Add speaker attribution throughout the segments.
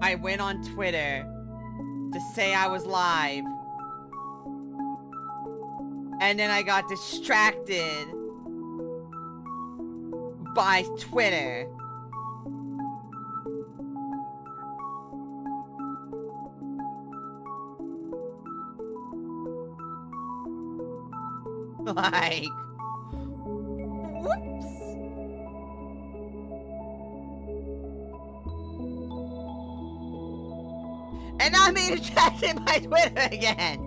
Speaker 1: I went on Twitter to say I was live. And then I got distracted by Twitter. Like, whoops. And I'm being distracted by Twitter again.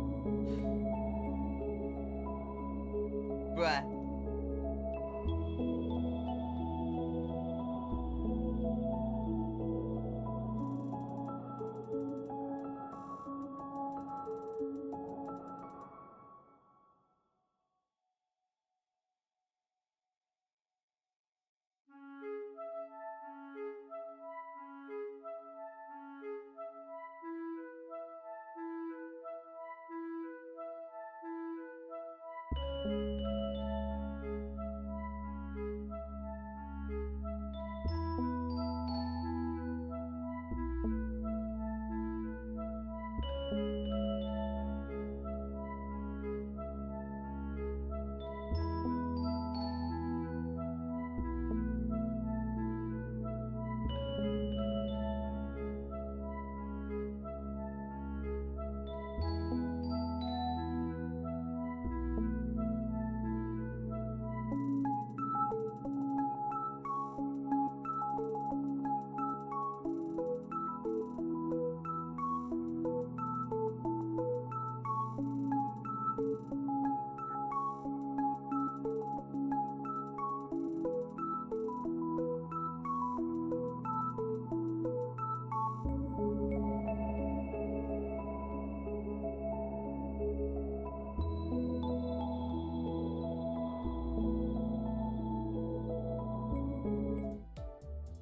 Speaker 1: Bruh.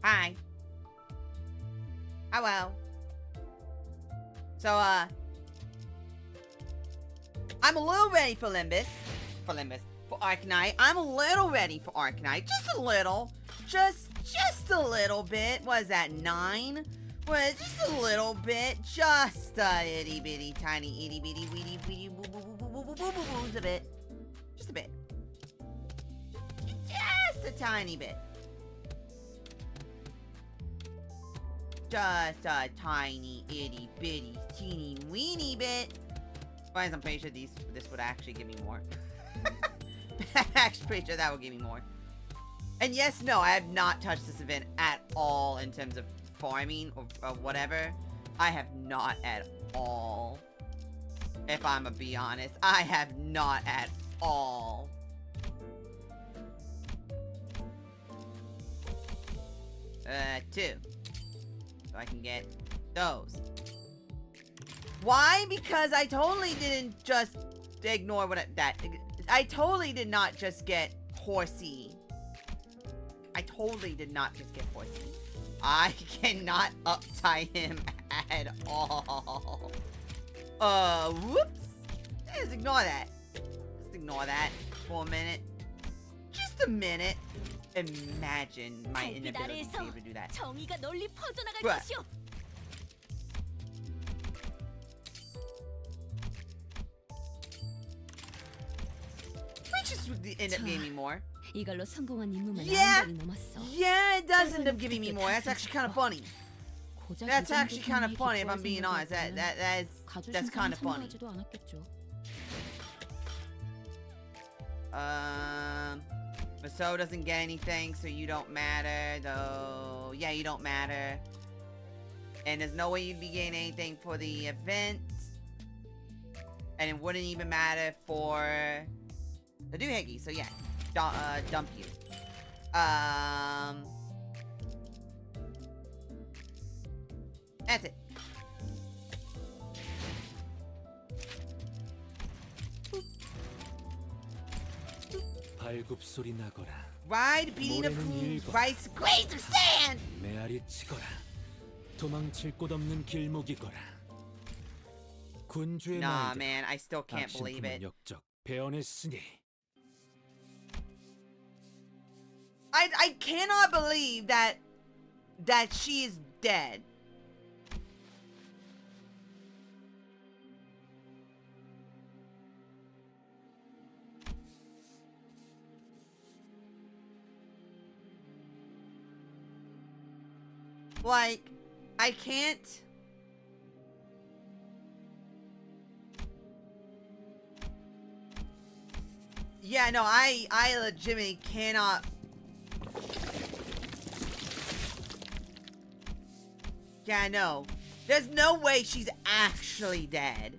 Speaker 1: Hi. Oh well. So, I'm a little ready for Limbus. For Arcanite. I'm a little ready for Arcanite. Just a little. Just a little bit. What is that, 9? Well, just a little bit. Just a itty bitty tiny itty bitty weedy weedy woo woo woo woo woo woo woo woo a bit. Just a bit. Just a tiny bit. Just a tiny, itty, bitty, teeny, weeny bit. But I'm pretty sure this would actually give me more. I'm actually pretty sure that would give me more. And yes, no, I have not touched this event at all in terms of farming or whatever. I have not at all. If I'm gonna be honest, I have not at all. Two. So I can get those. Why? Because I totally didn't just ignore I totally did not just get Horsey. I totally did not just get Horsey. I cannot uptie him at all. Whoops. Just ignore that. Just ignore that for a minute. Just a minute. Imagine my inability to be able to do that. Bruh. We just end up giving me more. Yeah, it does end up giving me more. That's actually kind of funny. That's actually kind of funny if I'm being honest. That's kind of funny. Maso doesn't get anything, so you don't matter, though. Yeah, you don't matter. And there's no way you'd be getting anything for the event. And it wouldn't even matter for the doohickey, so yeah. Dump you. That's it. Ride beating the pools, rice, grains of sand! Nah, man, I still can't believe it. I cannot believe that she is dead. Like, I can't. Yeah, no, I legitimately cannot. Yeah, no. There's no way she's actually dead.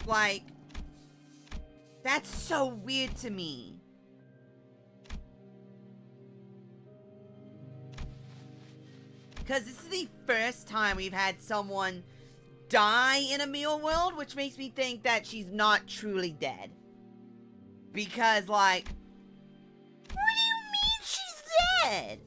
Speaker 1: Like, that's so weird to me. Because this is the first time we've had someone die in a meal world, which makes me think that she's not truly dead. Because, like, what do you mean she's dead?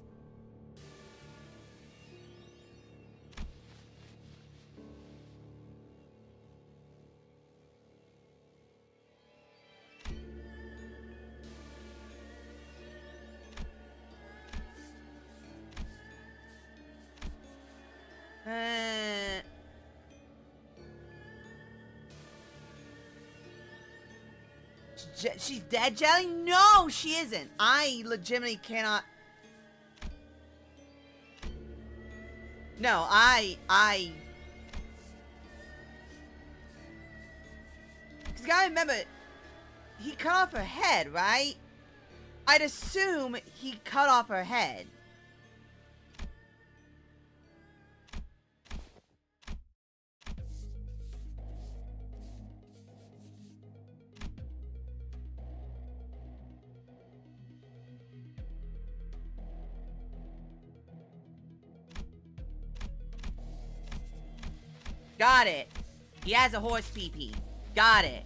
Speaker 1: She's dead, Jelly? No, she isn't. I legitimately cannot. No, I. Because you gotta remember, he cut off her head, right? I'd assume he cut off her head. Got it. He has a horse pee-pee. Got it.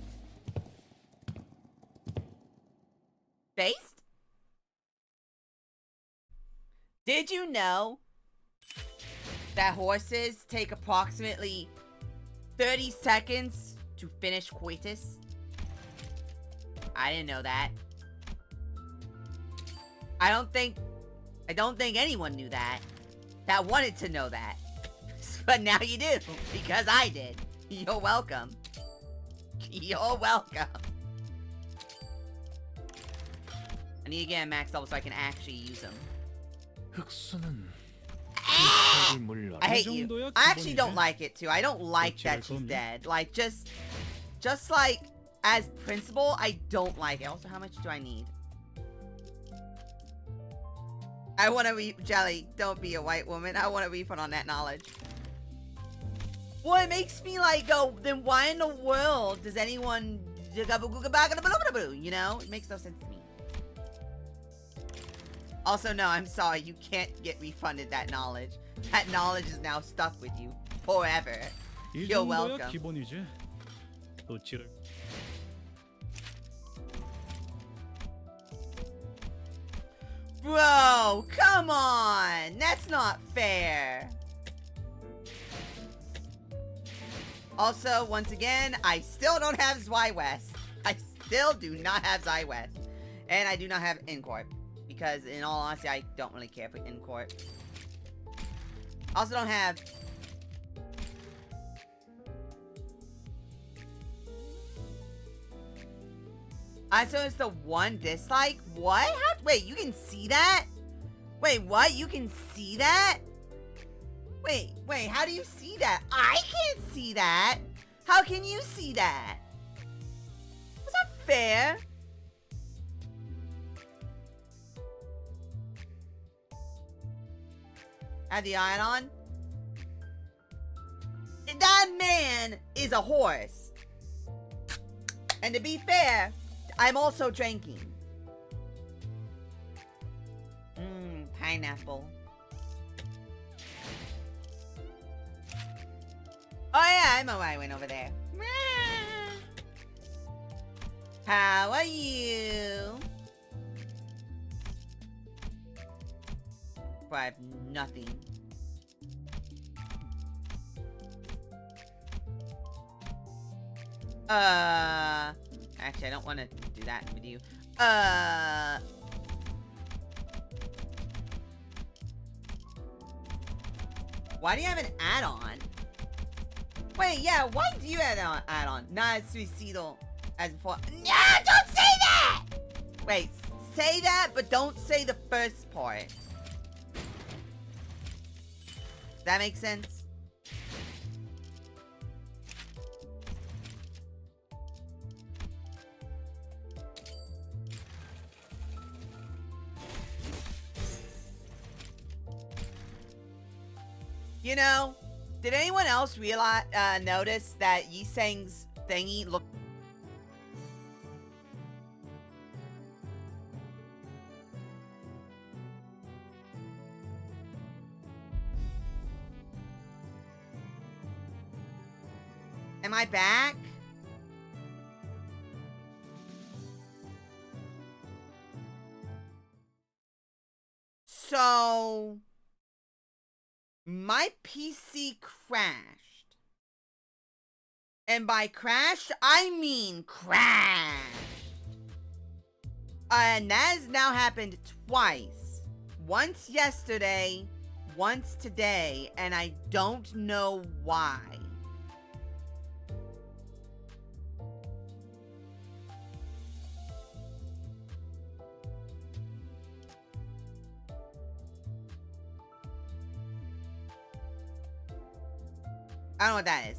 Speaker 1: Based? Did you know that horses take approximately 30 seconds to finish coitus? I didn't know that. I don't think anyone knew that. That wanted to know that. But now you do, because I did. You're welcome. You're welcome. I need to get a max level so I can actually use them. I hate you. I actually don't like it too. I don't like that she's dead. Like, just like, as principle, I don't like it. Also, how much do I need? I want to Jelly, don't be a white woman. I want a refund on that knowledge. Well, it makes me like go, then why in the world does anyone, you know? It makes no sense to me. Also, no, I'm sorry. You can't get refunded that knowledge. That knowledge is now stuck with you forever. You're welcome. Bro, come on. That's not fair. Also, once again, I still don't have Zwywest. I still do not have Zwywest. And I do not have Incorp. Because, in all honesty, I don't really care for Incorp. Also don't have... So it's the one dislike? What? Wait, you can see that? Wait, what? You can see that? Wait, how do you see that? I can't see that. How can you see that? Is that fair? Add the iron on? That man is a horse. And to be fair, I'm also drinking. Pineapple. Oh yeah, I know why I went over there. How are you? I have nothing. Actually, I don't want to do that with you. Why do you have an add-on? Wait, yeah, why do you have an add-on? Not suicidal as before. No, don't say that! Wait, say that, but don't say the first part. Does that make sense? You know, did anyone else realize, notice that Yiseng's thingy looked... Am I back? So... my PC crashed. And by crashed, I mean crashed. And that has now happened twice. Once yesterday, once today, and I don't know why. I don't know what that is.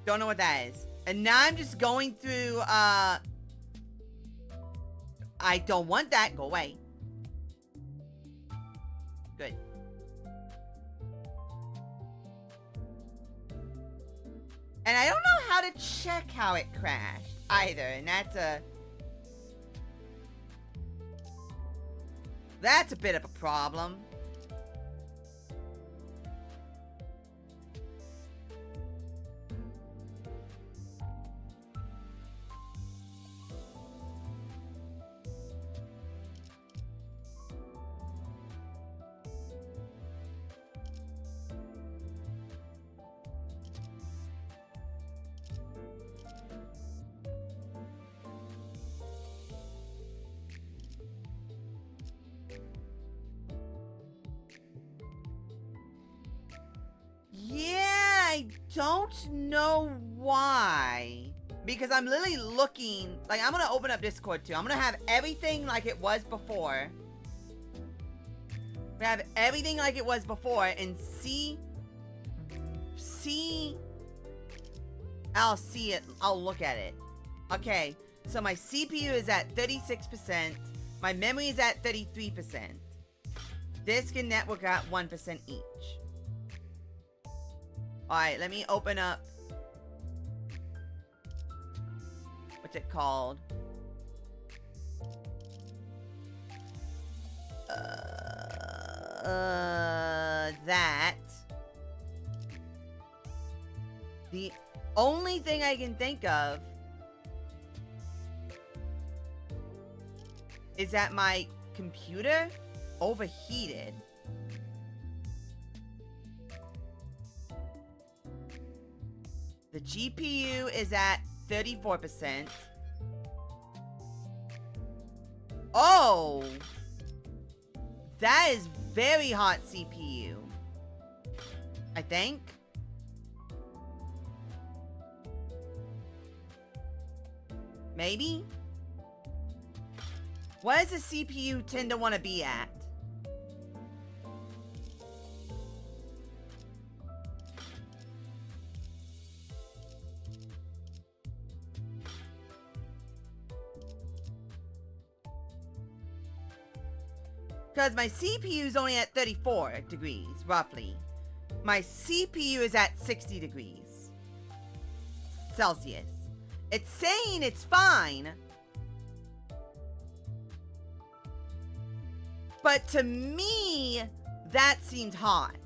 Speaker 1: Don't know what that is. And now I'm just going through, I don't want that. Go away. Good. And I don't know how to check how it crashed either. And that's a bit of a problem. I don't know why. Because I'm literally looking, like, I'm gonna open up Discord too. I'm gonna have everything like it was before. I'm gonna have everything like it was before and see. I'll see it. I'll look at it. Okay, so my CPU is at 36%. My memory is at 33%. Disk and network are at 1% each. Alright, let me open up. What's it called? That. The only thing I can think of is that my computer overheated. The GPU is at 34%. Oh! That is very hot CPU. I think. Maybe? What does the CPU tend to want to be at? Because my CPU is only at 34 degrees, roughly. My CPU is at 60 degrees Celsius. It's saying it's fine. But to me, that seemed hot.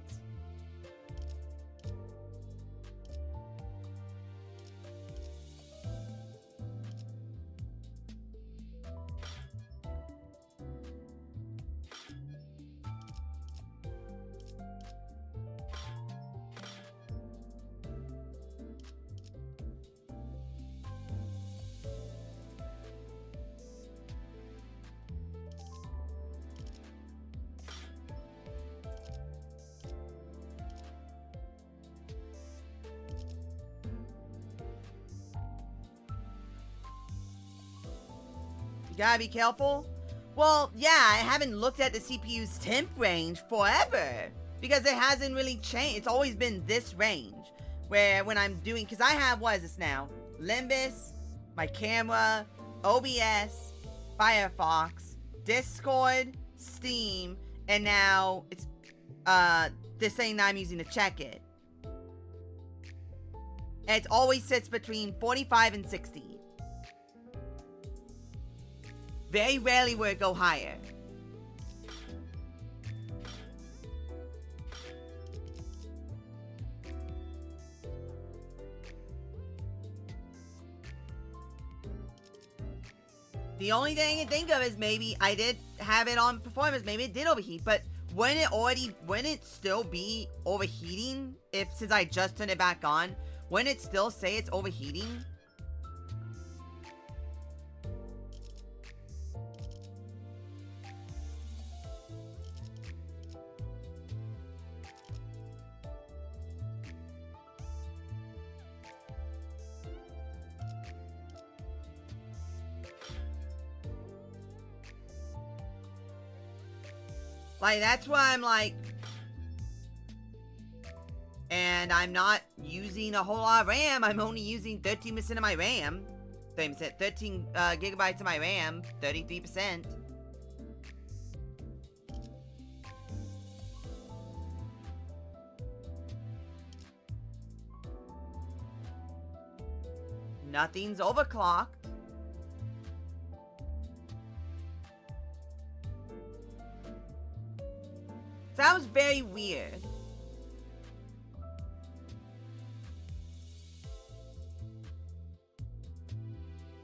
Speaker 1: Gotta be careful. Well, yeah, I haven't looked at the CPU's temp range forever because it hasn't really changed. It's always been this range where when I'm doing, because I have, what is this now? Limbus, my camera, OBS, Firefox, Discord, Steam, and now it's this thing that I'm using to check it. And it always sits between 45 and 60. Very rarely will it go higher. The only thing I can think of is maybe I did have it on performance. Maybe it did overheat, but wouldn't it still be overheating since I just turned it back on? Wouldn't it still say it's overheating? Like, that's why I'm like... And I'm not using a whole lot of RAM. I'm only using 13% of my RAM. 13%, 13 gigabytes of my RAM. 33%. Nothing's overclocked. That was very weird.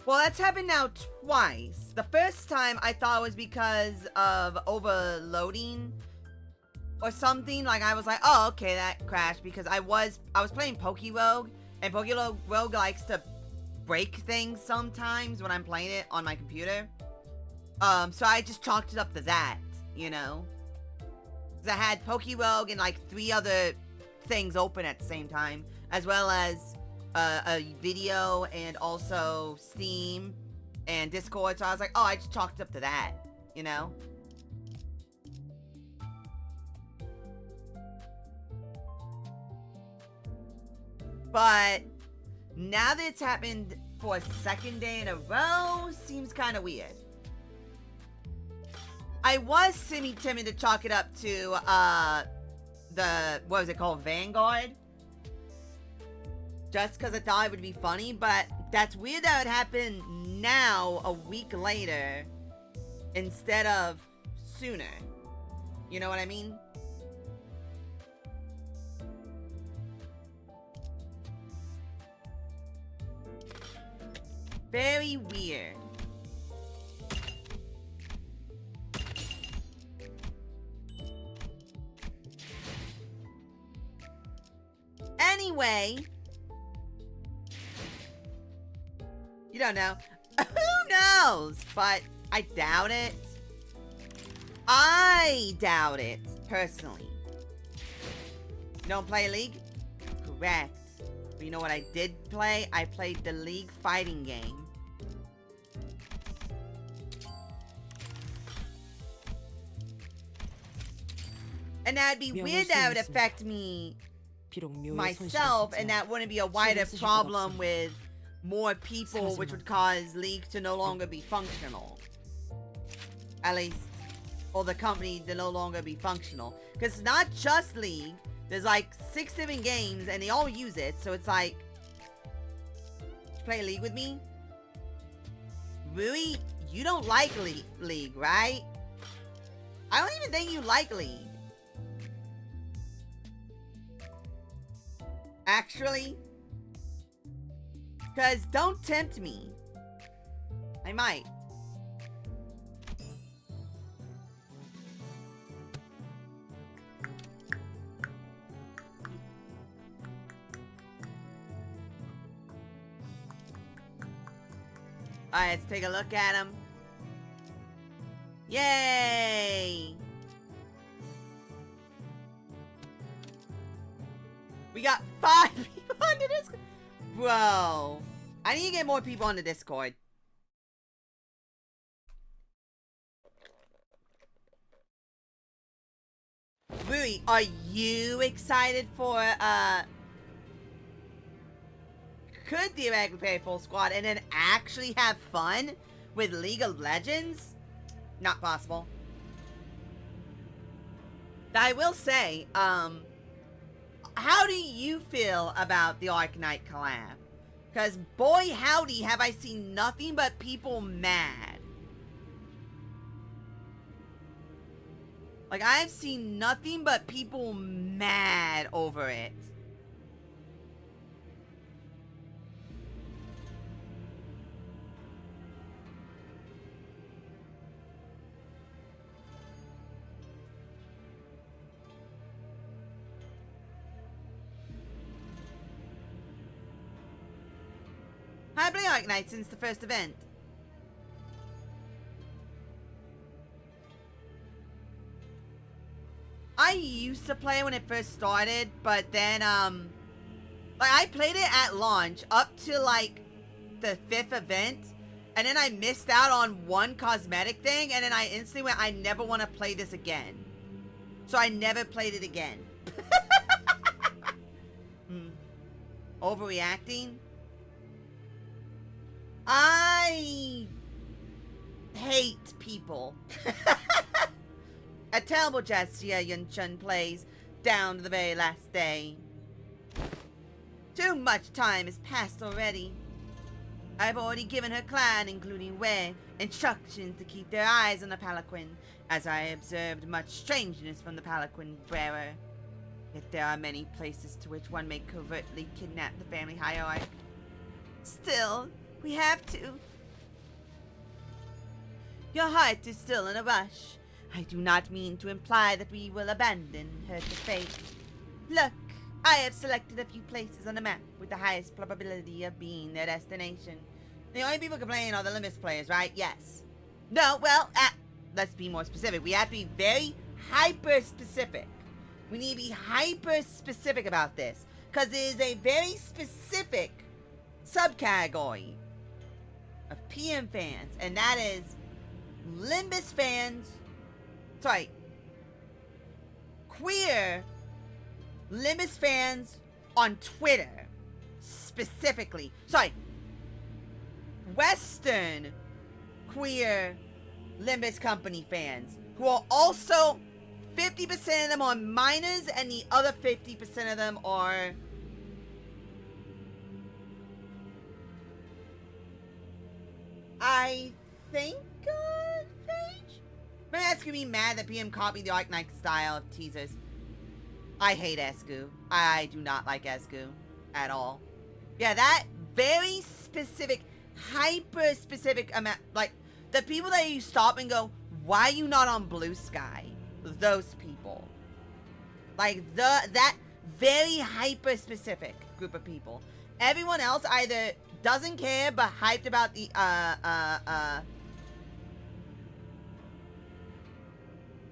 Speaker 1: Well, that's happened now twice. The first time I thought it was because of overloading or something. Like, I was like, oh, okay, that crashed because I was playing PokeRogue, and PokeRogue likes to break things sometimes when I'm playing it on my computer. So I just chalked it up to that, you know? I had PokeRogue and like 3 other things open at the same time, as well as a video and also Steam and Discord. So I was like, oh, I just chalked up to that, you know? But now that it's happened for a second day in a row, seems kind of weird. I was semi-timid to chalk it up to, what was it called, Vanguard? Just because I thought it would be funny, but that's weird that it happened now, a week later, instead of sooner. You know what I mean? Very weird. Anyway, you don't know. Who knows? But I doubt it. I doubt it, personally. You don't play League? Correct. But you know what I did play? I played the League fighting game. And that'd be weird that would affect me myself, and that wouldn't be a wider problem with more people, which would cause League to no longer be functional. At least, or the company to no longer be functional. Because it's not just League. There's like 6 different games, and they all use it, so it's like... Play League with me? Really? You don't like League, right? I don't even think you like League. Actually, because don't tempt me. I might. Alright, let's take a look at him. Yay! We got 5 people on the Discord. Bro. I need to get more people on the Discord. Rui, are you excited for, could theoretically play a full squad and then actually have fun with League of Legends? Not possible. I will say, how do you feel about the Arknight collab? Because boy howdy have I seen nothing but people mad. Like, I've seen nothing but people mad over it. I've been playing Arknight since the first event. I used to play when it first started, but then, like, I played it at launch up to, like, the 5th event, and then I missed out on one cosmetic thing, and then I instantly went, I never want to play this again. So I never played it again. Overreacting? I hate people. A terrible gesture Yun-Chun plays down to the very last day. Too much time has passed already. I've already given her clan, including Wei, instructions to keep their eyes on the palanquin, as I observed much strangeness from the palanquin bearer. Yet there are many places to which one may covertly kidnap the family hierarch. Still, we have to. Your heart is still in a rush. I do not mean to imply that we will abandon her to fate. Look, I have selected a few places on the map with the highest probability of being their destination. The only people complaining are the LIMBUS players, right? Yes. No, well, let's be more specific. We have to be very hyper-specific. We need to be hyper-specific about this, because it is a very specific subcategory of PM fans, and that is LIMBUS fans, sorry, queer LIMBUS fans on Twitter, specifically. Sorry, Western queer LIMBUS Company fans, who are also 50% of them are minors, and the other 50% of them are I think good page? But that's gonna be mad that PM copied the Arknight style of teasers. I hate Esku. I do not like Esku at all. Yeah, that very specific, hyper-specific amount, like, the people that you stop and go, why are you not on Blue Sky? Those people. Like, that very hyper-specific group of people. Everyone else either doesn't care but hyped about the,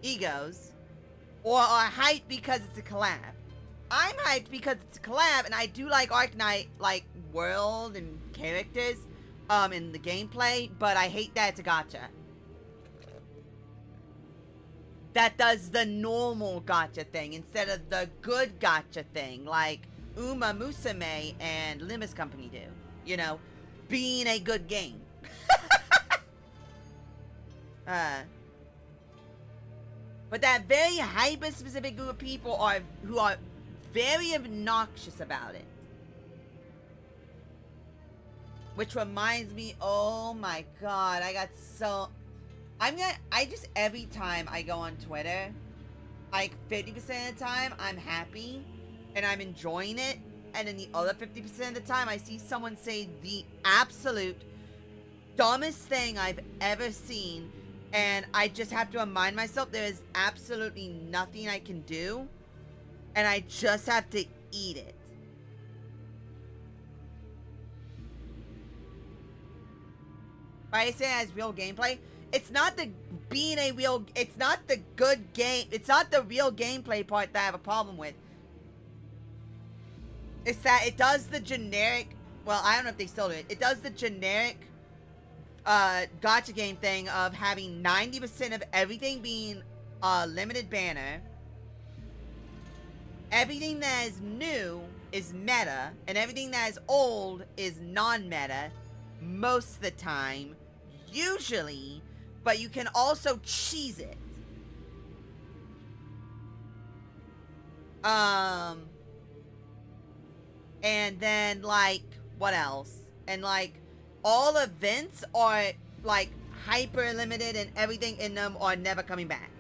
Speaker 1: egos, or are hyped because it's a collab. I'm hyped because it's a collab, and I do like Arknight, like, world and characters, in the gameplay, but I hate that it's a gacha. That does the normal gacha thing instead of the good gacha thing, like Uma Musume and LIMBUS Company do. You know, being a good game. But that very hyper-specific group of people who are very obnoxious about it. Which reminds me, oh my god, I just, every time I go on Twitter, like 50% of the time, I'm happy and I'm enjoying it. And then the other 50% of the time, I see someone say the absolute dumbest thing I've ever seen. And I just have to remind myself there is absolutely nothing I can do. And I just have to eat it. By saying it has real gameplay, it's not the it's not the good game, it's not the real gameplay part that I have a problem with. It's that it does the generic, well, I don't know if they still do it. It does the generic gacha game thing of having 90% of everything being a limited banner, everything that is new is meta, and everything that is old is non-meta most of the time, usually, but you can also cheese it. And then, like, what else? And, like, all events are, like, hyper limited and everything in them are never coming back.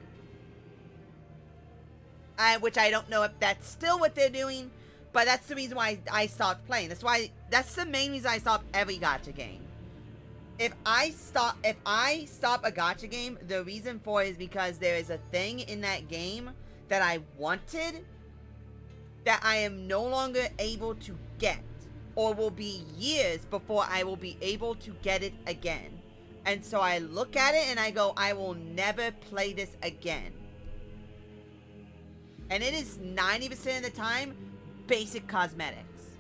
Speaker 1: Which I don't know if that's still what they're doing, but that's the reason why I stopped playing. That's the main reason I stopped every gacha game. If I stop a gacha game, the reason for it is because there is a thing in that game that I wanted that I am no longer able to get, or will be years before I will be able to get it again. And so I look at it and I go, I will never play this again. And it is 90% of the time basic cosmetics.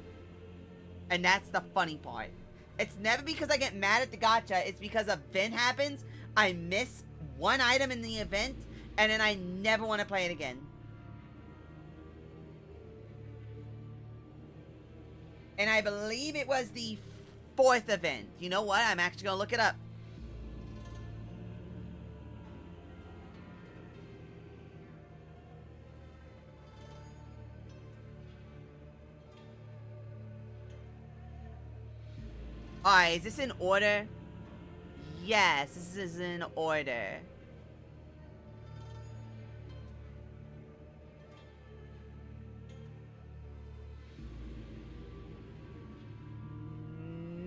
Speaker 1: And that's the funny part. It's never because I get mad at the gacha, it's because an event happens, I miss one item in the event, and then I never want to play it again. And I believe it was the 4th event. You know what? I'm actually going to look it up. Alright, is this in order? Yes, this is in order.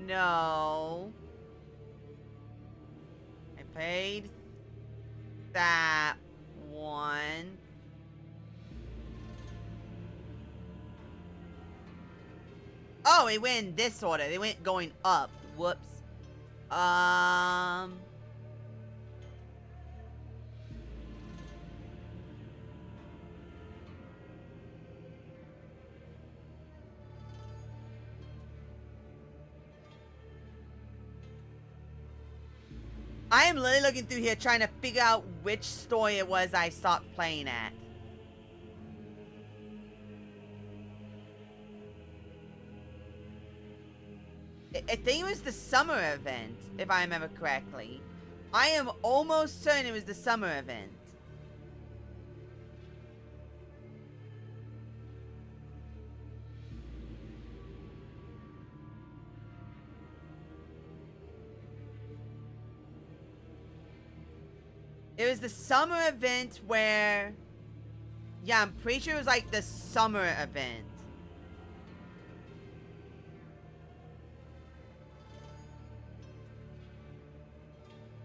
Speaker 1: No. I paid that one. Oh, it went in this order. They went going up. Whoops. I am literally looking through here trying to figure out which story it was I stopped playing at. I think it was the summer event, if I remember correctly. I am almost certain it was the summer event. It was the summer event where... Yeah, I'm pretty sure it was like the summer event.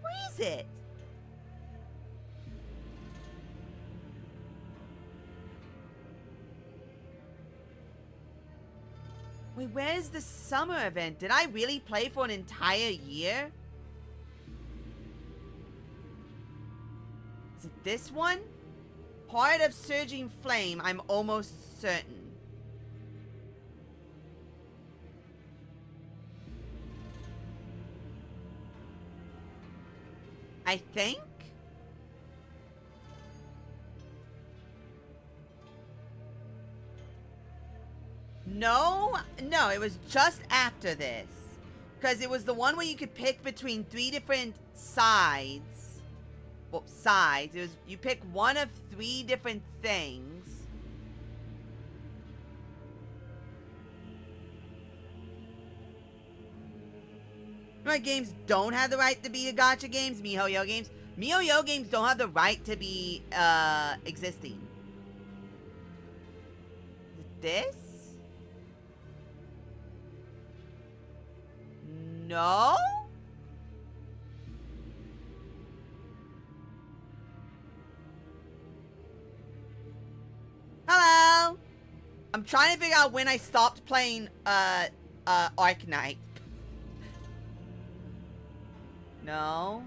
Speaker 1: Where is it? Wait, where's the summer event? Did I really play for an entire year? Is it this one? Heart of Surging Flame, I'm almost certain. I think? No, it was just after this. Because it was the one where you could pick between 3 different sides. Well, sides. It was, you pick one of 3 different things. You know what games don't have the right to be the gacha games? MiHoYo games. MiHoYo games don't have the right to be, existing. Is it this? No? Hello? I'm trying to figure out when I stopped playing, Arknight. No?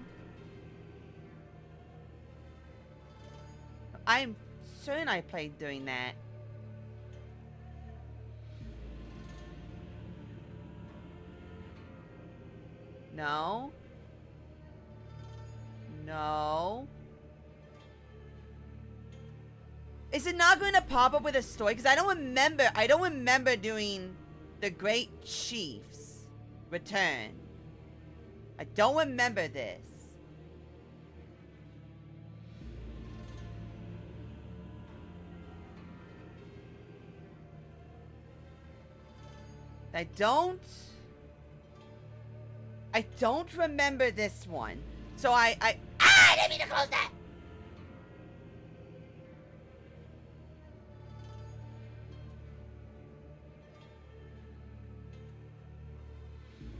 Speaker 1: I'm certain I played doing that. No? No? Is it not going to pop up with a story? Because I don't remember doing the Great Chief's Return. I don't remember this. I don't remember this one. So I didn't mean to close that.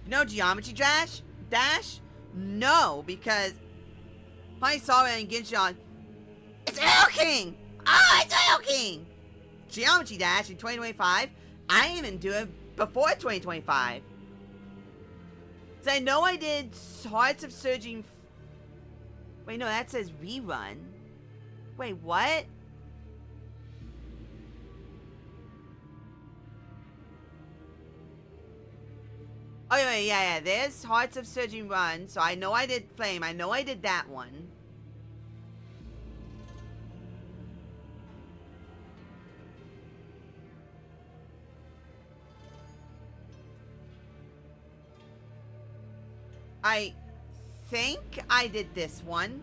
Speaker 1: No Geometry Dash? No, because I saw it in Genshin. It's Earl King! Oh, it's Earl King! Geometry Dash in 2025. I didn't even do it before 2025. So I know I did Hearts of Surging. Wait, no, that says rerun. Wait, what? Oh, yeah. There's Hearts of Surging Run. So I know I did Flame. I know I did that one. I think I did this one.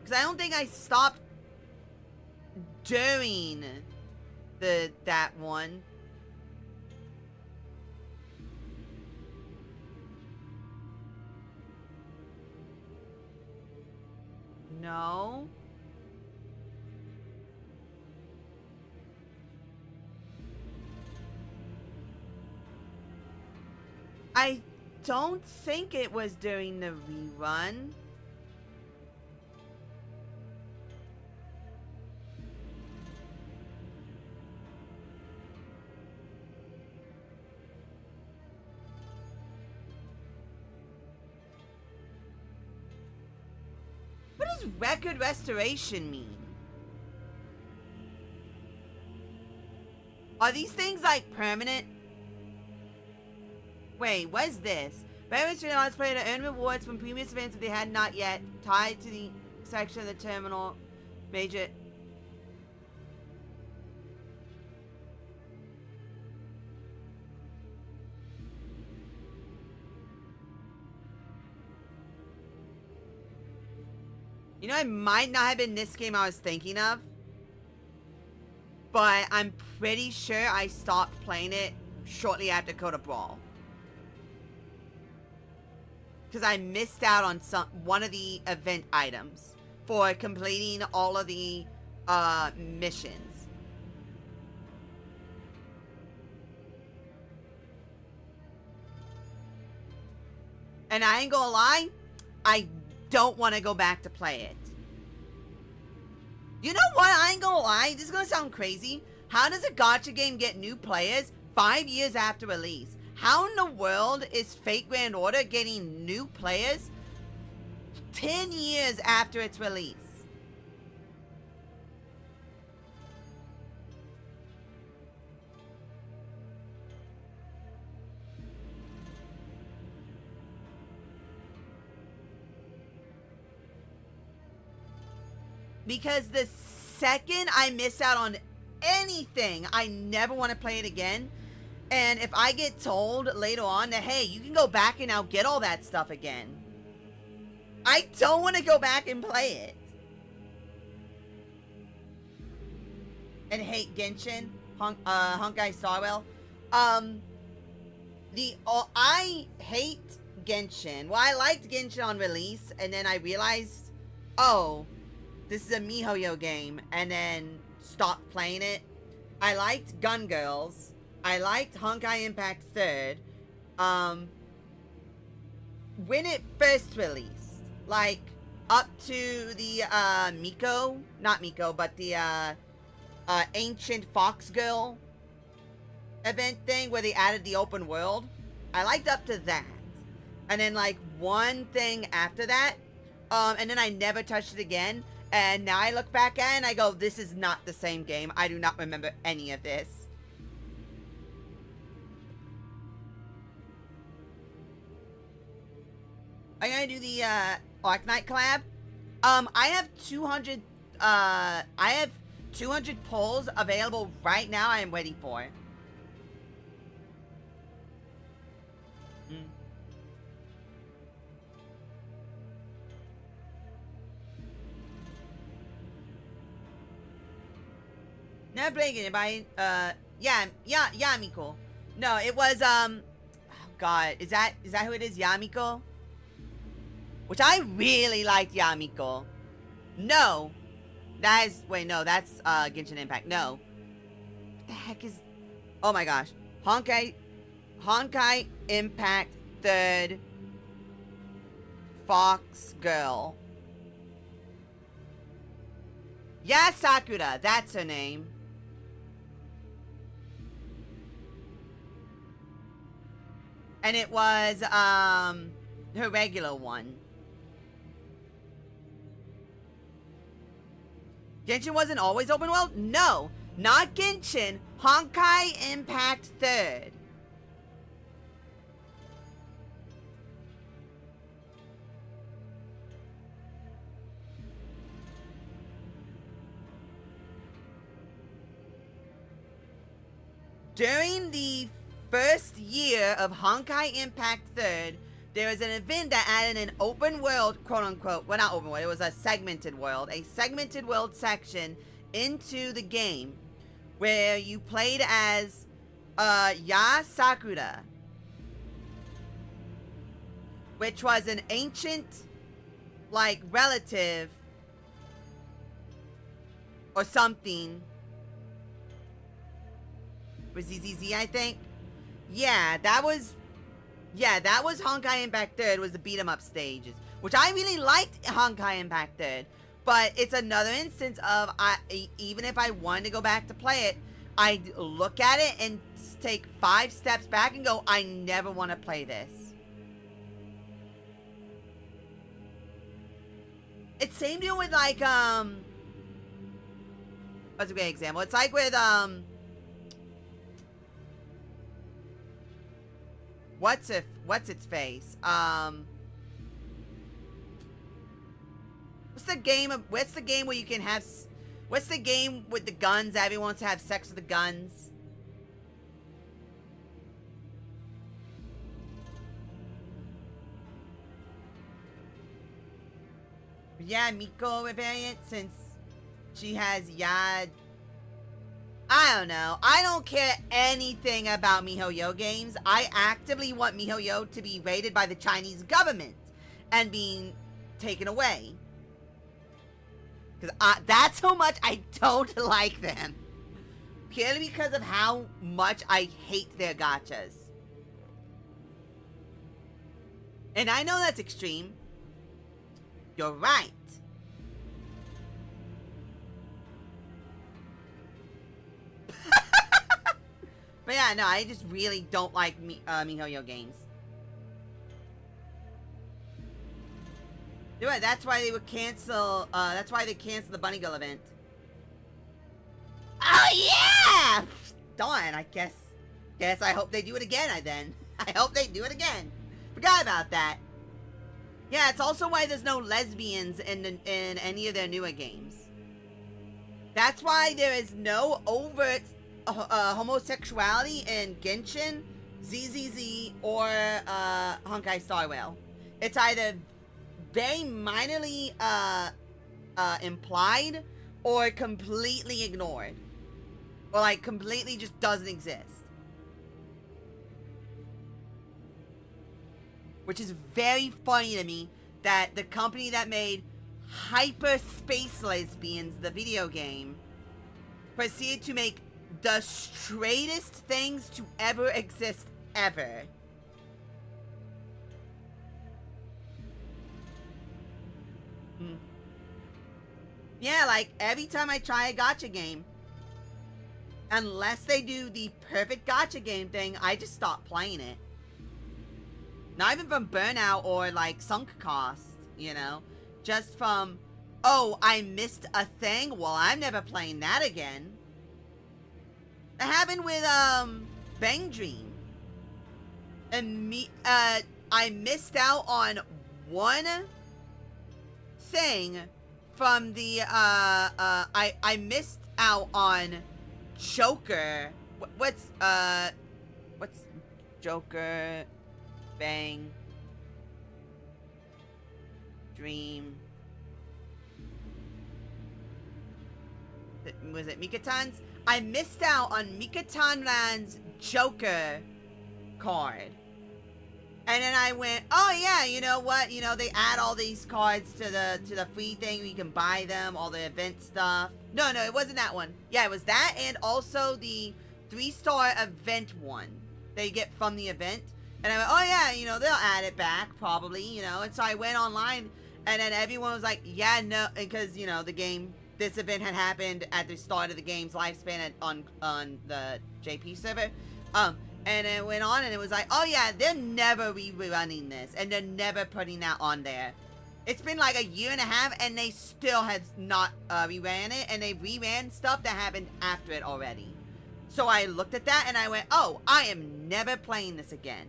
Speaker 1: Because I don't think I stopped during that one. No. I don't think it was during the rerun. What does record restoration mean? Are these things like permanent? Wait, what is this? Veterans train on player to earn rewards from previous events if they had not yet tied to the section of the terminal major. You know, it might not have been this game I was thinking of, but I'm pretty sure I stopped playing it shortly after Coda Brawl. Because I missed out on one of the event items for completing all of the missions. And I ain't gonna lie, I don't want to go back to play it. You know what? I ain't gonna lie, this is gonna sound crazy. How does a gacha game get new players 5 years after release? How in the world is Fate Grand Order getting new players 10 years after its release? Because the second I miss out on anything, I never want to play it again. And if I get told later on that, hey, you can go back and now get all that stuff again, I don't want to go back and play it. And hate Genshin, Honkai Starwell. I hate Genshin. Well, I liked Genshin on release, and then I realized, oh, this is a MiHoYo game, and then stopped playing it. I liked Gun Girls. I liked Honkai Impact 3rd. When it first released, like up to the Miko, not Miko, but the Ancient Fox Girl event thing where they added the open world. I liked up to that. And then like one thing after that, and then I never touched it again. And now I look back at it and I go, this is not the same game. I do not remember any of this. I'm gonna do the Arcanite collab. I have 200 I have 200 polls available right now. I am waiting for. Never playing anybody. Yeah, Yamiko. No, it was oh God, is that who it is? Yamiko? Which I really liked Yamiko. No. That is, wait, no, that's Genshin Impact. No. What the heck is, oh my gosh. Honkai Impact 3rd Fox Girl. Yeah, Sakura, that's her name. And it was her regular one. Genshin wasn't always open world? No, not Genshin. Honkai Impact 3rd. During the first year of Honkai Impact 3rd, there was an event that added an open world, quote unquote, well, not open world, it was a segmented world section into the game where you played as Ya Sakura, which was an ancient, like, relative or something. Was ZZZ, I think? Yeah, that was Honkai Impact 3rd, was the beat 'em up stages, which I really liked Honkai Impact 3rd, but it's another instance of, even if I wanted to go back to play it, I'd look at it and take 5 steps back and go, I never want to play this. It's same deal with, like, what's a great example? It's like with, what's its face? What's the game where you can have, what's the game with the guns? Everyone wants to have sex with the guns. Yeah, Miko variant, since she has Yad. I don't know. I don't care anything about MiHoYo games. I actively want MiHoYo to be raided by the Chinese government and being taken away. Because that's how much I don't like them. Purely because of how much I hate their gachas. And I know that's extreme. You're right. But yeah, no, I just really don't like MiHoYo games. You're right, that's why they would cancel, that's why they canceled the Bunny Girl event. Oh yeah! Darn, I guess I hope they do it again, I hope they do it again. Forgot about that. Yeah, it's also why there's no lesbians in any of their newer games. That's why there is no overt homosexuality in Genshin, ZZZ, or Honkai Star Rail. It's either very minorly implied or completely ignored. Or like completely just doesn't exist. Which is very funny to me that the company that made Hyperspace Lesbians, the video game, proceeded to make the straightest things to ever exist ever. Yeah, like every time I try a gacha game, unless they do the perfect gacha game thing, I just stop playing it. Not even from burnout or like sunk cost, you know? Just from, oh, I missed a thing? Well, I'm never playing that again. That happened with, Bang Dream. And I missed out on one thing from the, I missed out on Joker. What's Joker, Bang, Dream, was it Mikatan's? I missed out on Mikatanland's Joker card. And then I went, oh yeah, you know what? You know, they add all these cards to the free thing. You can buy them, all the event stuff. No, it wasn't that one. Yeah, it was that, and also the 3-star event one that you get from the event. And I went, oh yeah, you know, they'll add it back, probably, you know. And so I went online, and then everyone was like, yeah, no, because, you know, the game, this event had happened at the start of the game's lifespan on the JP server. And it went on, and it was like, oh yeah, they're never rerunning this, and they're never putting that on there. It's been like a year and a half, and they still have not reran it, and they reran stuff that happened after it already. So I looked at that, and I went, oh, I am never playing this again.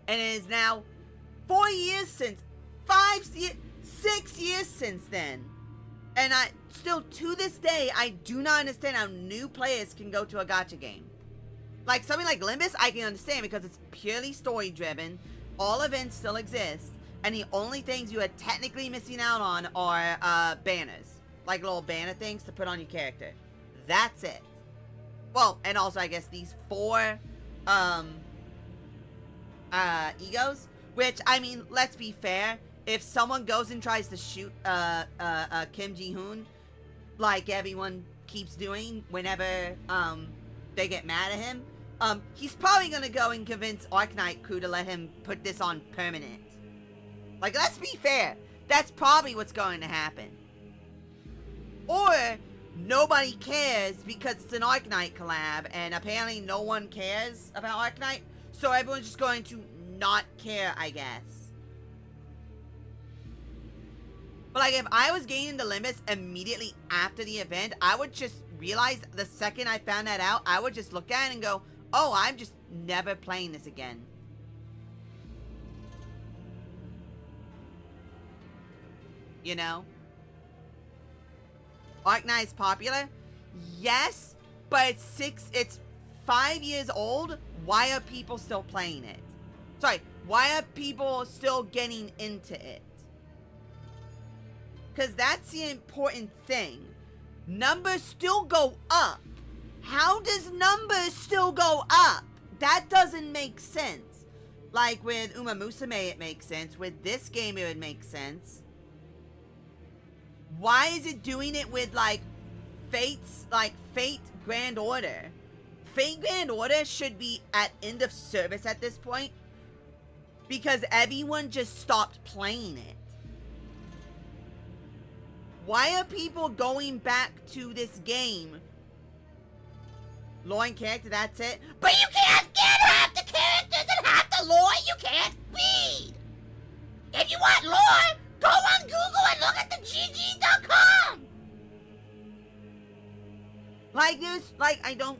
Speaker 1: And it is now 4 years since, 6 years since then. And I still, to this day, I do not understand how new players can go to a gacha game. Like something like Limbus, I can understand because it's purely story driven. All events still exist, and the only things you are technically missing out on are banners, like little banner things to put on your character. That's it. Well, and also I guess these 4 egos, which, I mean, let's be fair. If someone goes and tries to shoot Kim Ji-hoon, like everyone keeps doing whenever they get mad at him, he's probably gonna go and convince Arknight crew to let him put this on permanent. Like, let's be fair. That's probably what's going to happen. Or nobody cares because it's an Arknight collab, and apparently no one cares about Arknight, so everyone's just going to not care, I guess. But like, if I was getting into Limbus immediately after the event, I would just realize the second I found that out, I would just look at it and go, oh, I'm just never playing this again. You know? Arknight is popular? Yes, but it's 5 years old. Why are people still playing it? Sorry, why are people still getting into it? Because that's the important thing. Numbers still go up. How does numbers still go up? That doesn't make sense. Like with Uma Musume, it makes sense. With this game, it would make sense. Why is it doing it with like Fate Grand Order? Fate Grand Order should be at end of service at this point, because everyone just stopped playing it. Why are people going back to this game? Lore and character, that's it. But you can't get half the characters and half the lore. You can't read. If you want lore, go on Google and look at the GG.com. Like this, like I don't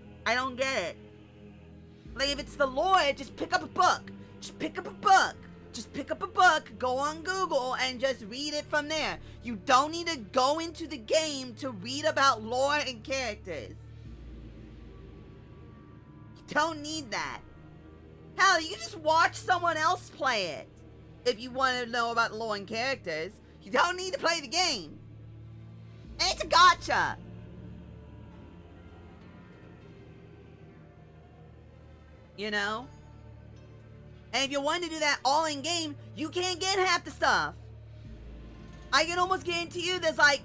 Speaker 1: get it. Like, if it's the lore, just pick up a book. Just pick up a book. Just pick up a book, go on Google, and just read it from there. You don't need to go into the game to read about lore and characters. You don't need that. Hell, you can just watch someone else play it if you want to know about lore and characters. You don't need to play the game. And it's a gacha. You know? And if you want to do that all in game, you can't get half the stuff. I can almost guarantee you there's like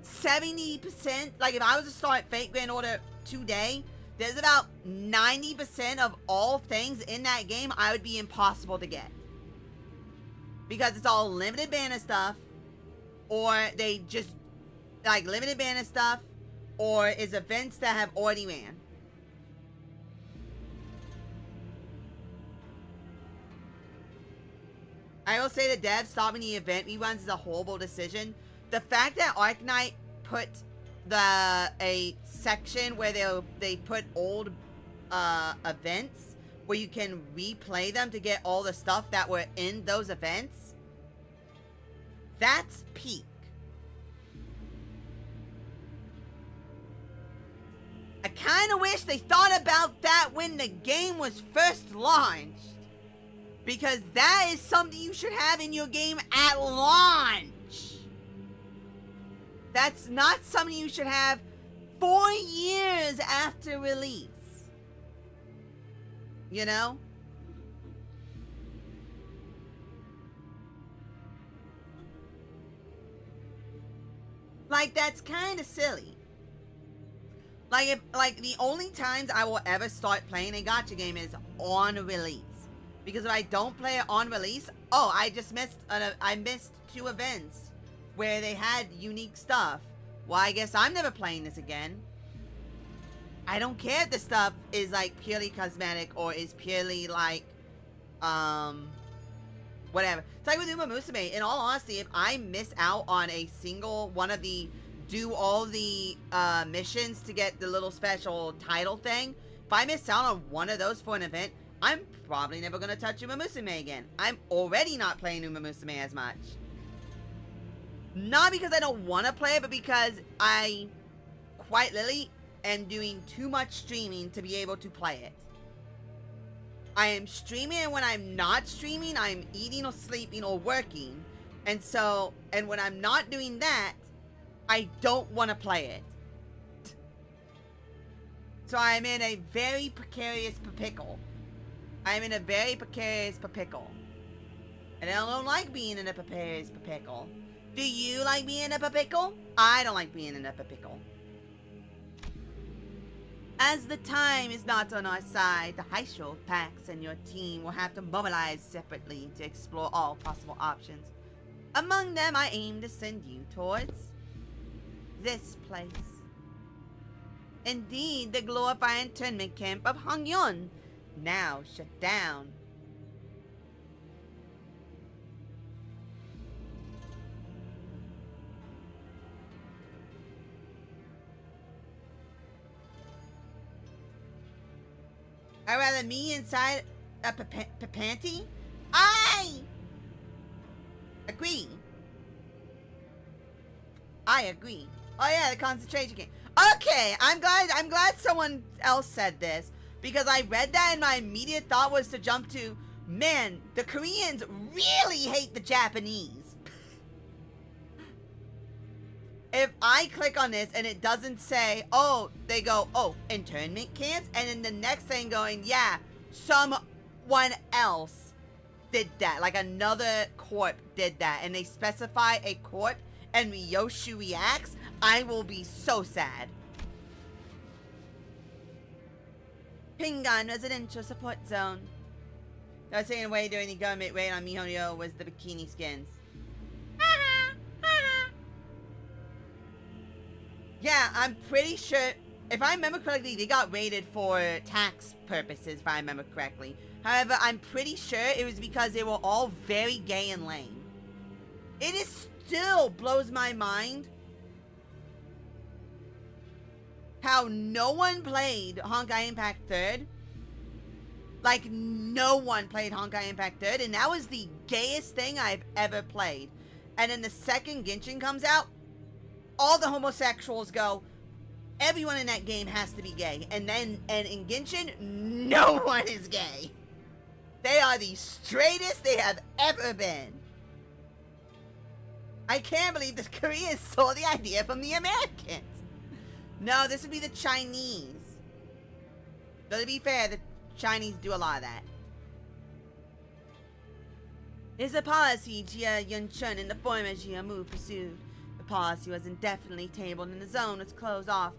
Speaker 1: 70%. Like, if I was to start Fate Grand Order today, there's about 90% of all things in that game I would be impossible to get. Because it's all limited banner stuff, or they just, like, limited banner stuff, or is events that have already ran. I will say the devs stopping the event reruns is a horrible decision. The fact that Arknight put a section where they put old events where you can replay them to get all the stuff that were in those events, That's peak. I kind of wish they thought about that when the game was first launched. Because that is something you should have in your game at launch. That's not something you should have 4 years after release. You know? Like, that's kind of silly. Like, the only times I will ever start playing a gacha game is on release. Because if I don't play it on release, oh, I missed 2 events where they had unique stuff. Well, I guess I'm never playing this again. I don't care if the stuff is, like, purely cosmetic or is purely, like, whatever. It's like with Uma Musume. In all honesty, if I miss out on a single one of the do all the missions to get the little special title thing, if I miss out on one of those for an event, I'm probably never going to touch Uma Musume again. I'm already not playing Uma Musume as much. Not because I don't want to play it, but because I quite literally am doing too much streaming to be able to play it. I am streaming, and when I'm not streaming, I'm eating or sleeping or working. And when I'm not doing that, I don't want to play it. So I'm in a very precarious pickle. I'm in a very precarious pickle. And I don't like being in a precarious pickle. Do you like being in a pickle? I don't like being in a pickle. As the time is not on our side, the Hydro Pax and your team will have to mobilize separately to explore all possible options. Among them, I aim to send you towards this place. Indeed, the glorified internment camp of Hongyeon, now shut down. I'd rather me inside a panty? I agree. I agree. Oh yeah, the concentration camp. Okay, I'm glad someone else said this, because I read that and my immediate thought was to jump to, man, the Koreans really hate the Japanese. If I click on this and it doesn't say, oh, they go, oh, internment camps, and then the next thing going, yeah, someone else did that, like another corp did that, and they specify a corp, and Ryoshu reacts, I will be so sad. Pingan Residential Support Zone. They were taken away during the government raid on Mihoyo was the bikini skins. Yeah, I'm pretty sure, if I remember correctly, they got raided for tax purposes, if I remember correctly. However, I'm pretty sure it was because they were all very gay and lame. It is still blows my mind how no one played Honkai Impact 3rd. Like, no one played Honkai Impact 3rd, and that was the gayest thing I've ever played. And then the second Genshin comes out, all the homosexuals go, everyone in that game has to be gay. And in Genshin, no one is gay. They are the straightest they have ever been. I can't believe the Koreans stole the idea from the Americans. No, this would be the Chinese. But to be fair, the Chinese do a lot of that. It's a policy Jia Yunchun and the former Jia Mu pursued. The policy was indefinitely tabled and the zone was closed off,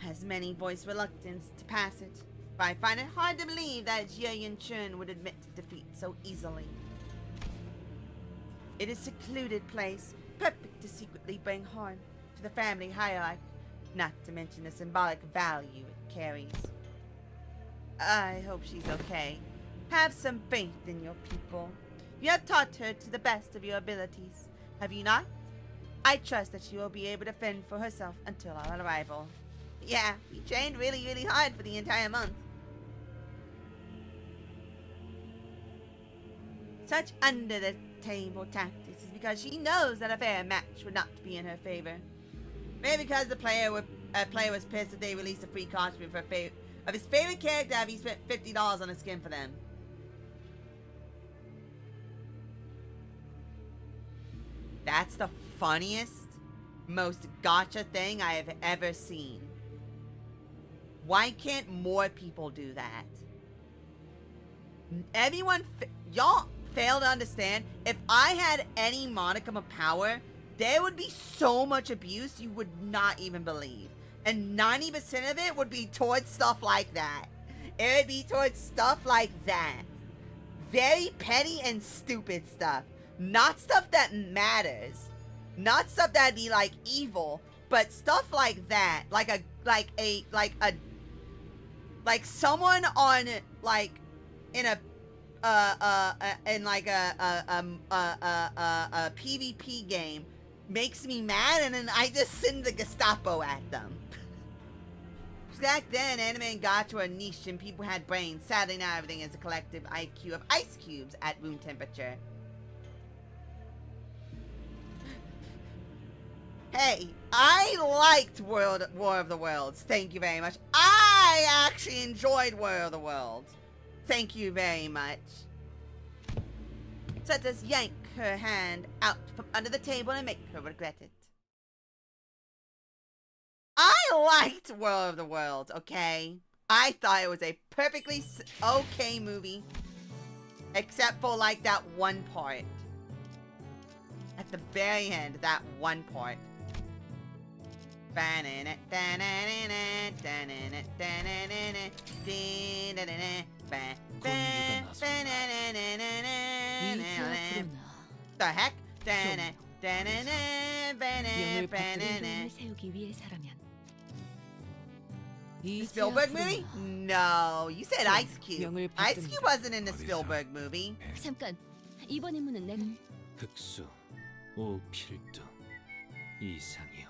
Speaker 1: as many voiced reluctance to pass it. But I find it hard to believe that Jia Yunchun would admit to defeat so easily. It is a secluded place, perfect to secretly bring harm to the family hierarchy, not to mention the symbolic value it carries. I hope she's okay. Have some faith in your people. You have taught her to the best of your abilities, have you not? I trust that she will be able to fend for herself until our arrival. Yeah, we trained really, really hard for the entire month. Such under-the-table tactics is because she knows that a fair match would not be in her favor. Maybe because the player was pissed that they released a free costume for of his favorite character if he spent $50 on a skin for them. That's the funniest, most gotcha thing I have ever seen. Why can't more people do that? Y'all fail to understand. If I had any modicum of power, there would be so much abuse you would not even believe. And 90% of it would be towards stuff like that. It would be towards stuff like that. Very petty and stupid stuff. Not stuff that matters. Not stuff that'd be like evil, but stuff like that. Like someone on in a PvP game makes me mad, and then I just send the Gestapo at them. Back then, anime and gacha were niche and people had brains. Sadly, now everything is a collective IQ of ice cubes at room temperature. Hey, I liked War of the Worlds. Thank you very much. I actually enjoyed War of the Worlds. Thank you very much. So just yank her hand out from under the table and make her regret it. I liked War of the Worlds, okay? I thought it was a perfectly okay movie. Except for like that one part. At the very end, that one part. The heck? The Spielberg movie? No, you said Ice Cube. Ice Cube wasn't in the Spielberg movie.
Speaker 2: 잠깐, 이번 임무는 내
Speaker 3: 흑수, 오필도, 이상이요.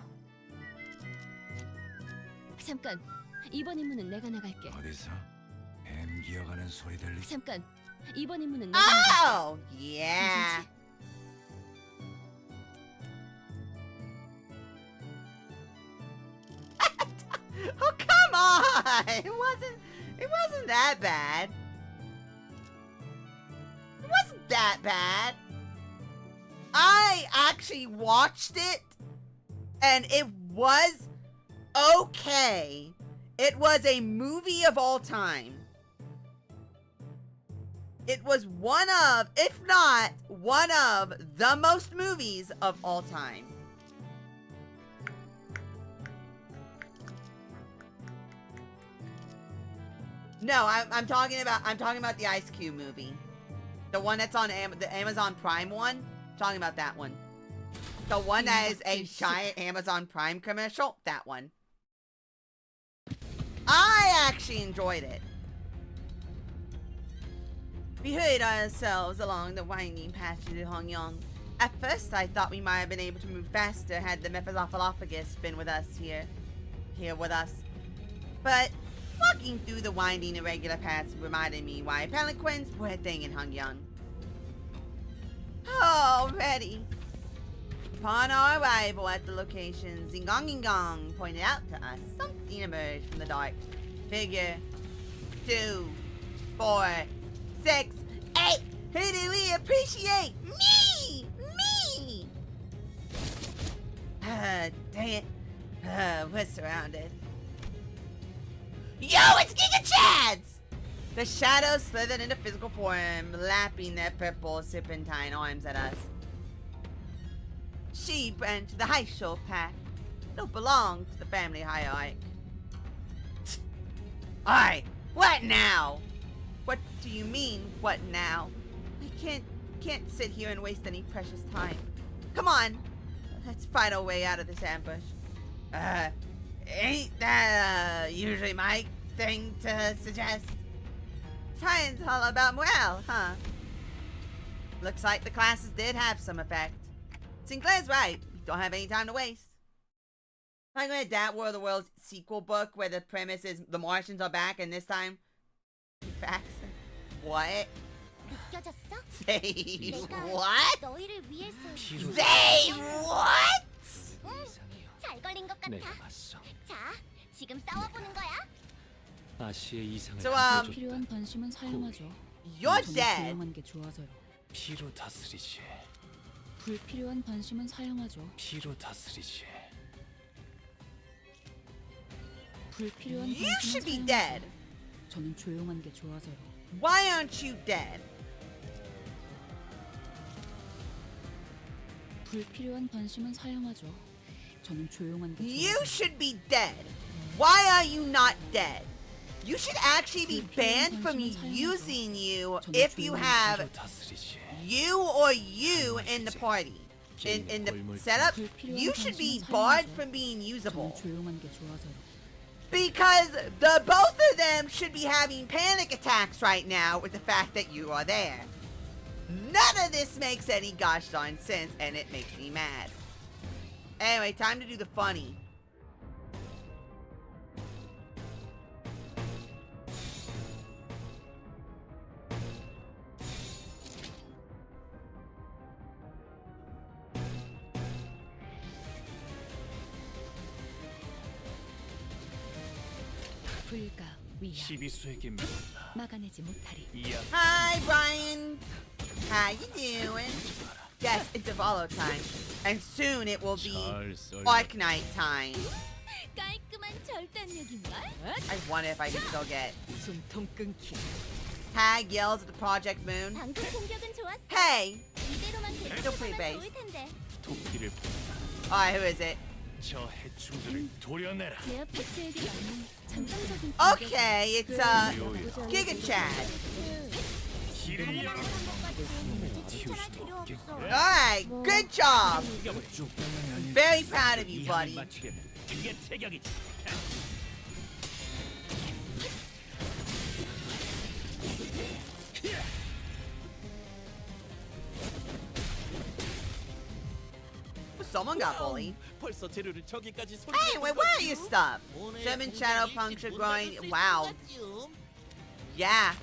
Speaker 2: 잠깐, 이번 임무는 내가 나갈게.
Speaker 4: 어디서 뱀 기어가는 소리 들리?
Speaker 2: 잠깐, 이번 임무는 내가 나갈게.
Speaker 1: Oh, yeah. Oh, come on! It wasn't that bad. It wasn't that bad. I actually watched it, and it was okay. It was a movie of all time. It was one of, if not one of, the most movies of all time. No, I'm talking about the Ice Cube movie. The one that's on the Amazon Prime one. I'm talking about that one. The one that is a giant Amazon Prime commercial. That one. I actually enjoyed it. We hurried ourselves along the winding passage to Hongyong. At first, I thought we might have been able to move faster had the Mephistopheles been with us here with us. But walking through the winding irregular paths reminded me why palanquins were a thing in Hongyong. Already. Upon our arrival at the location, Zingong pointed out to us something emerged from the dark. Figure 2, 4, 6, 8. Who do we appreciate? Me! Dang it. We're surrounded. Yo, it's Giga Chads! The shadows slithered into physical form, lapping their purple serpentine arms at us. She branched the high show pack. Don't belong to the family hierarchy. Alright, what now? What do you mean, what now? I can't sit here and waste any precious time. Come on, let's fight our way out of this ambush. Ain't that usually my thing to suggest? Fighting's all about morale, huh? Looks like the classes did have some effect. Sinclair's right. We don't have any time to waste. I'm gonna adapt War of the Worlds sequel book where the premise is the Martians are back and this time facts. What?
Speaker 5: 느껴졌어?
Speaker 1: They
Speaker 5: 내가
Speaker 1: what?
Speaker 5: 너희를 위해서
Speaker 3: 피로
Speaker 1: They what?
Speaker 3: 이상해요.
Speaker 5: 잘 걸린 것
Speaker 3: 내가
Speaker 5: 같아.
Speaker 3: 봤어.
Speaker 5: 자, 지금 싸워보는 거야.
Speaker 3: 아시의 이상을
Speaker 1: So,
Speaker 3: 감춰줬다.
Speaker 2: 필요한 관심은 사용하죠.
Speaker 1: You're
Speaker 2: 저는
Speaker 1: dead.
Speaker 2: 조용한 게 좋아서요.
Speaker 3: 피로 다스리지.
Speaker 2: 불필요한 관심은 사용하죠.
Speaker 3: 피로 다스리지.
Speaker 2: 불필요한
Speaker 1: You
Speaker 2: 관심은
Speaker 1: should be
Speaker 2: 사용하죠.
Speaker 1: dead.
Speaker 2: 저는 조용한 게 좋아서요.
Speaker 1: Why aren't you dead?
Speaker 2: 불필요한 관심은 사용하죠. 저는 조용한 게
Speaker 1: You
Speaker 2: 좋아서요.
Speaker 1: should be dead. Why are you not dead? You should actually be banned from using you if you have
Speaker 3: 피로 다스리지.
Speaker 1: you or you in the party. In the setup, you should be barred from being
Speaker 2: 저는
Speaker 1: usable.
Speaker 2: 조용한 게 좋아서요.
Speaker 1: Because the both of them should be having panic attacks right now with the fact that you are there. None of this makes any gosh darn sense, and it makes me mad. Anyway, time to do the funny.
Speaker 2: 불가 위야
Speaker 3: 시비수에게 밀었다.
Speaker 2: 막아내지 못하리.
Speaker 3: 이야.
Speaker 1: Hi, Brian. How you doing? Yes, intervallo time. And soon it will be
Speaker 3: 잘 썰.
Speaker 1: Arknight time.
Speaker 5: 깔끔한 절단력인걸?
Speaker 1: I wonder if I can still get
Speaker 2: 숨통 끊기.
Speaker 1: Hag yells at the Project Moon.
Speaker 5: 방금 공격은 좋았어.
Speaker 1: Hey!
Speaker 5: 이대로만
Speaker 1: Still pretty
Speaker 5: 계속하면
Speaker 1: base.
Speaker 5: 좋을 텐데.
Speaker 3: 토끼를
Speaker 1: Alright, who is it?
Speaker 3: 저 해충들을 도려내라.
Speaker 2: 제 앞에 쟤에게 맞는 잠깐적인
Speaker 1: Okay, it's Giga Chad.
Speaker 3: 길을 열어.
Speaker 5: 추천할 필요 없어.
Speaker 1: Alright, good job. Very proud of you, buddy.
Speaker 3: 맞추겠네. 이게 태격이지.
Speaker 1: Someone got bullied.
Speaker 6: 벌써 재료를 저기까지
Speaker 1: Hey, wait, where are you stuff? Seven shadow puncture growing. Wow. Yeah.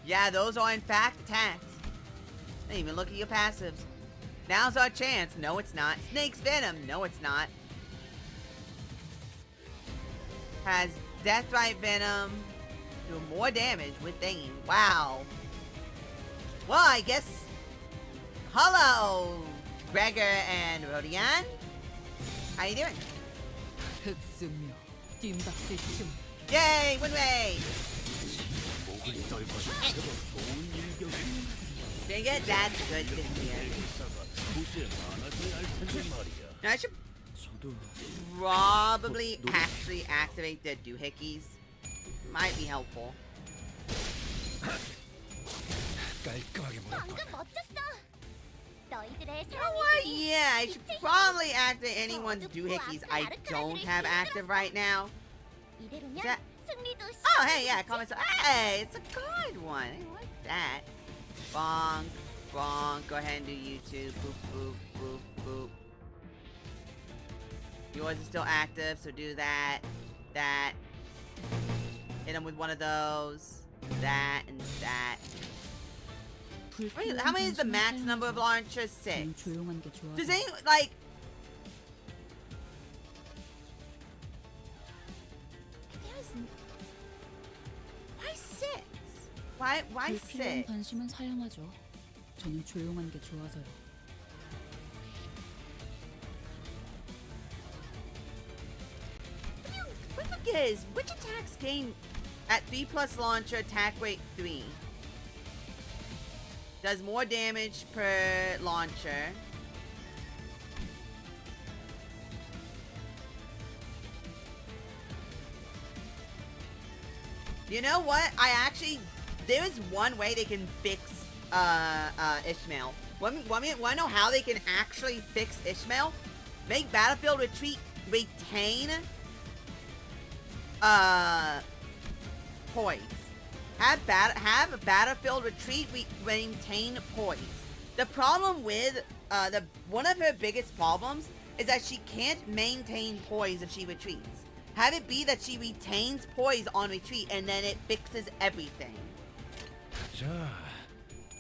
Speaker 1: Yeah, those are in fact attacks. Didn't even look at your passives. Now's our chance. No, it's not. Snake's Venom. No, it's not. Has Deathrite Venom. Doing more damage with thingy. Wow. Well, I guess. Hello, Gregor and Rodian. How you doing?
Speaker 2: 흑수묘 뜀박질 춤.
Speaker 1: Yay, win way.
Speaker 3: 목을 떨궈서 좋은 일격.
Speaker 1: Dang it, that's good to hear.
Speaker 6: 도시에 많아져야 할 텐데 말이야.
Speaker 1: Now I should
Speaker 3: 저도
Speaker 1: probably actually activate the doohickeys. Might be helpful.
Speaker 4: 깔끔하게 몰았구나.
Speaker 5: 방금 멋졌어. 너희들의
Speaker 1: You know what?
Speaker 5: 사랑이
Speaker 1: Yeah, I should probably activate anyone's doohickeys I don't have active right now.
Speaker 5: 이대로면
Speaker 1: 자-
Speaker 5: 승리도
Speaker 1: Oh, hey, yeah, comments. Hey, it's a good one. I like that. Bonk, bonk. Go ahead and do YouTube. Boop, boop, boop, boop. Yours is still active, so do that. That. Hit him with one of those. That and that. Wait, how many is the max number of launchers?
Speaker 2: 저는
Speaker 1: 6.
Speaker 2: 조용한 게 좋아서.
Speaker 1: Does any, like... Why 6? Why
Speaker 2: 불필요한
Speaker 1: 6?
Speaker 2: 관심은 사용하죠. 저는 조용한 게 좋아서요.
Speaker 1: What the fuck is? Which attacks gain at 3 plus launcher attack rate 3? Does more damage per launcher. You know what? There is one way they can fix Ishmael. Want to know how they can actually fix Ishmael? Make Battlefield Retreat retain poise. Have Battlefield Retreat maintain poise. The problem with one of her biggest problems is that she can't maintain poise if she retreats. Have it be that she retains poise on retreat and then it fixes everything.
Speaker 4: 자,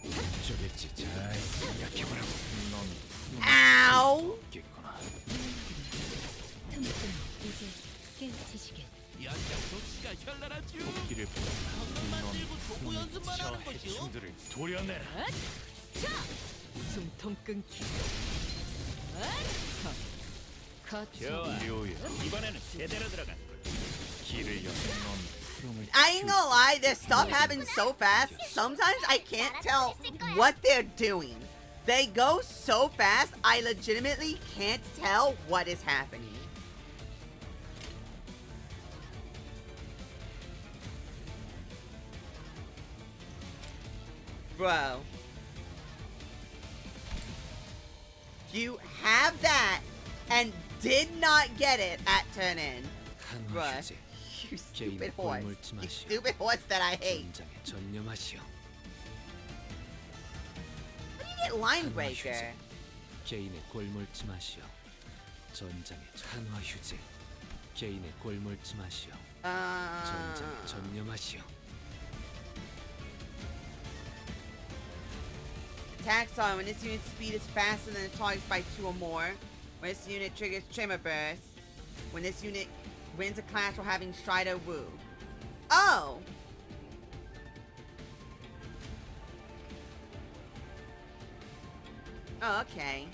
Speaker 4: 어쩌겠지. 잘 생각해보라고.
Speaker 1: Ow!
Speaker 3: 없겠구나.
Speaker 2: 틈틈 이제 깨우치시게.
Speaker 6: 연장 도치가 현란하죠.
Speaker 3: 토끼를
Speaker 6: 방만
Speaker 3: 넌
Speaker 6: 들고 도구 연습만
Speaker 3: 저
Speaker 6: 하는 거죠.
Speaker 3: 해충들을 도려내라.
Speaker 2: 숨통 끊기. 거쳐.
Speaker 6: 좋아.
Speaker 3: 묘야.
Speaker 6: 이번에는 제대로 들어간.
Speaker 3: 길을 여는 넌 푸름을
Speaker 1: I ain't gonna lie, this stuff happens so fast. Sometimes I can't tell what they're doing. They go so fast, I legitimately can't tell what is happening. Bro. You have that and did not get it at turn in. Bruh. You stupid horse. You stupid horse that I hate.
Speaker 4: 전장에 전념하시오.
Speaker 1: How do you get line breaker?
Speaker 4: 개인의 골몰지 마시오. 전장에 한화 휴지. 개인의 골몰지 마시오. 전장에 전념하시오.
Speaker 1: Attacks on when this unit's speed is faster than the target's by 2 or more. When this unit triggers Tremor Burst. When this unit wins a clash while having Strider Woo. Oh! Oh, okay.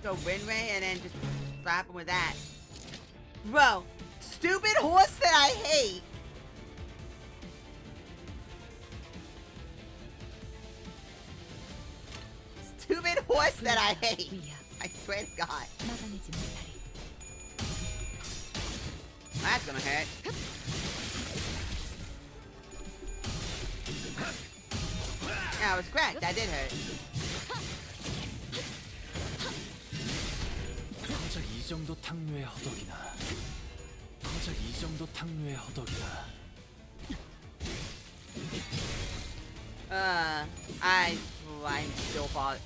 Speaker 1: So win Ray and then just slap him with that. Bro, stupid horse that I hate. Stupid horse that I hate.
Speaker 2: 위야
Speaker 1: I swear to God.
Speaker 2: 막아내지 못하리.
Speaker 1: That's gonna hurt. Yeah, I was correct. That did hurt.
Speaker 3: 고작 이 정도 탕류의 허덕이나. 고작 이 정도 탕류의 허덕이나.
Speaker 1: I'm still bothered.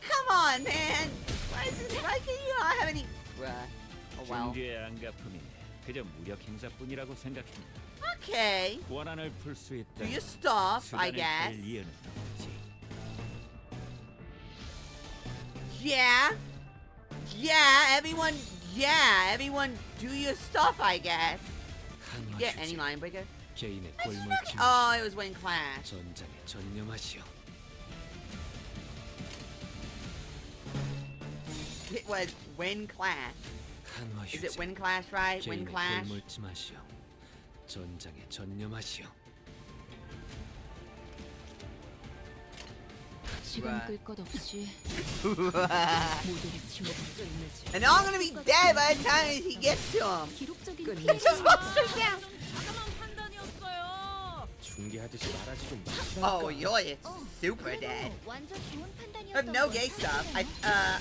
Speaker 1: Come on, man. Why is this? Why can you not have any? Oh well.
Speaker 6: 중주의 안가품이 그저 무력 행사뿐이라고 생각합니다.
Speaker 1: Okay.
Speaker 6: 원한을 풀 수 있다.
Speaker 1: Do your stuff, I guess.
Speaker 6: 이해는 없지.
Speaker 1: Yeah. Yeah, everyone. Yeah, everyone. Do your stuff, I guess.
Speaker 4: 한화
Speaker 1: Get any
Speaker 4: 휴지.
Speaker 1: line breaker?
Speaker 4: 개인의 골몰지 마시오.
Speaker 1: Oh, it was Win Clash.
Speaker 4: 전장에 전념하시오.
Speaker 1: It was Win Clash.
Speaker 4: 한화
Speaker 1: Is
Speaker 4: 휴지.
Speaker 1: it Win Clash, right? Win
Speaker 4: 개인의
Speaker 1: Clash.
Speaker 4: 골몰지 마시오. 전장에 전념하시오.
Speaker 2: 시간 끌 것 없이 모두를 치워볼 수 있는지.
Speaker 1: And I'm gonna be dead by the time he gets to him.
Speaker 2: 기록적인
Speaker 1: It's just monster down.
Speaker 6: 과감한 판단이었어요.
Speaker 3: 중계하듯이 말하지 좀 마.
Speaker 1: Oh, you're super dead.
Speaker 5: 완전 좋은
Speaker 1: I
Speaker 5: 판단이었던
Speaker 1: have no
Speaker 5: 거
Speaker 1: gay stuff. I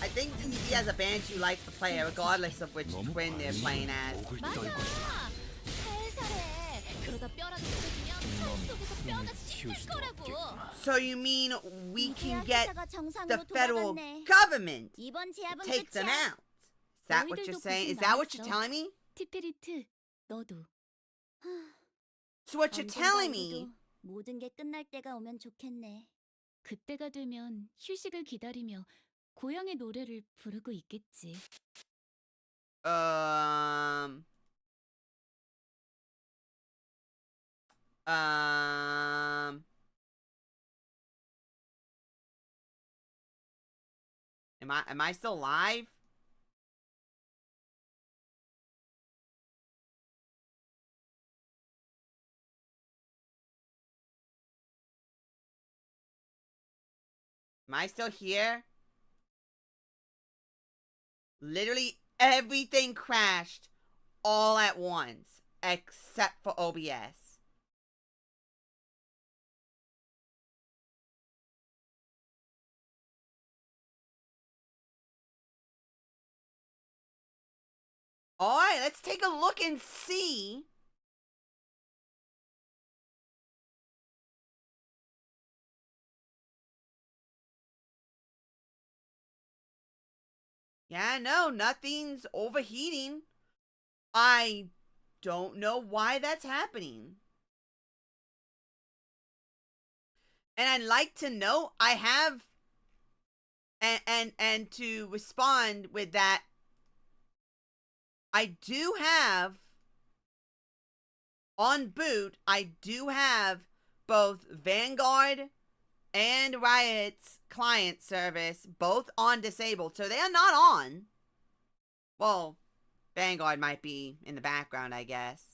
Speaker 1: think he has a Banshee who likes to play, regardless of which twin they're playing as.
Speaker 3: 목을
Speaker 5: 맞아.
Speaker 3: 떨고
Speaker 5: 살살해. 그러다 뼈라도 부러지면 속에서 뼈가 찢길
Speaker 3: 튀우지도
Speaker 5: 거라고.
Speaker 3: 없겠구나.
Speaker 1: So you mean we can get
Speaker 5: 계약회사가
Speaker 1: the
Speaker 5: 정상으로
Speaker 1: federal
Speaker 5: 돌아갔네.
Speaker 1: government
Speaker 5: 이번
Speaker 1: to
Speaker 5: 제압은
Speaker 1: take them
Speaker 5: 끝이야.
Speaker 1: out? Is that what you're
Speaker 2: 너희들도
Speaker 1: saying? Is
Speaker 2: 고생
Speaker 1: that what you're
Speaker 2: 많았어.
Speaker 1: telling me?
Speaker 2: 티페리트 너도.
Speaker 1: So what you're
Speaker 5: 언젠가
Speaker 1: telling me?
Speaker 5: 우리도 모든 게 끝날 때가 오면 좋겠네.
Speaker 2: 그때가 되면 휴식을 기다리며 고향의 노래를 부르고 있겠지.
Speaker 1: Um. Am I still live? Am I still here? Literally everything crashed all at once except for OBS. All right, let's take a look and see. Yeah, no, nothing's overheating. I don't know why that's happening. And I'd like to know, I have, and to respond with that, I do have, on boot, I do have both Vanguard and Riot's client service, both on disabled, so they are not on. Well, Vanguard might be in the background, I guess.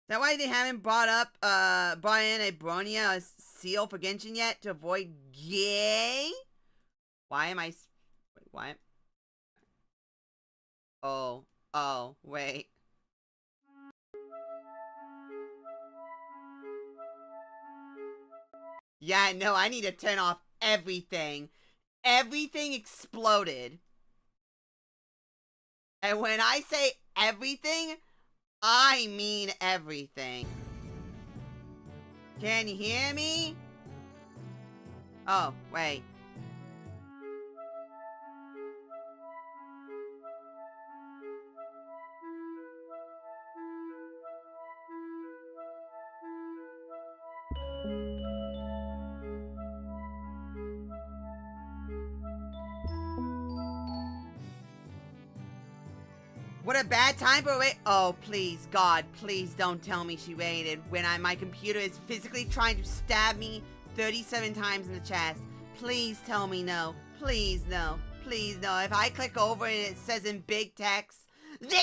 Speaker 1: Is that why they haven't brought in a Bronia seal for Genshin yet to avoid gay? Why am I... Wait, what? Oh, wait. Yeah, no, I need to turn off everything. Everything exploded. And when I say everything, I mean everything. Can you hear me? Oh, wait. What a bad time for a raid. Oh, please, God, please don't tell me she raided when my computer is physically trying to stab me 37 times in the chest. Please tell me no. Please no. Please no. If I click over and it says in big text, the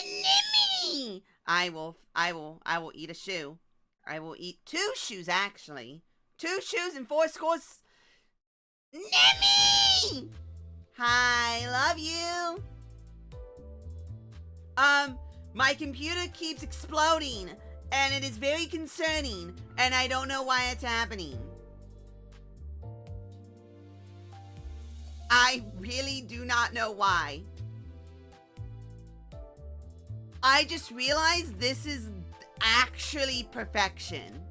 Speaker 1: Nimmy, I will eat a shoe. I will eat 2 shoes, actually. 2 shoes and 4 scores. Nimmy! Hi, love you. My computer keeps exploding, and it is very concerning, and I don't know why it's happening. I really do not know why. I just realized this is actually perfection.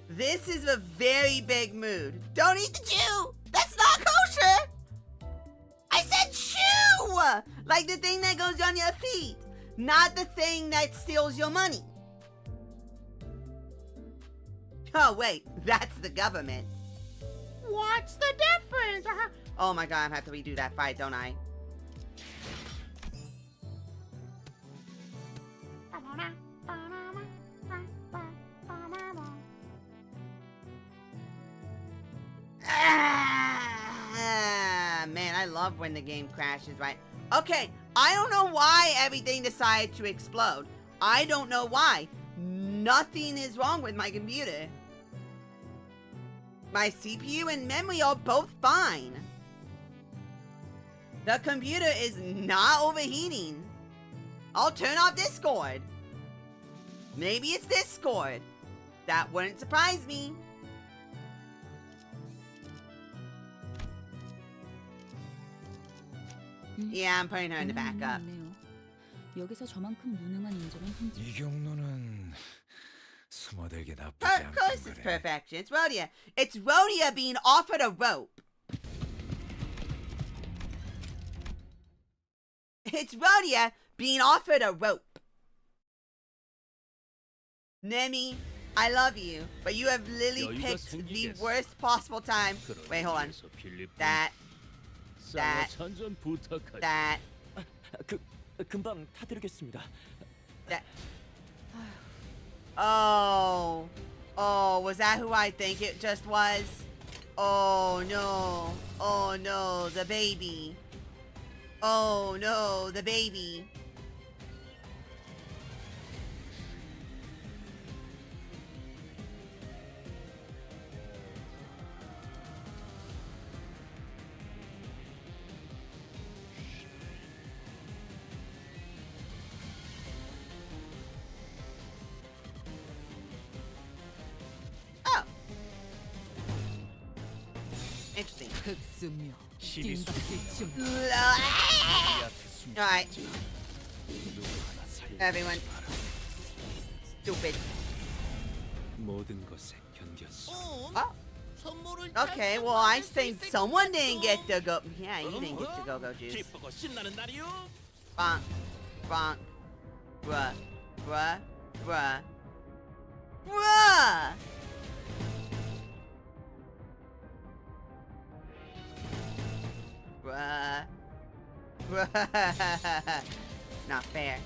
Speaker 1: This is a very big mood. Don't eat the Jew! That's not kosher! I said shoe! Like the thing that goes on your feet, not the thing that steals your money. Oh wait, that's the government. What's the difference? Oh my god, I have to redo that fight, don't I? Man, I love when the game crashes, right? Okay, I don't know why everything decided to explode. I don't know why. Nothing is wrong with my computer. My CPU and memory are both fine. The computer is not overheating. I'll turn off Discord. Maybe it's Discord. That wouldn't surprise me. Yeah, I'm putting her in the backup.
Speaker 2: 여기서 저만큼 무능한 인재는 흔치.
Speaker 4: 이 경로는 숨어들기 나쁘지
Speaker 1: Of
Speaker 4: 않은
Speaker 1: course it's
Speaker 4: 거래.
Speaker 1: perfection. It's Rhodia. It's Rhodia being offered a rope. It's Rhodia being offered a rope. Nemi, I love you, but you have literally
Speaker 6: 여유가
Speaker 1: picked the
Speaker 6: 생기겠어.
Speaker 1: worst possible time. Wait, hold on.
Speaker 6: 그래서 필리핀
Speaker 1: That.
Speaker 6: 찬전 부탁하지.
Speaker 1: That.
Speaker 3: 금방 타드리겠습니다.
Speaker 1: That. Oh. Oh, was that who I think it just was? Oh no. Oh no, the baby. Oh no, the baby. Oh. Interesting. Alright. Everyone. Stupid.
Speaker 4: 모든 것에 견뎠어.
Speaker 1: Oh. Okay, well, I think someone didn't get the go. Yeah, you didn't get the go-go juice.
Speaker 3: 기쁘고 신나는 날이요.
Speaker 1: Bonk, bonk, bruh, bruh, bruh, bruh. Bruh, bruh. It's not fair.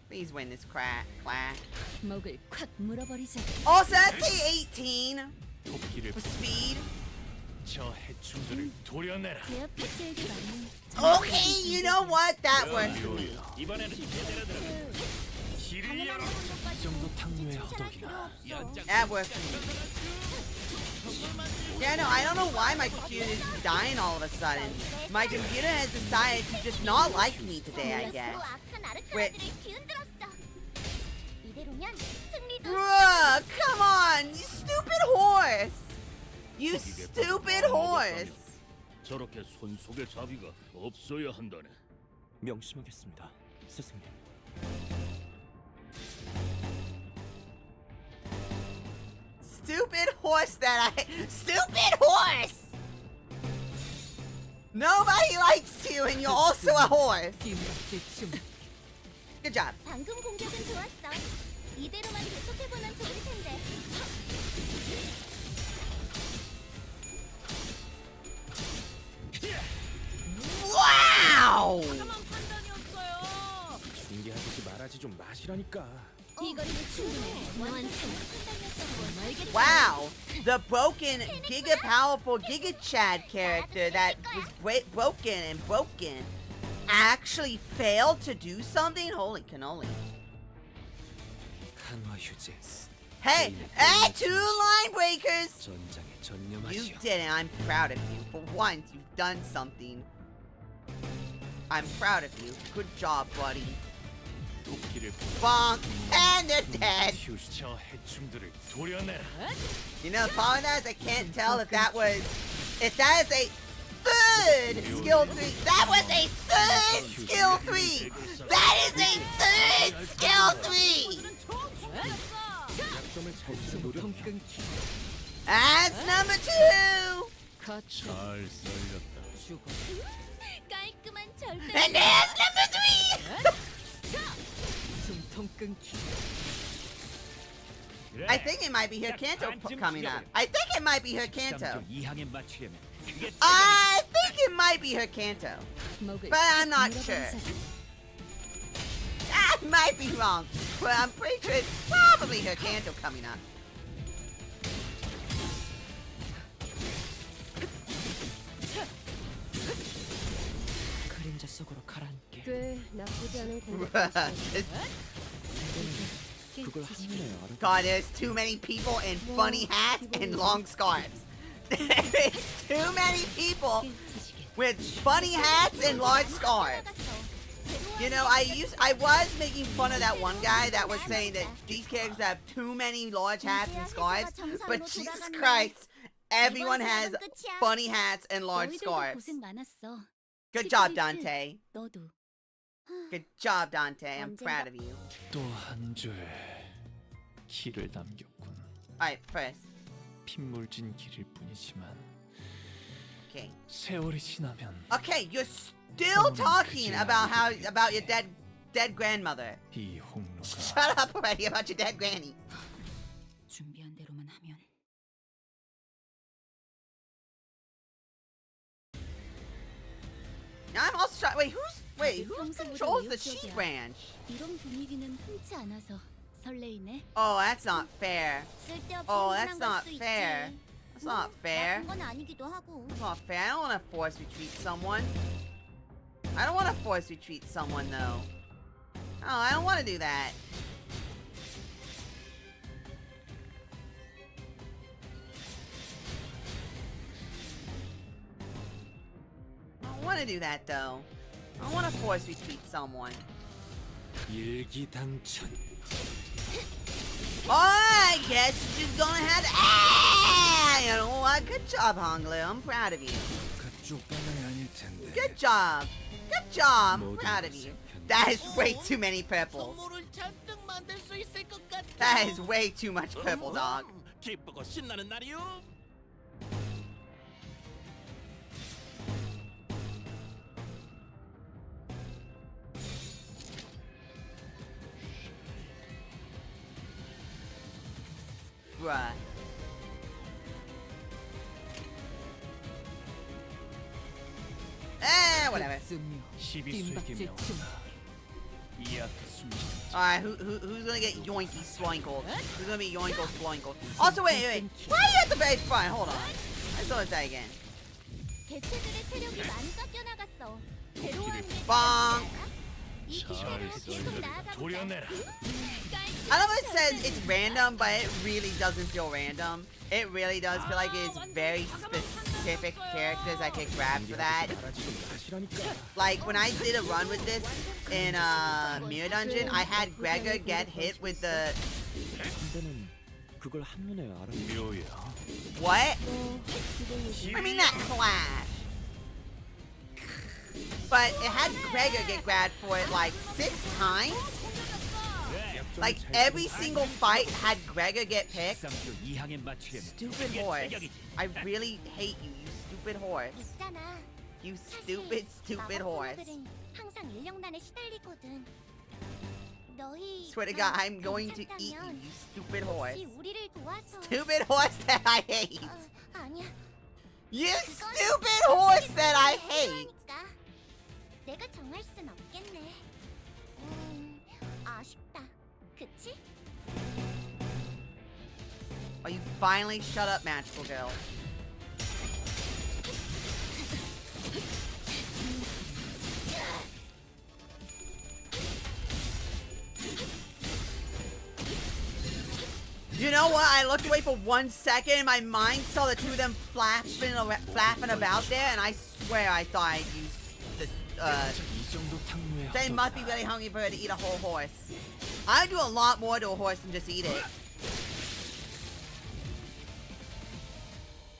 Speaker 1: Please win this class.
Speaker 2: 목을 콱 물어버리자.
Speaker 1: Also, let's say 18
Speaker 3: 도끼를
Speaker 1: for speed.
Speaker 3: 저 해충들을 도려내라.
Speaker 2: 제압 피체에게 맞는
Speaker 1: Okay, you know what? That works for me.
Speaker 6: 이번에는 제대로 들어가.
Speaker 3: 길을 열어. 이 정도 탕류의 허덕이나.
Speaker 1: That works for me. Yeah, no, I don't know why my computer is dying all of a sudden. My computer has decided to just not like me today, I guess. Wait.
Speaker 5: 이대로면 승리도
Speaker 1: Bruh, come on, you stupid horse! You stupid horse!
Speaker 6: 저렇게 손 속에 자비가 없어야 한다네.
Speaker 3: 명심하겠습니다, 스승님.
Speaker 1: Stupid horse Stupid horse! Nobody likes you and you're also a horse. Good job.
Speaker 5: 방금 공격은 좋았어. 이대로만 계속해보면 좋을 텐데.
Speaker 1: Wow!
Speaker 3: 중계하듯이 말하지 좀 마시라니까.
Speaker 5: 이 거리는 충분해. 너한테 판단이었던 걸 알겠다.
Speaker 1: Wow, the broken, giga powerful Giga Chad character that was broken actually failed to do something? Holy cannoli.
Speaker 4: 한화 휴재.
Speaker 1: Hey, hey, 2 line breakers!
Speaker 4: 전장에
Speaker 1: You
Speaker 4: 전념하시오.
Speaker 1: did it. I'm proud of you. For once, you've done something. I'm proud of you. Good job, buddy.
Speaker 3: 도끼를
Speaker 1: Bonk, and they're dead.
Speaker 3: 저 해충들을 도려내라.
Speaker 1: You know, the problem is I can't tell if that is a third skill 3. That was a third skill 3. That is a third skill 3.
Speaker 3: 약점을 잘 쓰도록 끊기.
Speaker 1: That's number 2.
Speaker 6: 잘 썰렸다.
Speaker 5: 깔끔한 절대.
Speaker 1: And there's number 3. I think it might be her Kanto coming up. I think it might be her Kanto.
Speaker 6: 2항에 맞추려면 그게
Speaker 1: I think it might be her Kanto.
Speaker 2: 목을
Speaker 1: But I'm not
Speaker 2: 콱
Speaker 1: sure.
Speaker 2: 물어버리자.
Speaker 1: I might be wrong, but I'm pretty sure it's probably her Kanto coming up.
Speaker 7: 그림자 속으로 가라앉게.
Speaker 2: 꽤 나쁘지 않은
Speaker 7: 그걸 하시네요.
Speaker 1: God, there's too many people in funny hats and long scarves. There's too many people with funny hats and large scarves. You know, I was making fun of that one guy that was saying that these characters have too many large hats and scarves, but Jesus Christ, everyone has funny hats and large
Speaker 2: 너희들도
Speaker 1: scarves.
Speaker 2: 고생 많았어.
Speaker 1: Good job, Dante.
Speaker 2: 너도.
Speaker 1: Good job, Dante. I'm proud of you.
Speaker 3: 또 한 줄 길을 남겼군.
Speaker 1: Alright, first.
Speaker 3: 핏물진 길일 뿐이지만
Speaker 1: Okay.
Speaker 3: 세월이 지나면
Speaker 1: Okay, you're still talking about your dead grandmother.
Speaker 3: 이 홍로가
Speaker 1: Shut up already about your dead granny.
Speaker 2: 준비한 대로만 하면.
Speaker 1: Now I'm also trying. Who controls the sheep ranch?
Speaker 2: 이런 분위기는 흔치 않아서 설레이네.
Speaker 1: Oh, that's not fair.
Speaker 5: 쓸데없이
Speaker 1: Oh, that's
Speaker 5: 흥분한 걸
Speaker 1: not
Speaker 5: 수도 있지.
Speaker 1: fair. That's not fair.
Speaker 5: 나쁜 건 아니기도 하고.
Speaker 1: That's not fair. I don't want to force retreat someone. I don't want to force retreat someone though. Oh, I don't want to do that. I don't want to do that though. I don't want to force retreat someone.
Speaker 4: 일기당천.
Speaker 1: Oh, I guess you're just gonna have to. Ah, you know what? Good job, Honglu. I'm proud of you.
Speaker 4: 그쪽 방향이 아닐 텐데.
Speaker 1: Good job. Good job. I'm proud of you. That is way too many purples.
Speaker 7: 선물을 잔뜩
Speaker 8: 만들 수 있을 것 같아.
Speaker 1: That is way too much purple, dog.
Speaker 8: 기쁘고 신나는 날이요.
Speaker 1: Bruh. Whatever.
Speaker 7: 승려
Speaker 3: 시비수에게
Speaker 7: 뒷박질
Speaker 3: 명한다.
Speaker 7: 중.
Speaker 3: 이 앞에 숨지.
Speaker 1: Alright, who's gonna get yoinky sploinkle? Who's gonna be yoinkle sploinkle? Also, wait. Why are you at the very front? Hold on. Let's go with that again.
Speaker 5: 개체들의 체력이 많이 깎여 나갔어. 괴로워하는 게
Speaker 1: 빵.
Speaker 5: 이 기세로 계속 나아가보자.
Speaker 3: 도려내라.
Speaker 1: I love it says it's random, but it really doesn't feel random. It really does feel like it's very specific characters I can grab for that. Like when I did a run with this in Mirror Dungeon, I had Gregor get hit with the
Speaker 7: 근데는 그걸 한눈에 알아.
Speaker 3: 묘야.
Speaker 1: what? I mean that clash. But it had Gregor get grabbed for it like 6 times. Like every single fight had Gregor get picked.
Speaker 6: 쌍표 2항에 맞추려면
Speaker 1: Stupid
Speaker 6: 이게
Speaker 1: horse.
Speaker 6: 체격이지.
Speaker 1: I really hate you, you stupid horse.
Speaker 5: 있잖아.
Speaker 1: You stupid horse.
Speaker 5: 마법사들은 항상 인력난에 시달리거든. 너희
Speaker 1: Swear to God, I'm going to eat you, you stupid horse.
Speaker 5: 혹시 우리를 도와서
Speaker 1: Stupid horse that I hate.
Speaker 5: 아니야.
Speaker 1: You stupid horse that I hate.
Speaker 5: 필요하니까. 내가 정할 순 없겠네. 아쉽다. 그치?
Speaker 1: Oh, you finally shut up, magical girl. You know what? I looked away for 1 second and my mind saw the two of them flapping about there, and I swear I thought I used this,
Speaker 3: 이 정도 탕류에
Speaker 1: they must be really hungry for her to eat a whole horse. I do a lot more to a horse than just eat it.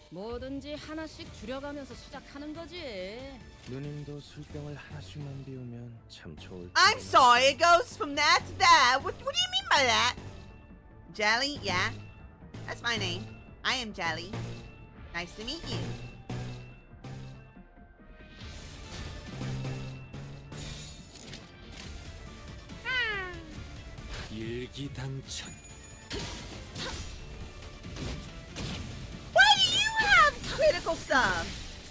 Speaker 9: 뭐든지 하나씩 줄여가면서 시작하는 거지.
Speaker 7: 누님도 술병을 하나씩만 비우면 참 좋을.
Speaker 1: I'm sorry, it goes from that to that. What do you mean by that? Jelly? Yeah. That's my name. I am Jelly. Nice to meet you.
Speaker 3: 일기당천.
Speaker 1: Why do you have critical stuff?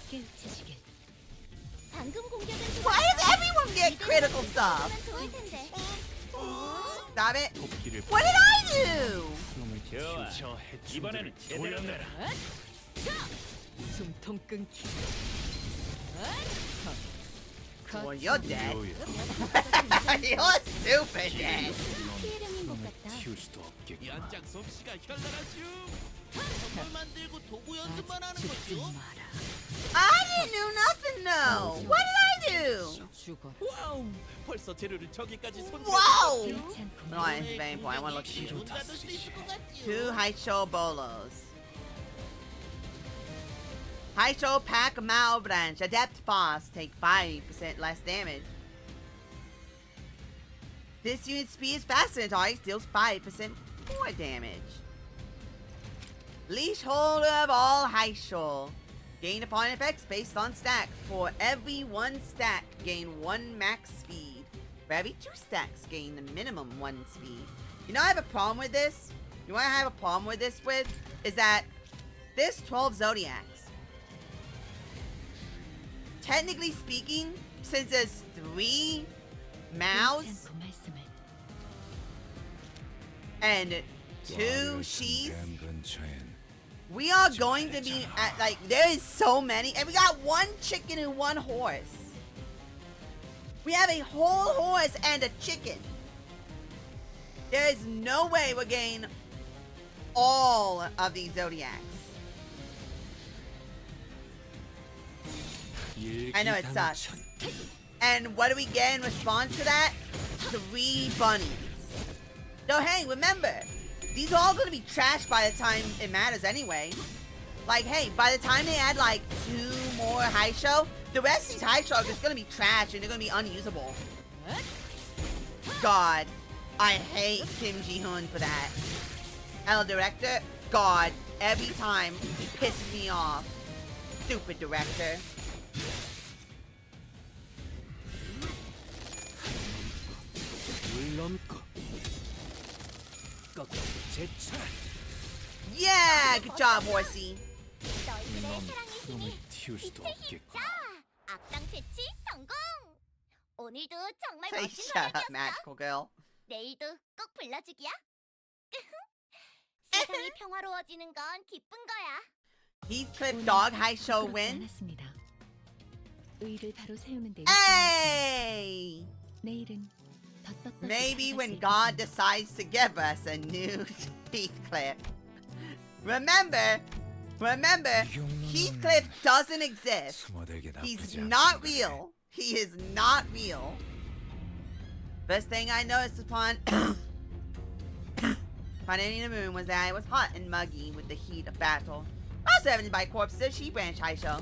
Speaker 2: 깨우쳐지게.
Speaker 5: 방금 공격은
Speaker 1: Why does everyone get critical stuff?
Speaker 5: 좋을 텐데.
Speaker 1: Stop it.
Speaker 3: 토끼를
Speaker 1: What did I do?
Speaker 3: 숨을
Speaker 6: 좋아.
Speaker 3: 저
Speaker 6: 이번에는
Speaker 3: 해충들을
Speaker 6: 제대로
Speaker 3: 도려내라.
Speaker 7: 숨통 끊기.
Speaker 1: Well, you're dead.
Speaker 3: 묘야.
Speaker 1: You're super dead.
Speaker 5: 피해령인 것 같다.
Speaker 3: 튀울 수도 없겠구나.
Speaker 8: 연장 솜씨가 현란하죠. 선물 만들고 도구 연습만 하는 거죠.
Speaker 1: I didn't do nothing, though. What did I do?
Speaker 7: 죽어.
Speaker 8: 와우, 벌써 재료를 저기까지 손.
Speaker 1: Whoa!
Speaker 2: 괜찮고.
Speaker 1: No, it's very important. I want to look at you.
Speaker 8: 문 닫을 수 있을 것 같죠.
Speaker 1: 2 Haicho Bolos. Haicho Pack Mao Branch. Adept Fast. Take 5% less damage. This unit's speed is faster than target. Deals 5% more damage. Leash Holder of all Haicho. Gain opponent effects based on stack. For every 1 stack, gain 1 max speed. For every 2 stacks, gain the minimum 1 speed. You know, I have a problem with this. You know what I have a problem with this with? Is that there's 12 Zodiacs. Technically speaking, since there's 3 Maos
Speaker 2: 괜찮고 말씀을.
Speaker 1: and 2 Shis,
Speaker 4: 댐 근처엔
Speaker 1: we are going to be at, like, there is so many, and we got 1 chicken and 1 horse. We have a whole horse and a chicken. There is no way we're getting all of these Zodiacs. I know it sucks. And what do we get in response to that? 3 bunnies. So hey, remember, these are all going to be trashed by the time it matters anyway. Like, hey, by the time they add like 2 more high show, the rest of these high shows are just going to be trash and they're going to be unusable. God. I hate Kim Ji-hoon for that. El director, God, every time he pisses me off. Stupid director. Yeah, good job, horsey.
Speaker 5: 너희들의 사랑의
Speaker 3: 숨을
Speaker 5: 힘이
Speaker 3: 틔울 수도
Speaker 5: 빛의
Speaker 3: 없겠고.
Speaker 5: 힘이다. 악당 퇴치 성공. 오늘도 정말
Speaker 1: Say
Speaker 5: 멋진
Speaker 1: shut up,
Speaker 5: 활약이었어.
Speaker 1: magical girl.
Speaker 5: 내일도 꼭 불러주기야. 세상이 평화로워지는 건 기쁜 거야.
Speaker 1: Heathcliff Dog High Show win.
Speaker 2: 않았습니다. 의를 바로 세우는 데
Speaker 1: Hey!
Speaker 2: 내일은 더 떳떳이
Speaker 1: Maybe
Speaker 2: 살아갈
Speaker 1: when
Speaker 2: 수
Speaker 1: God
Speaker 2: 있겠군요.
Speaker 1: decides to give us a new Heathcliff. Remember, Heathcliff doesn't exist.
Speaker 4: 숨어들기
Speaker 1: He's
Speaker 4: 나쁘지
Speaker 1: not
Speaker 4: 않겠네.
Speaker 1: real. He is not real. First thing I noticed upon finding the moon was that it was hot and muggy with the heat of battle. Also evidenced by corpses, She Branch High Show.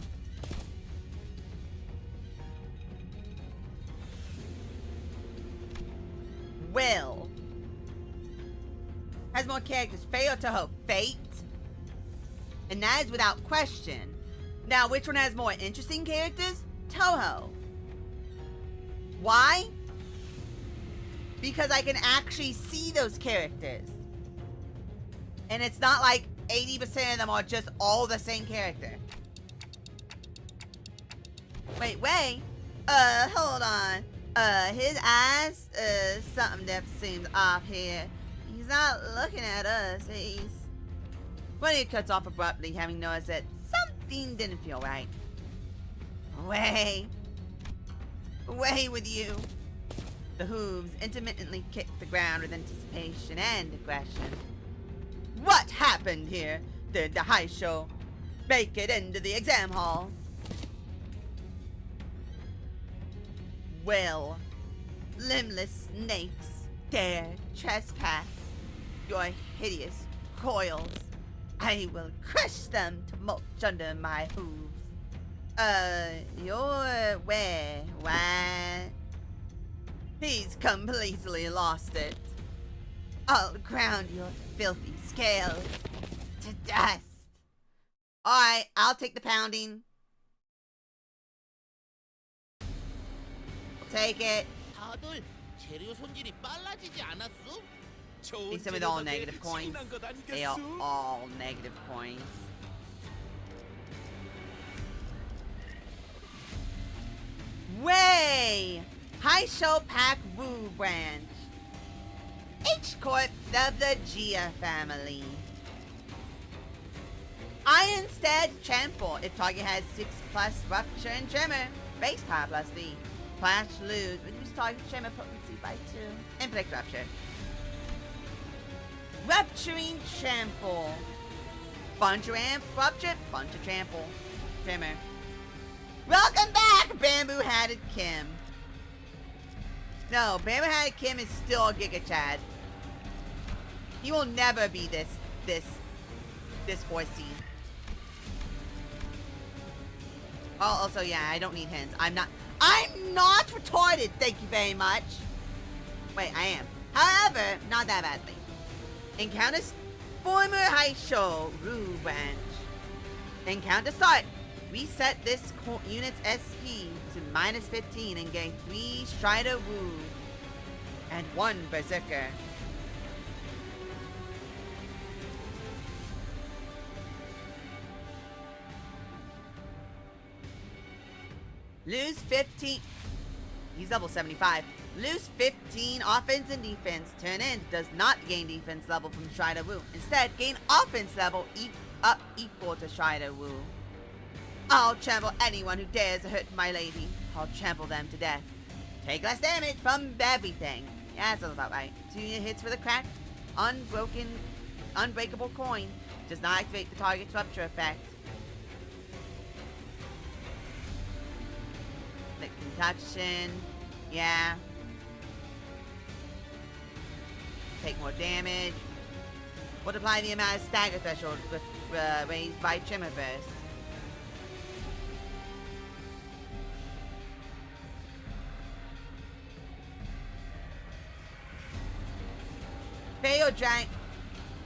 Speaker 1: Will has more characters. Fail to hope. Fate. And that is without question. Now, which one has more interesting characters? Toho. Why? Because I can actually see those characters. And it's not like 80% of them are just all the same character. Wait. Hold on. His eyes, something that seems off here. He's not looking at us. He's... When he cuts off abruptly, having noticed that something didn't feel right. Away with you. The hooves intermittently kicked the ground with anticipation and aggression. What happened here? Did the high show make it into the exam hall? Will limbless snakes dare trespass your hideous coils? I will crush them to mulch under my hooves. You're where? What? He's completely lost it. I'll ground your filthy scales to dust. Alright, I'll take the pounding. I'll take it.
Speaker 8: 다들 재료 손질이 빨라지지 않았어?
Speaker 1: These are with all negative coins. They are all negative coins. Way! High Show Pack Woo Branch. H Corp of the Gia family. Ironstead Trample. If target has 6+ rupture and tremor. Base power +3. Flash lose. Reduce target tremor potency by 2. Inflict rupture. Rupturing Trample. Bunch of ramp, rupture, bunch of trample. Tremor. Welcome back, Bamboo Hatted Kim. No, Bamboo Hatted Kim is still a Giga Chad. He will never be this horsey. Oh, also, yeah, I don't need hints. I'm not retarded, thank you very much. Wait, I am. However, not that badly. Encounters former High Show Rue Branch. Encounter start. Reset this unit's SP to -15 and gain 3 Strider Woo and 1 Berserker. Lose 15. He's level 75. Lose 15 offense and defense. Turn in does not gain defense level from Strider Woo. Instead, gain offense level up equal to Strider Woo. I'll trample anyone who dares to hurt my lady. I'll trample them to death. Take less damage from everything. Yeah, that sounds about right. 2 unit hits for the cracked, unbreakable coin. Does not activate the target's rupture effect. The contusion. Yeah. Take more damage. Multiply the amount of stagger threshold with raised by Tremor Burst. Fail giant.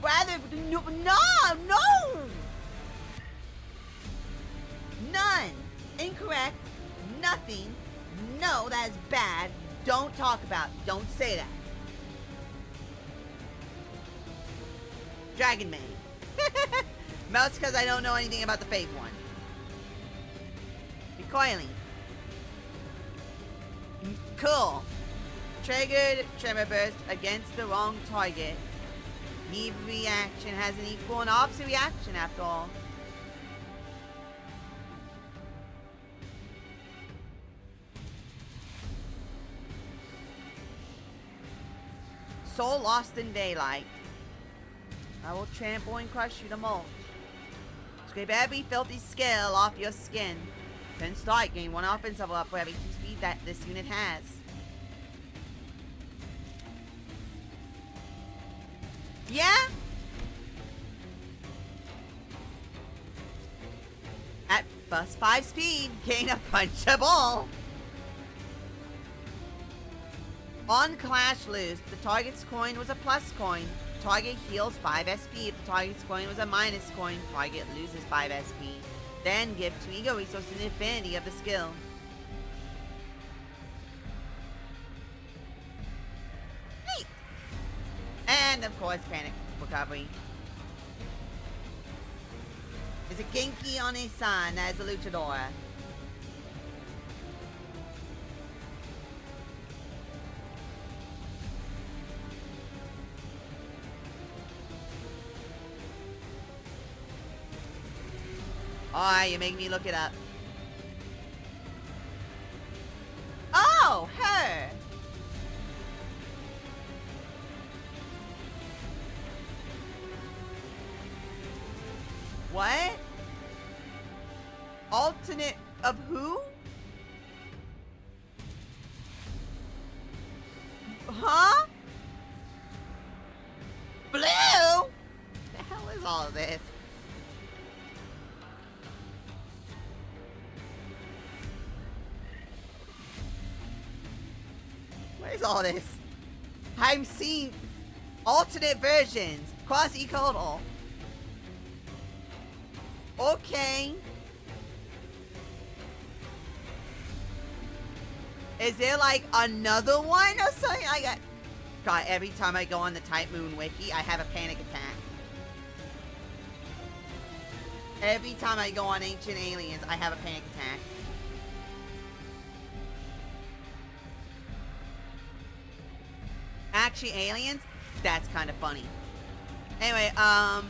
Speaker 1: Rather, no, no! None. Incorrect. Nothing. No, that is bad. Don't talk about it. Don't say that. Dragon Maid. Melts because I don't know anything about the fake one. Recoiling. Cool. Triggered tremor burst against the wrong target. Neither reaction has an equal and opposite reaction after all. Soul lost in daylight. I will trample and crush you to mulch. Scrape every filthy scale off your skin. Then start, gain 1 offense level up for every 2 speed that this unit has. Yeah? At +5 speed, gain a punchable. On Clash Lose, the target's coin was a plus coin. Target heals 5 SP. If the target's coin was a minus coin, target loses 5 SP. Then give 2 ego resources in the affinity of the skill. Neat! And of course, panic recovery. Is a Genki One-san as a luchador. Oh, you make me look it up. Oh, her. What? Alternate of who? Huh? Blue? The hell is all of this? What is all this? I'm seeing alternate versions. Quasi-codal. Okay. Is there like another one or something? God, every time I go on the Type Moon wiki, I have a panic attack. Every time I go on Ancient Aliens, I have a panic attack. Actually, aliens? That's kind of funny. Anyway, Ow!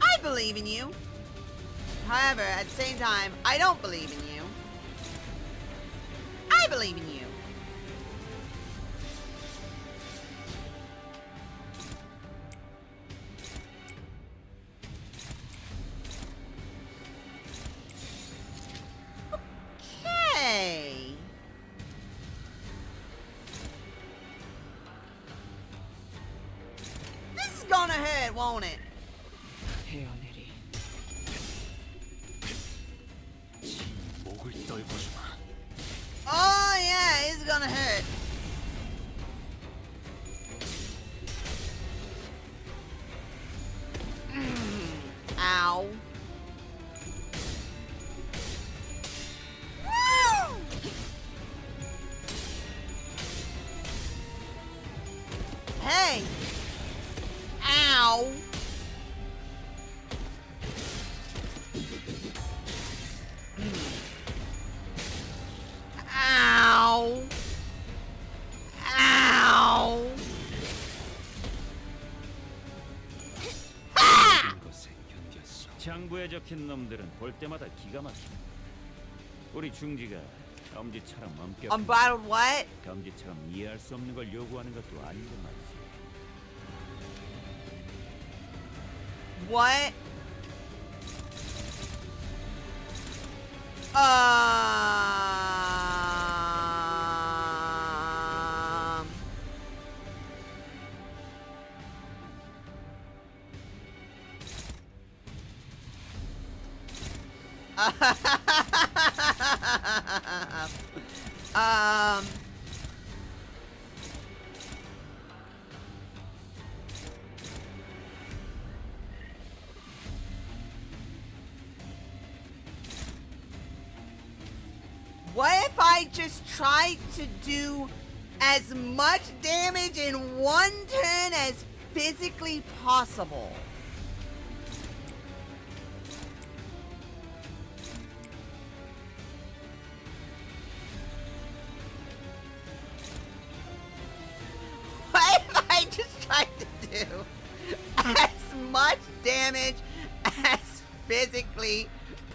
Speaker 1: I believe in you. However, at the same time, I don't believe in you. I believe in you. Okay. This is gonna hurt, won't it?
Speaker 3: 헤어내리. 목을 떨궈주마.
Speaker 1: Oh yeah, it's gonna hurt. Ow. Woo! Hey. Ow. Ow. Ow.
Speaker 4: 모든 것에 견뎠어.
Speaker 6: 장부에 적힌 놈들은 볼 때마다 기가 막히다. 우리 중지가 겸지처럼 엄격.
Speaker 1: Unbridled what?
Speaker 6: 겸지처럼 이해할 수 없는 걸 요구하는 것도 아닌데 말이지.
Speaker 1: What? Um, what if I just tried to do as much damage in one turn as physically possible? What if I just tried to do as much damage as physically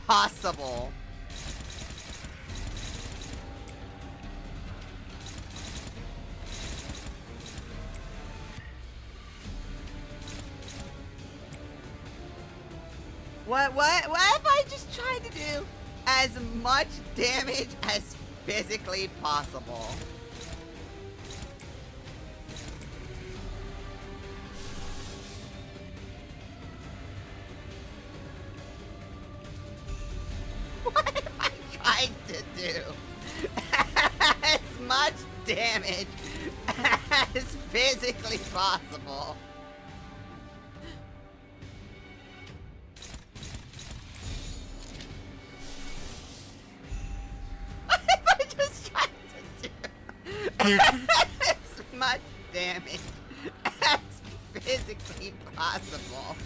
Speaker 1: possible? What if I just tried to do as much damage as physically possible? What if I tried to do as much damage as physically possible? What if I just tried to do as much damage as physically possible?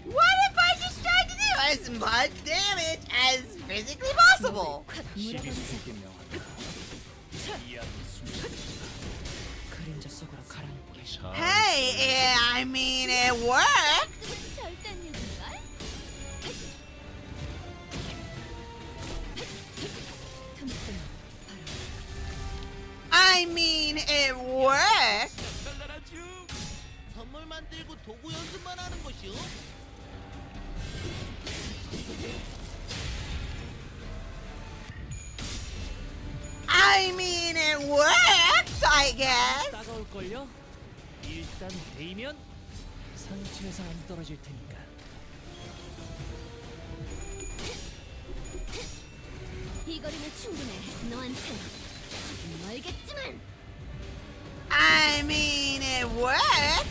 Speaker 1: What if I just tried to do as much damage as physically possible?
Speaker 3: 시리즈 세계 명한다. 이야기 숨쉬다.
Speaker 9: 그림자 속으로 가라앉게.
Speaker 1: Hey, I mean, it worked.
Speaker 5: 절단 유기인걸?
Speaker 9: 틈틈
Speaker 1: I mean, it worked.
Speaker 8: 달달하죠. 선물 만들고 도구 연습만 하는 것이요.
Speaker 1: I mean, it worked, I guess.
Speaker 7: 따가울걸요? 일단 데이면 상처에서 안 떨어질 테니까.
Speaker 5: 이 거리면 충분해. 너한테 조금 멀겠지만.
Speaker 1: I mean, it worked.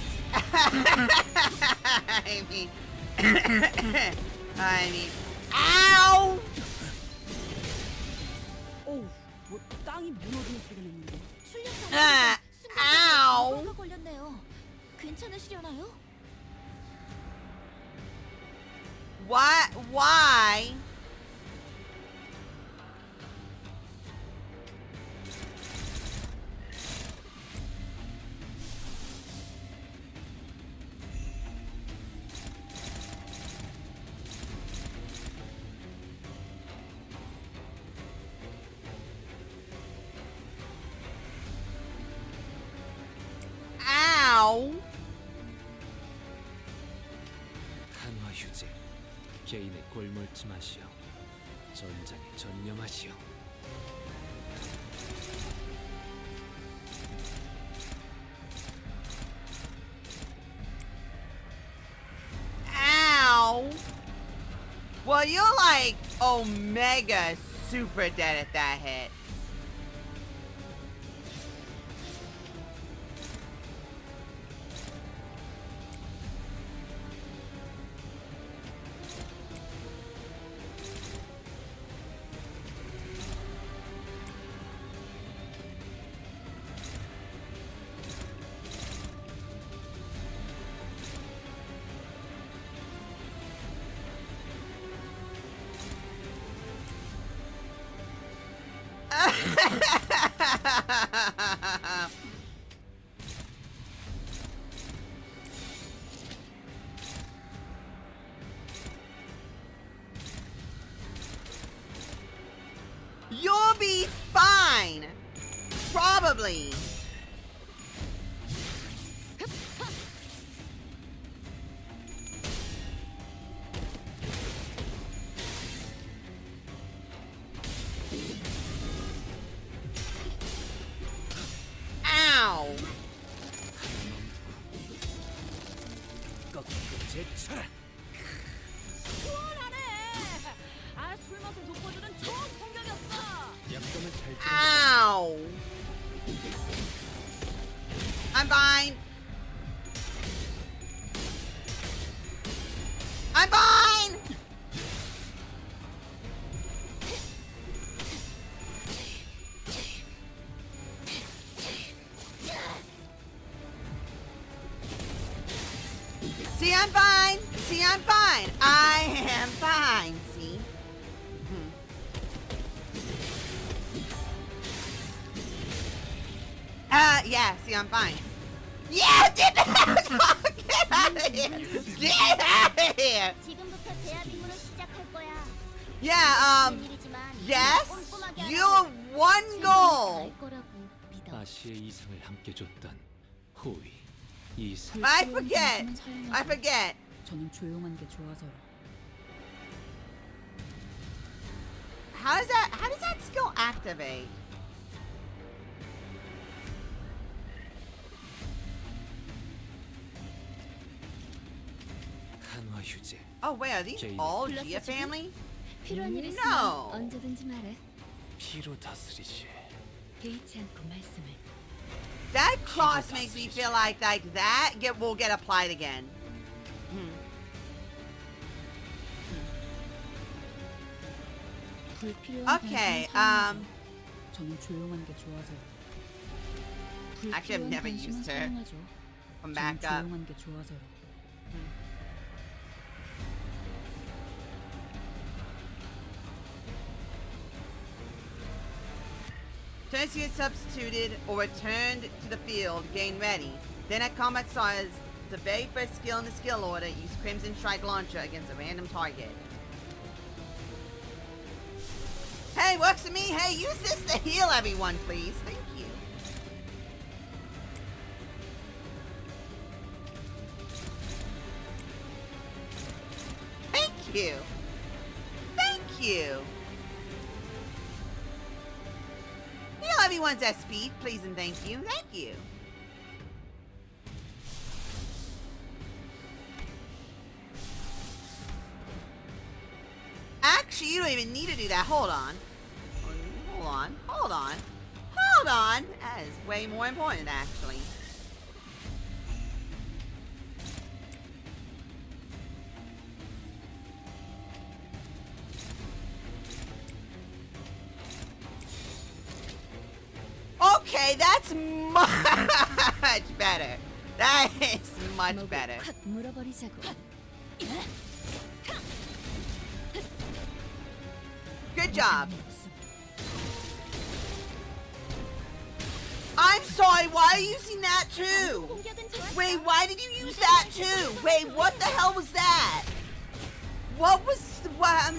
Speaker 1: I mean, ow!
Speaker 9: 어우, 뭐 땅이 무너지는 소리가 났는데.
Speaker 1: 아, 아우.
Speaker 5: 순간적으로 걸렸네요. 괜찮으시려나요?
Speaker 1: Why? Ow!
Speaker 4: 한화 휴재. 개인의 골몰지 마시오. 전장에 전념하시오.
Speaker 1: Ow! Well, you're like Omega super dead at that hit. You'll be fine. Probably.
Speaker 4: 제쳐라.
Speaker 9: 시원하네. 아, 술 맛을 돋궈주는 좋은 공격이었어.
Speaker 7: 약점을 잘
Speaker 1: Ow! I'm fine. I'm fine. See, I'm fine. See, I'm fine. I am fine. See? Yeah, see, I'm fine. Yeah, get out of here! Get out of here!
Speaker 5: 지금부터 제압 임무를 시작할 거야.
Speaker 1: Yeah,
Speaker 5: 무슨 일이지만
Speaker 1: yes?
Speaker 5: 꼼꼼하게 하라고.
Speaker 1: You have one goal!
Speaker 2: 알 거라고 믿어.
Speaker 4: 아시의 이상을 함께 줬던 호위. 이 사...
Speaker 1: I forget. I forget.
Speaker 9: 저는 조용한 게 좋아서요.
Speaker 1: How does that skill activate?
Speaker 4: 한화 휴재.
Speaker 1: Oh, wait, are these
Speaker 4: Jane.
Speaker 1: all Gia family?
Speaker 2: 필요한 일
Speaker 1: No.
Speaker 2: 있으면 언제든지 말해.
Speaker 3: 피로 다스리지.
Speaker 2: 개의치 않고 말씀을.
Speaker 1: That cross makes me feel like that will get applied again.
Speaker 2: 불필요한
Speaker 1: Okay,
Speaker 2: 관심은
Speaker 9: 저는 조용한 게 좋아서요.
Speaker 2: 사용하죠.
Speaker 1: Actually, I've
Speaker 2: 불필요한
Speaker 1: never
Speaker 2: 관심은
Speaker 1: used her.
Speaker 2: 사용하죠.
Speaker 1: Come
Speaker 9: 저는
Speaker 1: back up.
Speaker 9: 조용한 게 좋아서요.
Speaker 1: Turns to get substituted or returned to the field, gain ready. Then at combat size, the very first skill in the skill order, use Crimson Strike Launcher against a random target. Hey, works for me. Hey, use this to heal everyone, please. Thank you. Thank you. Thank you. Heal everyone's SP, please and thank you. Thank you. Actually, you don't even need to do that. Hold on. Hold on. Hold on. Hold on. That is way more important, actually. Okay, that's much better. That is much better.
Speaker 2: 확 물어버리자고.
Speaker 1: Good job. I'm sorry, why are you using that too?
Speaker 5: 공격은 좋았어.
Speaker 1: Wait, why did you use that too? Wait, what the hell was that? What was, what,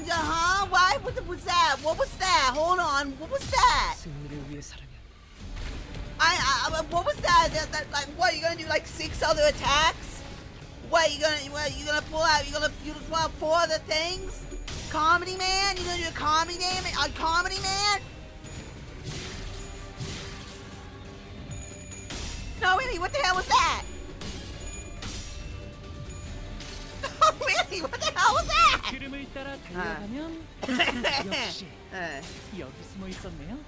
Speaker 1: why, what was that? What was that? Hold on, what was that?
Speaker 7: 승리를 위해서라면
Speaker 1: What was that? Like, what, you gonna do like 6 other attacks? What, you gonna pull out, you gonna pull out 4 other things? Comedy man? You gonna do a comedy man? A comedy man? No, really, what the hell was that? No, really, what the hell was that?
Speaker 3: 흐름을 따라 달려가면 역시 여기 숨어 있었네요.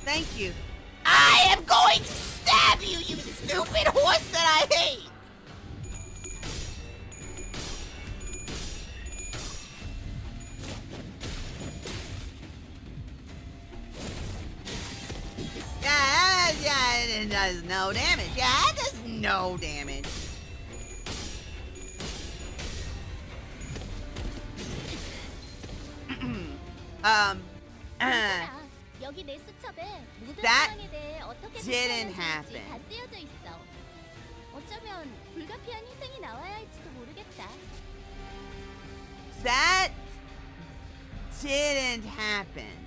Speaker 1: Thank you. I am going to stab you, you stupid horse that I hate! Yeah, it does no damage. Yeah, it does no damage.
Speaker 5: 얘들아, 여기 내 수첩에 무드
Speaker 1: That
Speaker 5: 상황에 대해 어떻게
Speaker 1: didn't
Speaker 5: 대처하는지
Speaker 1: happen.
Speaker 5: 다 쓰여져 있어. 어쩌면 불가피한 희생이 나와야 할지도 모르겠다.
Speaker 1: That didn't happen.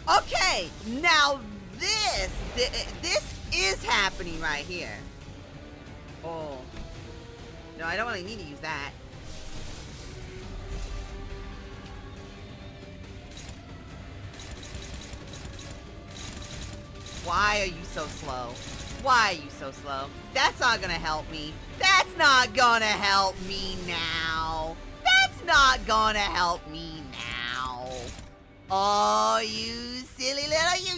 Speaker 1: Okay, now this is happening right here. Oh. No, I don't really need to use that. Why are you so slow? Why are you so slow? That's not gonna help me. That's not gonna help me now. That's not gonna help me now. Oh, you silly little you.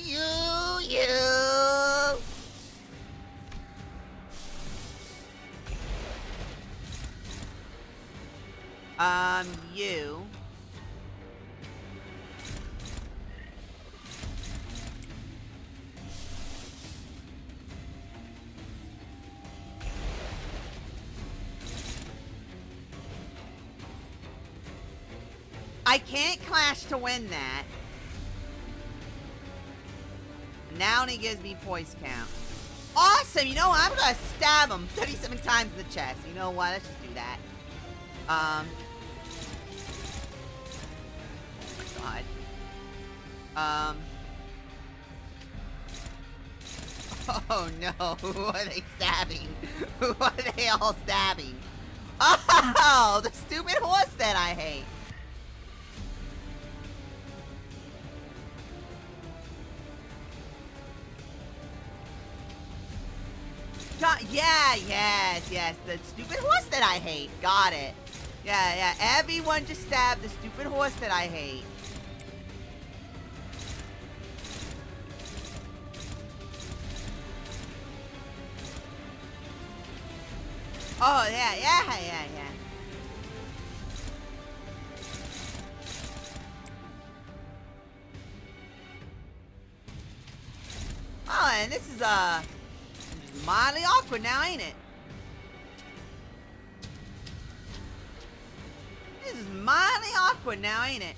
Speaker 1: You. I can't clash to win that. Now he gives me poise count. Awesome! You know what? I'm gonna stab him 37 times in the chest. You know what? Let's just do that. Oh my god. Oh no, who are they stabbing? Who are they all stabbing? Oh, the stupid horse that I hate. Yes, the stupid horse that I hate. Got it. Yeah, everyone just stabbed the stupid horse that I hate. Oh, yeah. Oh, and this is, mildly awkward now, ain't it? This is mildly awkward now, ain't it?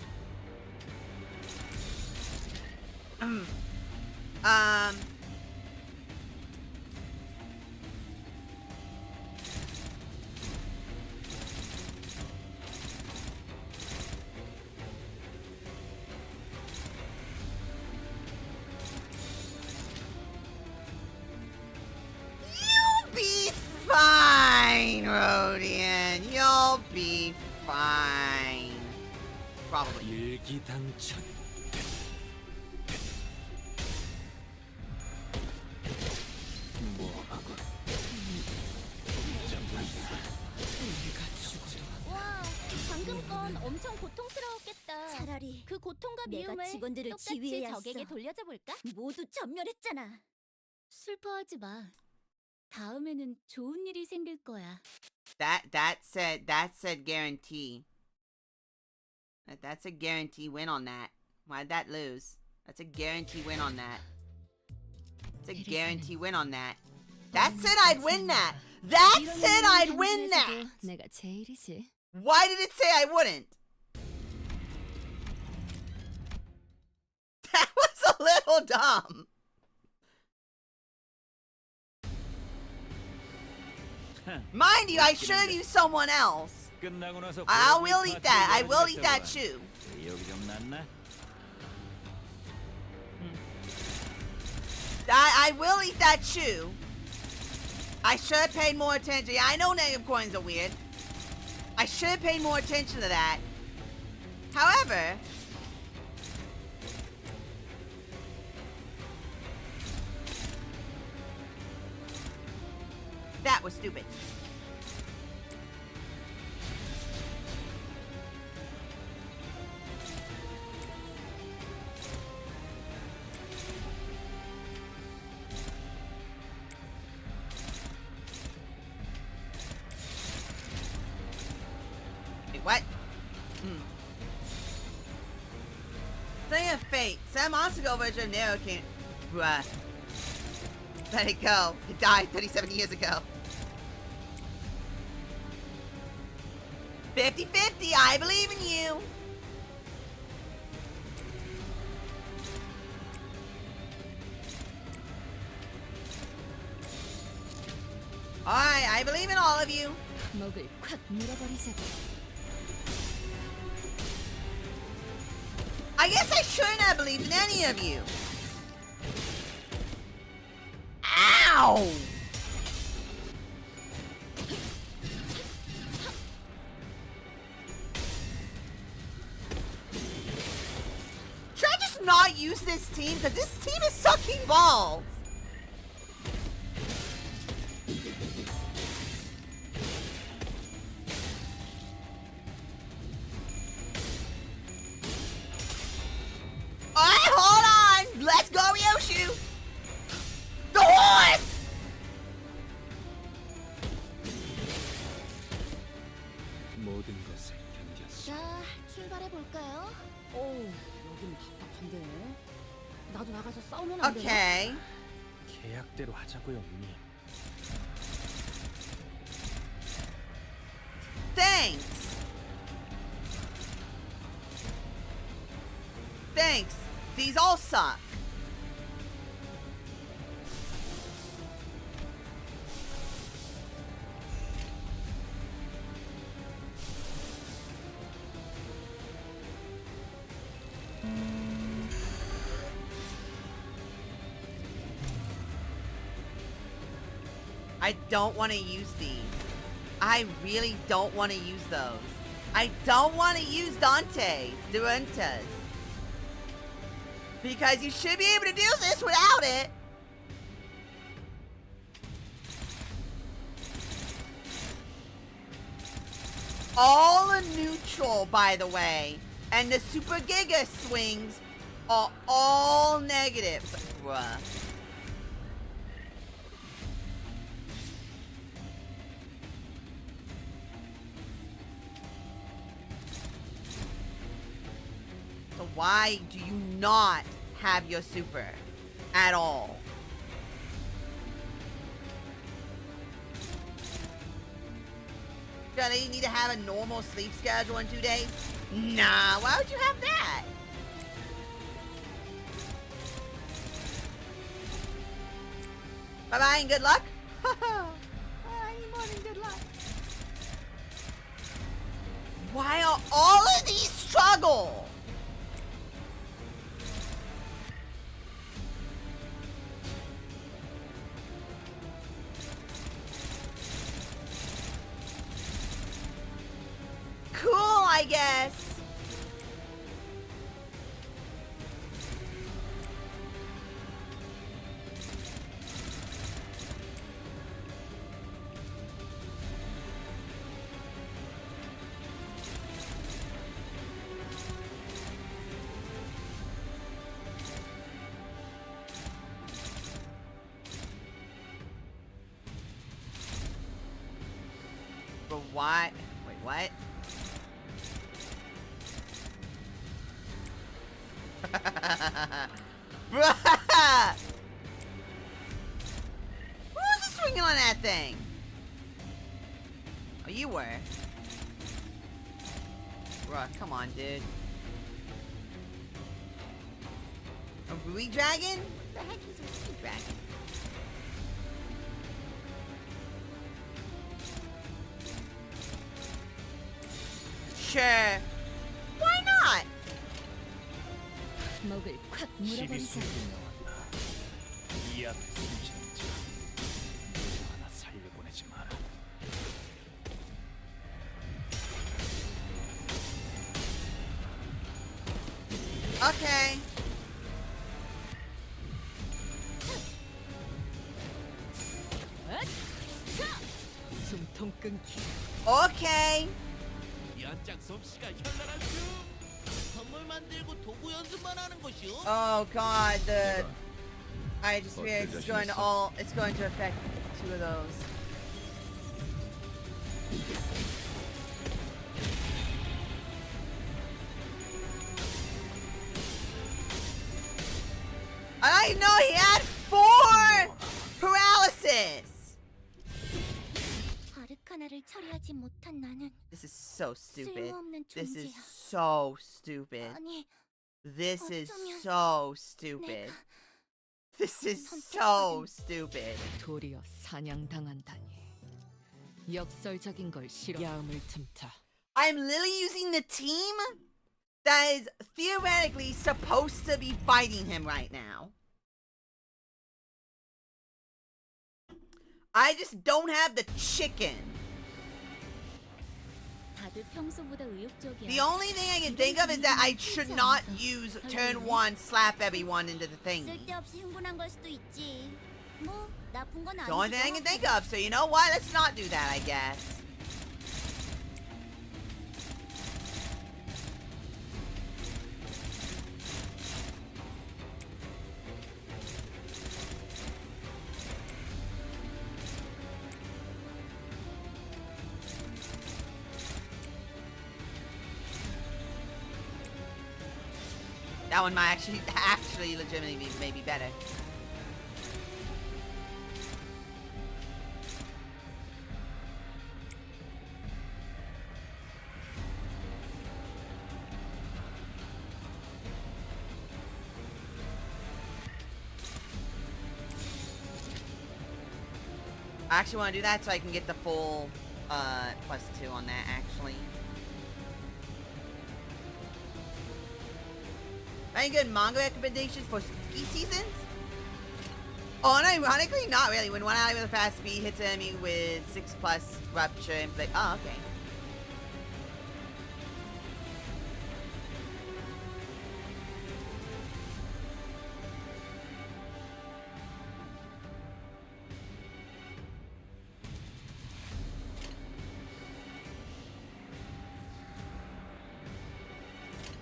Speaker 1: You'll be fine, Rodian. You'll be fine. Probably.
Speaker 3: 일기당천.
Speaker 5: 와, 방금 건 엄청 고통스러웠겠다. 차라리 그 고통과
Speaker 9: 내가
Speaker 5: 미움을
Speaker 9: 직원들을
Speaker 5: 똑같이
Speaker 9: 지휘해야
Speaker 5: 적에게
Speaker 9: 했어.
Speaker 5: 돌려줘 볼까?
Speaker 9: 모두 전멸했잖아.
Speaker 2: 슬퍼하지 마. 다음에는 좋은 일이 생길 거야.
Speaker 1: That said guarantee. That's a guarantee win on that. Why'd that lose? That's a guarantee win on that. It's a guarantee win on that. That said I'd win that. That said I'd win that.
Speaker 9: 내가 제일이지.
Speaker 1: Why did it say I wouldn't? That was a little dumb. Mind you, I should have used someone else.
Speaker 6: 끝나고 나서
Speaker 1: I will eat that. I will eat that shoe.
Speaker 6: 여기 좀 낫나?
Speaker 1: I will eat that shoe. I should have paid more attention. Yeah, I know negative coins are weird. I should have paid more attention to that. However, that was stupid. Wait, what? Thing of fate. Sam Monster version of Nero can't. Bruh. Let it go. It died 37 years ago. 50-50, I believe in you. Alright, I believe in all of you.
Speaker 9: 목을 콱 물어버리자고.
Speaker 1: I guess I shouldn't have believed in any of you. Ow! Should I just not use this team? Because this team is sucking balls. Alright, hold on. Let's go, Ryoshu. The horse!
Speaker 4: 모든 것을 견뎠어.
Speaker 5: 자, 출발해 볼까요?
Speaker 9: 어우, 여긴 답답한데. 나도 나가서 싸우면 안 되나?
Speaker 1: Okay.
Speaker 7: 계약대로 하자고요, 언니.
Speaker 1: Thanks. Thanks. These all suck. I don't want to use these. I really don't want to use those. I don't want to use Durantas. Because you should be able to do this without it. All a neutral, by the way. And the Super Giga swings are all negatives. Bruh. So why do you not have your super at all? Do you need to have a normal sleep schedule in 2 days? Nah, why would you have that? Bye-bye and good luck. More than good luck. Why are all of these struggle? Cool, I guess. But why? Wait, what? Bruh! Who was swinging on that thing? Oh, you were. Bruh, come on, dude. A Rui Dragon? What the heck is a Rui Dragon? Sure. Why not?
Speaker 9: 목을 콱 물어버리자.
Speaker 3: 나왔나. 이 앞에 숨지는 자 누구 하나 살려보내지 마라.
Speaker 1: Okay.
Speaker 9: 숨통 끊기.
Speaker 1: Okay.
Speaker 8: 연장 솜씨가 현란한 중. 선물 만들고 도구 연습만 하는 것이요.
Speaker 1: Oh god, I just realized it's going to affect 2 of those. I didn't know he had 4 paralysis.
Speaker 5: 아르카나를 처리하지 못한 나는
Speaker 1: This is so stupid.
Speaker 5: 쓸모없는
Speaker 1: This is
Speaker 5: 존재야.
Speaker 1: so stupid.
Speaker 5: 아니,
Speaker 1: This is
Speaker 5: 어쩌면
Speaker 1: so stupid. This is so stupid.
Speaker 9: 도리어 사냥당한다니. 역설적인 걸 싫어. 야음을 틈타.
Speaker 1: I'm literally using the team that is theoretically supposed to be fighting him right now. I just don't have the chicken.
Speaker 2: 다들 평소보다 의욕적이야.
Speaker 1: The only thing I can think of is that I should not use turn 1 slap everyone into the thing.
Speaker 5: 쓸데없이 흥분한 걸 수도 있지. 뭐 나쁜 건
Speaker 1: The only thing I can
Speaker 5: 아니지도
Speaker 1: think
Speaker 5: 하고.
Speaker 1: of, so you know what? Let's not do that, I guess. That one might actually legitimately maybe better. I actually want to do that so I can get the full +2 on that, actually. Any good manga recommendations for spooky seasons? Oh, and ironically, not really. When one ally with a fast speed hits an enemy with 6+ rupture and play. Oh, okay.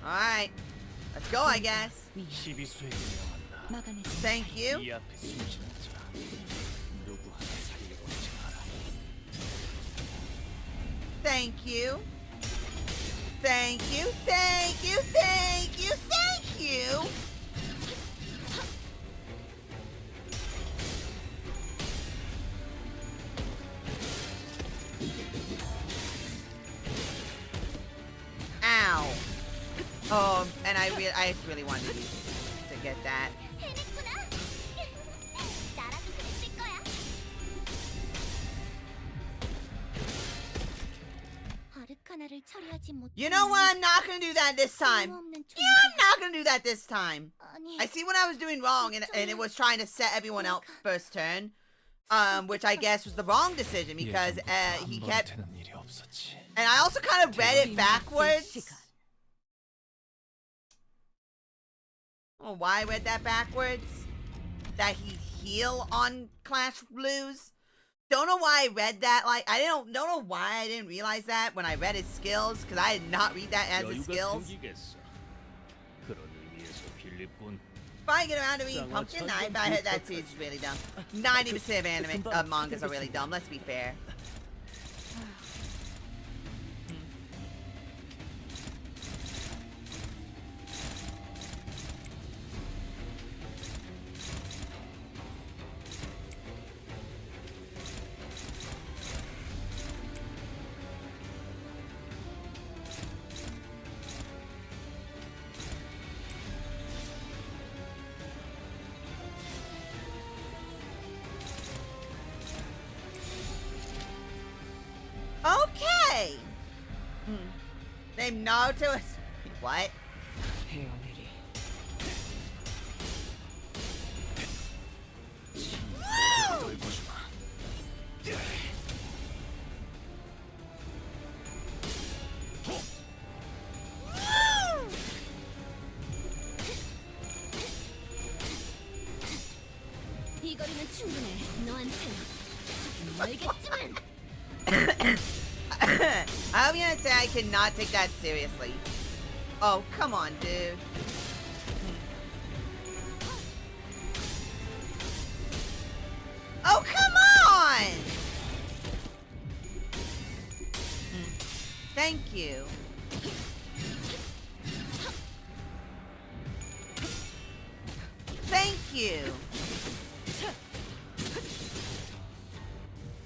Speaker 1: Alright. Let's go, I guess.
Speaker 3: 시비수에게 명한다.
Speaker 2: 막아냈어.
Speaker 1: Thank you.
Speaker 3: 이 앞에 숨지는 자 누구 하나 살리려고 하지 마라.
Speaker 1: Thank you. Thank you. Thank you. Thank you. Thank you. Ow. Oh, and I really wanted to get that.
Speaker 5: 해냈구나. 나라도 그랬을 거야. 아르카나를 처리하지 못해.
Speaker 1: You know what? I'm not gonna do that this time.
Speaker 5: 쓸모없는
Speaker 1: Yeah, I'm not gonna do that this time.
Speaker 5: 아니,
Speaker 1: I see what I was doing wrong, and it was trying to set everyone else first turn, which I guess was the wrong decision because he kept.
Speaker 3: 되는 일이 없었지.
Speaker 1: And I also kind of read it backwards. Oh, why I read that backwards? That he'd heal on Clash Blues. Don't know why I read that. Like, I don't know why I didn't realize that when I read his skills, because I did not read that as his skills.
Speaker 6: 생기겠어. 그런 의미에서 필립군.
Speaker 1: If I get around to reading Pumpkin Knife, I heard that series is really dumb. 90% of anime mangas are really dumb. Let's be fair. Okay. Name Naruto is what?
Speaker 7: 헤어내리.
Speaker 3: 떨고 주마.
Speaker 5: 이 거리는 충분해. 너한테 멀겠지만.
Speaker 1: I'm gonna say I cannot take that seriously. Oh, come on, dude. Oh, come on! Thank you. Thank you.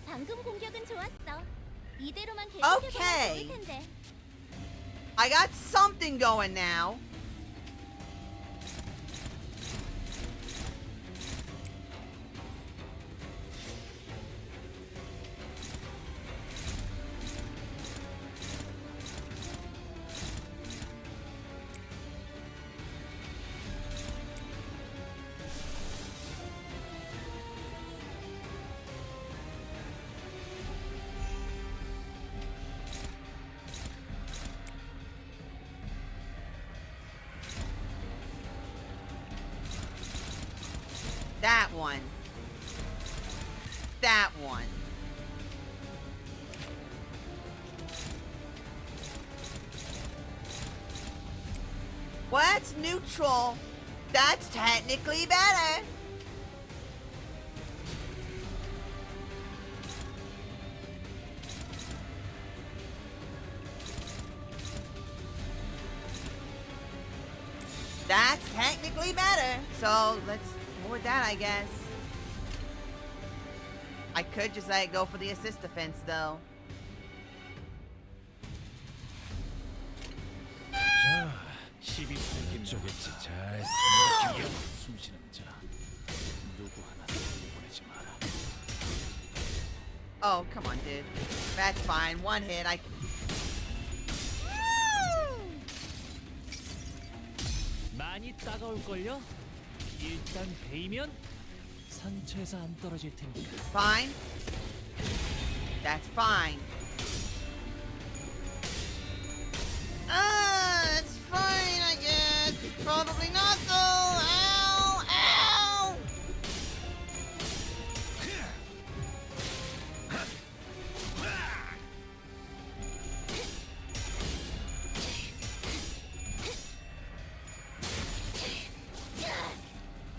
Speaker 5: 방금 공격은 좋았어. 이대로만
Speaker 1: Okay.
Speaker 5: 계속해보면 좋을 텐데.
Speaker 1: I got something going now. That one. That one. What's neutral? That's technically better. That's technically better. So let's go with that, I guess. I could just let it go for the assist defense, though.
Speaker 7: 자,
Speaker 3: 12분의
Speaker 7: 저겠지 잘
Speaker 3: 기억 숨쉬는 자 누구 하나 보내지 마라.
Speaker 1: Oh, come on, dude. That's fine. One hit. I.
Speaker 3: 많이 따가울걸요? 일단 베이면 상처에서 안 떨어질 테니까.
Speaker 1: Fine. That's fine. It's fine, I guess. Probably not, though. Ow! Ow!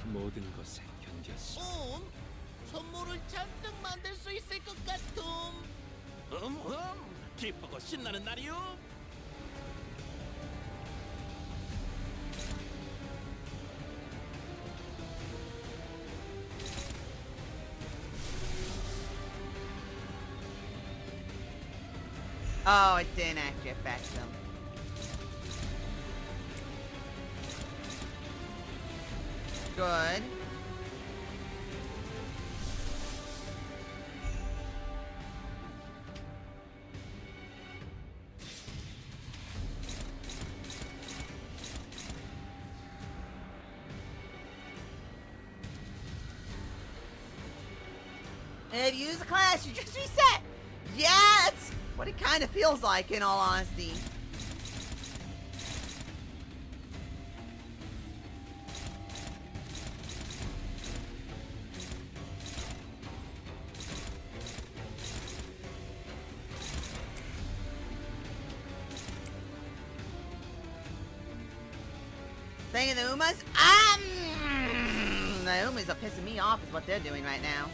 Speaker 4: 모든 것에 견뎠어.
Speaker 8: 선물을 잔뜩 만들 수 있을 것 같음. 기쁘고 신나는 날이요.
Speaker 1: Oh, it didn't actually affect them. Good. If you use a class, you just reset. Yeah, it's what it kind of feels like, in all honesty. Thing of the Umas? The Umas are pissing me off is what they're doing right now.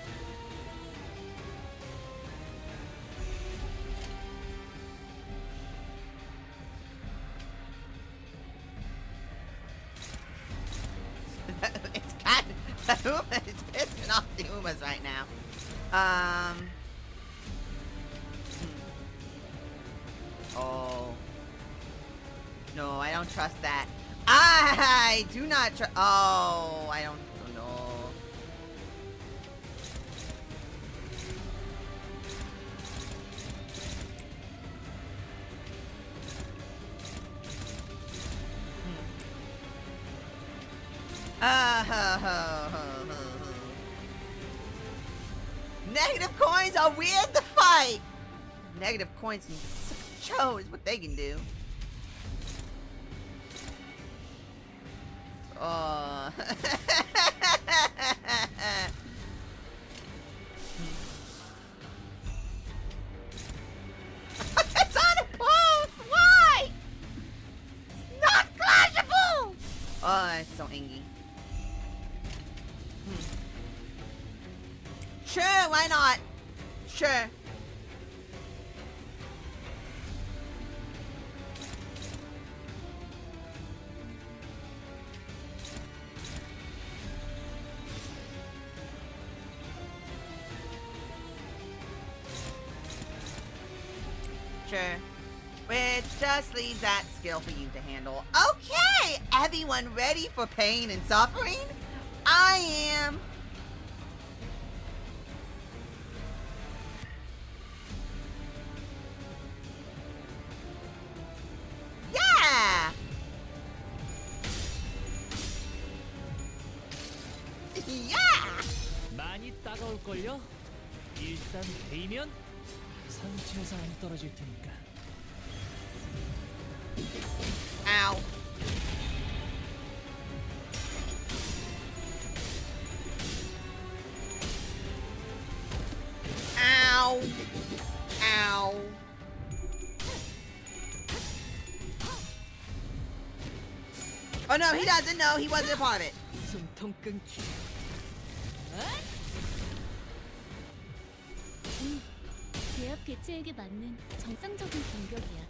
Speaker 1: It's kind of, the Uma is pissing off the Umas right now. Oh. No, I don't trust that. I do not trust. Oh, I don't know. Negative coins are weird to fight. Negative coins can show is what they can do. Oh. It's on a post! Why? It's not clashable! Oh, it's so ingy. Sure, why not? Sure. Sure. Which just leaves that skill for you to handle. Okay! Everyone ready for pain and suffering? I am. Yeah! Yeah!
Speaker 3: 많이 따가울걸요? 일단 베이면 상처에서 안 떨어질 테니까.
Speaker 1: Ow. Oh no, he doesn't. No, he wasn't a part of it.
Speaker 9: 숨통 끊기.
Speaker 2: 제압 개체에게 맞는 정상적인 공격이야.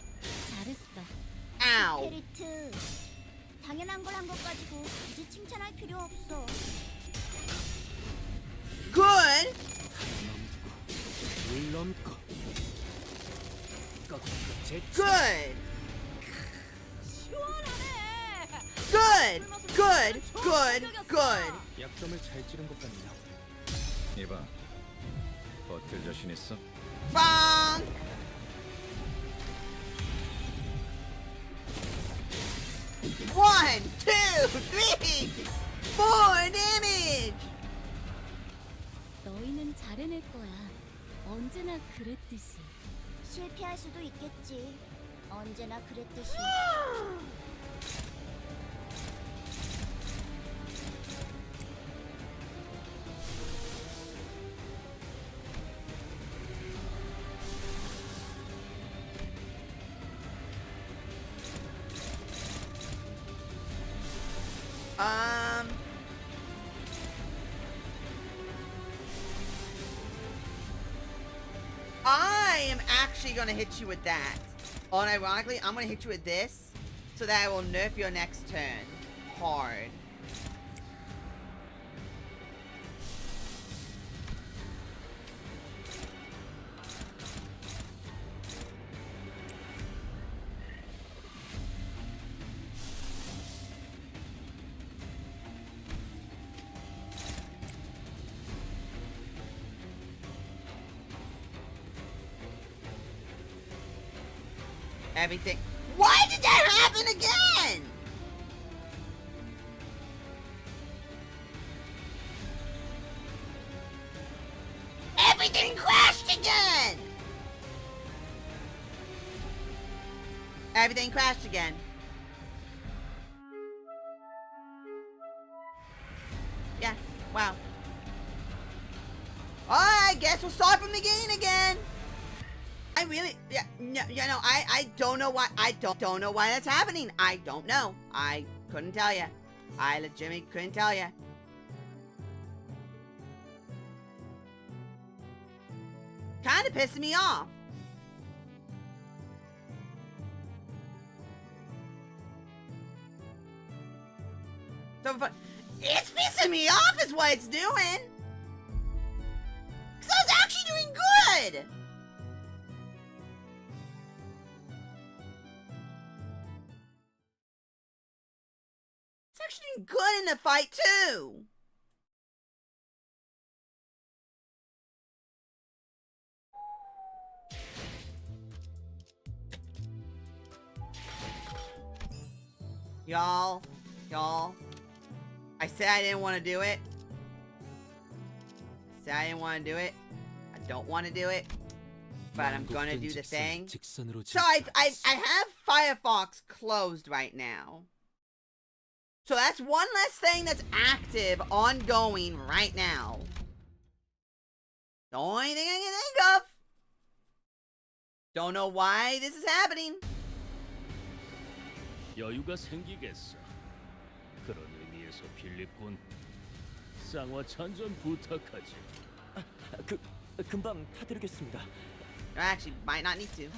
Speaker 2: 잘했어.
Speaker 1: Ow.
Speaker 5: 캐리트. 당연한 걸 한 것 가지고 굳이 칭찬할 필요 없어.
Speaker 1: Good.
Speaker 4: 물 넘고 꺾고 제치.
Speaker 1: Good. Good. Good. Good. Good.
Speaker 7: 약점을 잘 찌른 것 같네요.
Speaker 6: 이봐, 버틸 자신 있어?
Speaker 1: Bonk. One, two, three, four damage.
Speaker 2: 너희는 잘해낼 거야. 언제나 그랬듯이.
Speaker 5: 실패할 수도 있겠지. 언제나 그랬듯이.
Speaker 1: I am actually gonna hit you with that. Unironically, I'm gonna hit you with this so that I will nerf your next turn hard. Everything. Why did that happen again? Everything crashed again. Everything crashed again. Yeah, wow. I guess we'll start from the beginning again. I really, yeah, no, I don't know why, I don't know why that's happening. I don't know. I couldn't tell you. I legitimately couldn't tell you. Kind of pissing me off. So fun. It's pissing me off is what it's doing. Because I was actually doing good. It's actually doing good in the fight too. Y'all. I said I didn't want to do it. I said I didn't want to do it. I don't want to do it. But I'm gonna do the thing. So I have Firefox closed right now. So that's one less thing that's active, ongoing right now. The only thing I can think of. Don't know why this is happening.
Speaker 6: 여유가 생기겠어. 그런 의미에서 필립군, 쌍화찬전 부탁하지.
Speaker 7: 금방 타드리겠습니다.
Speaker 1: Actually, might not need to.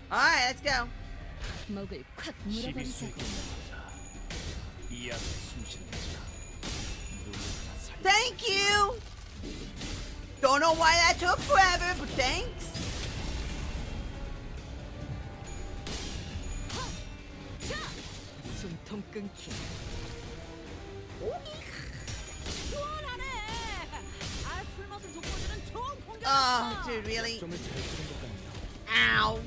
Speaker 1: Alright, let's go.
Speaker 2: 목을 콱 물어버리자고.
Speaker 1: Thank you! Don't know why that took forever, but thanks.
Speaker 9: 숨통 끊기.
Speaker 5: 시원하네. 아, 술 맛을 돋궈주는 좋은 공격.
Speaker 1: Oh, dude, really?
Speaker 7: 점을 잘 찌른 것 같네요.
Speaker 1: Ow.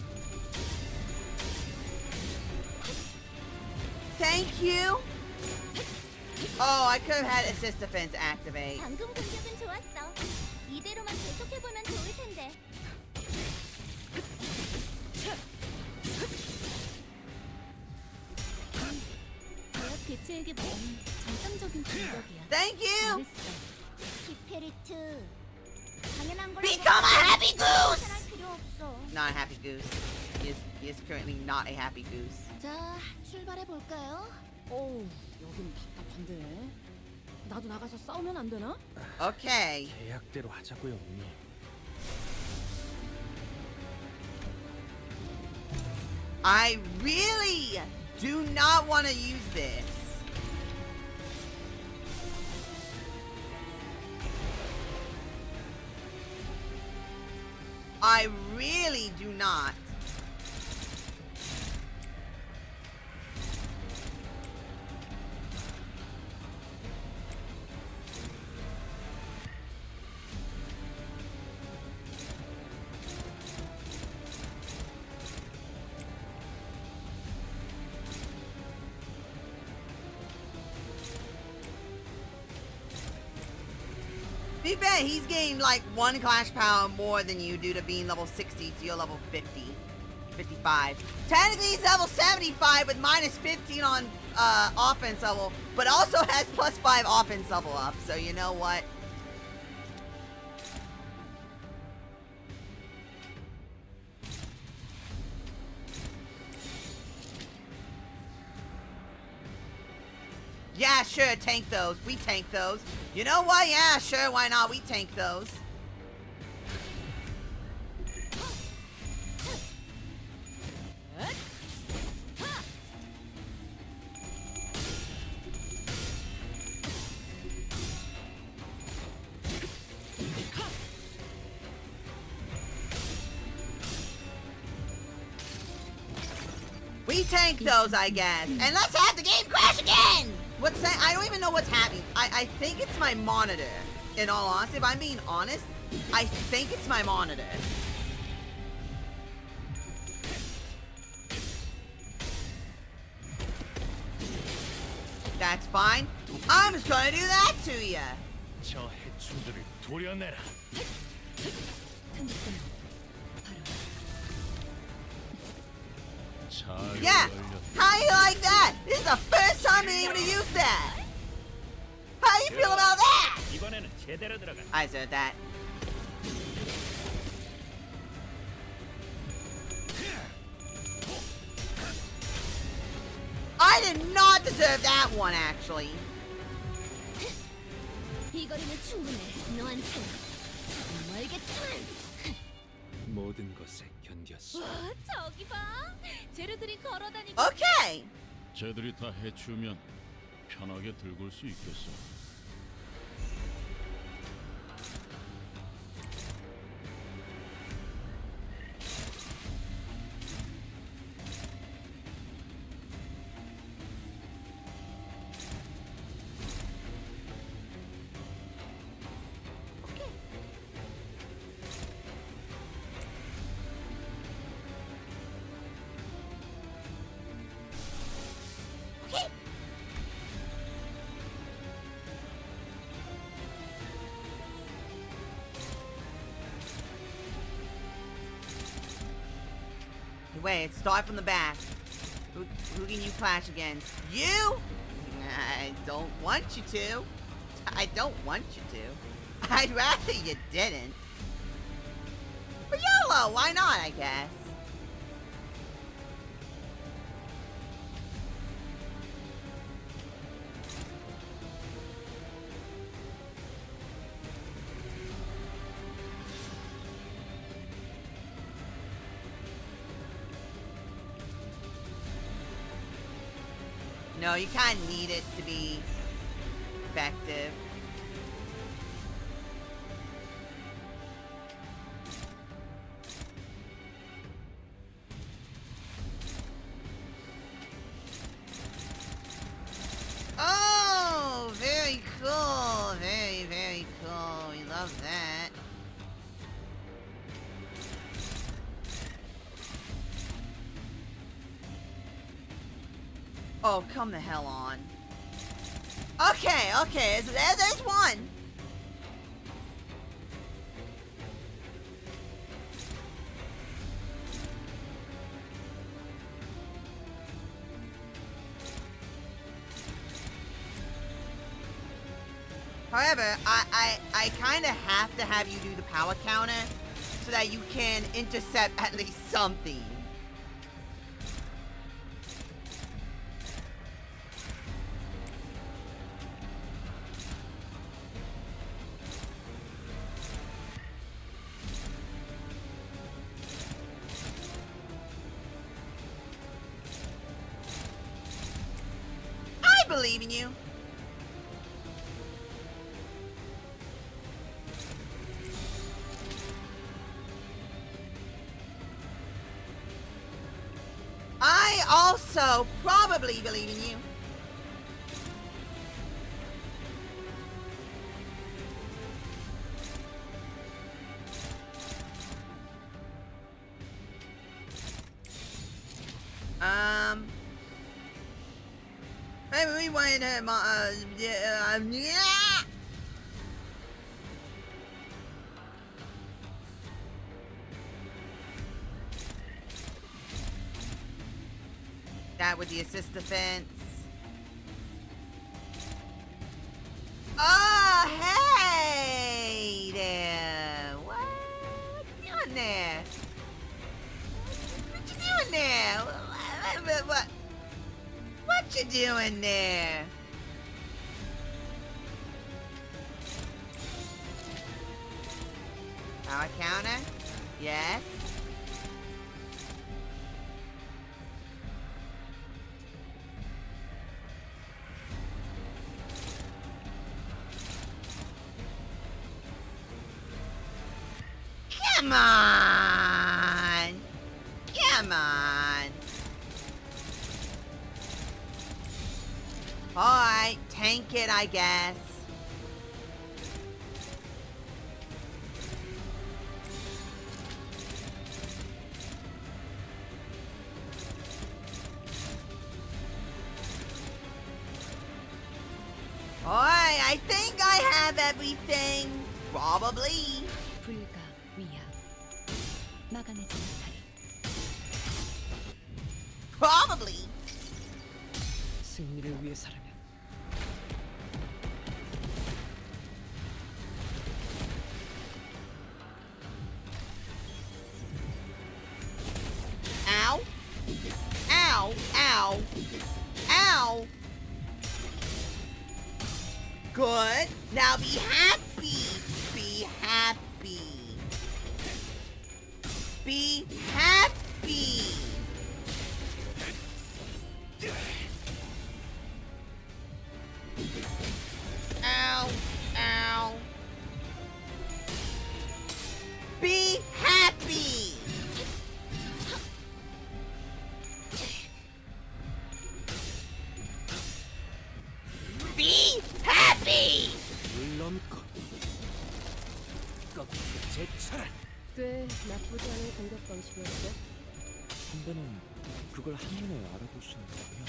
Speaker 1: Thank you. Oh, I could have had assist defense activate.
Speaker 5: 방금 공격은 좋았어. 이대로만 계속해보면 좋을 텐데.
Speaker 2: 제약 개체에게 보면 정상적인 공격이야.
Speaker 1: Thank you.
Speaker 2: 잘했어.
Speaker 5: 키페리트. 당연한 걸로
Speaker 1: Become a happy goose.
Speaker 5: 할 필요 없어.
Speaker 1: Not a happy goose. He is currently not a happy goose.
Speaker 5: 자, 출발해 볼까요?
Speaker 9: 어우, 여기는 답답한데. 나도 나가서 싸우면 안 되나?
Speaker 1: Okay.
Speaker 7: 계약대로 하자고요, 언니.
Speaker 1: I really do not want to use this. I really do not. Be fair, he's gained like 1 clash power more than you due to being level 60 to your level 50, 55. Technically, he's level 75 with minus 15 on offense level, but also has plus 5 offense level up. So you know what? Yeah, sure, tank those. We tank those. You know what? Yeah, sure, why not? We tank those. We tank those, I guess. And let's have the game crash again! What's that? I don't even know what's happening. I think it's my monitor. In all honesty, if I'm being honest, I think it's my monitor. That's fine. I'm just gonna do that to ya.
Speaker 3: 저 해충들을 도려내라. 잘
Speaker 1: Yeah.
Speaker 3: 걸렸다.
Speaker 1: How you like that? This is the first time being able to use that. How you feel about that?
Speaker 6: 이번에는 제대로 들어가.
Speaker 1: I said that. I did not deserve that one, actually.
Speaker 5: 이 거리는 충분해. 너한테 정말 알겠지만.
Speaker 4: 모든 것에 견뎠어.
Speaker 5: 와, 저기 봐. 재료들이 걸어다니고.
Speaker 1: Okay.
Speaker 6: 쟤들이 다 해치우면 편하게 들고 올 수 있겠어.
Speaker 1: Wait, start from the back. Who can you clash against? You? I don't want you to. I don't want you to. I'd rather you didn't. But YOLO, why not, I guess? No, you kind of need it to be effective. Oh, very cool. Very, very cool. We love that. Oh, come the hell on. Okay, okay, so there's one. However, I kind of have to have you do the power counter so that you can intercept at least something. I believe in you. I also probably believe in you. Maybe we went yeah. That with the assist defense. Oh, hey there. What you doing there? What you doing there? What you doing there? Power counter? Yes. Come on! Come on! Alright, tank it, I guess. Alright, I think I have everything. Probably.
Speaker 2: 불가 위야. 막아내지 못하리.
Speaker 1: Probably.
Speaker 7: 승리를 위해서라면
Speaker 1: Ow. Ow. Ow. Ow. Good. Now be happy. Be happy. Be happy. Ow. Ow. Be happy. Be happy.
Speaker 3: 물론고 꺾이고 제쳐라.
Speaker 9: 꽤 나쁘지 않은 공격 방식이었어.
Speaker 7: 선배는 그걸 한눈에 알아보시는군요.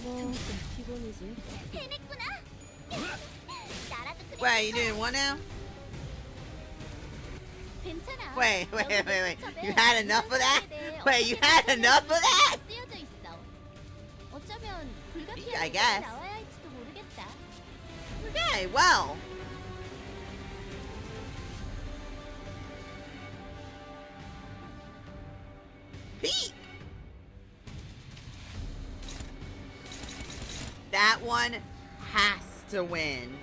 Speaker 9: 뭐 기본이지.
Speaker 5: 해냈구나. 나라도 그래.
Speaker 1: Wait, you didn't want to?
Speaker 5: 괜찮아.
Speaker 1: Wait.
Speaker 5: 여기
Speaker 1: You had enough of that?
Speaker 5: 대해
Speaker 1: Wait, you
Speaker 5: 어떻게
Speaker 1: had enough of that?
Speaker 5: 쓰여져 있어. 어쩌면
Speaker 1: I
Speaker 5: 불가피한
Speaker 1: guess.
Speaker 5: 나와야 할지도 모르겠다.
Speaker 1: Okay, well. Pete. That one has to win.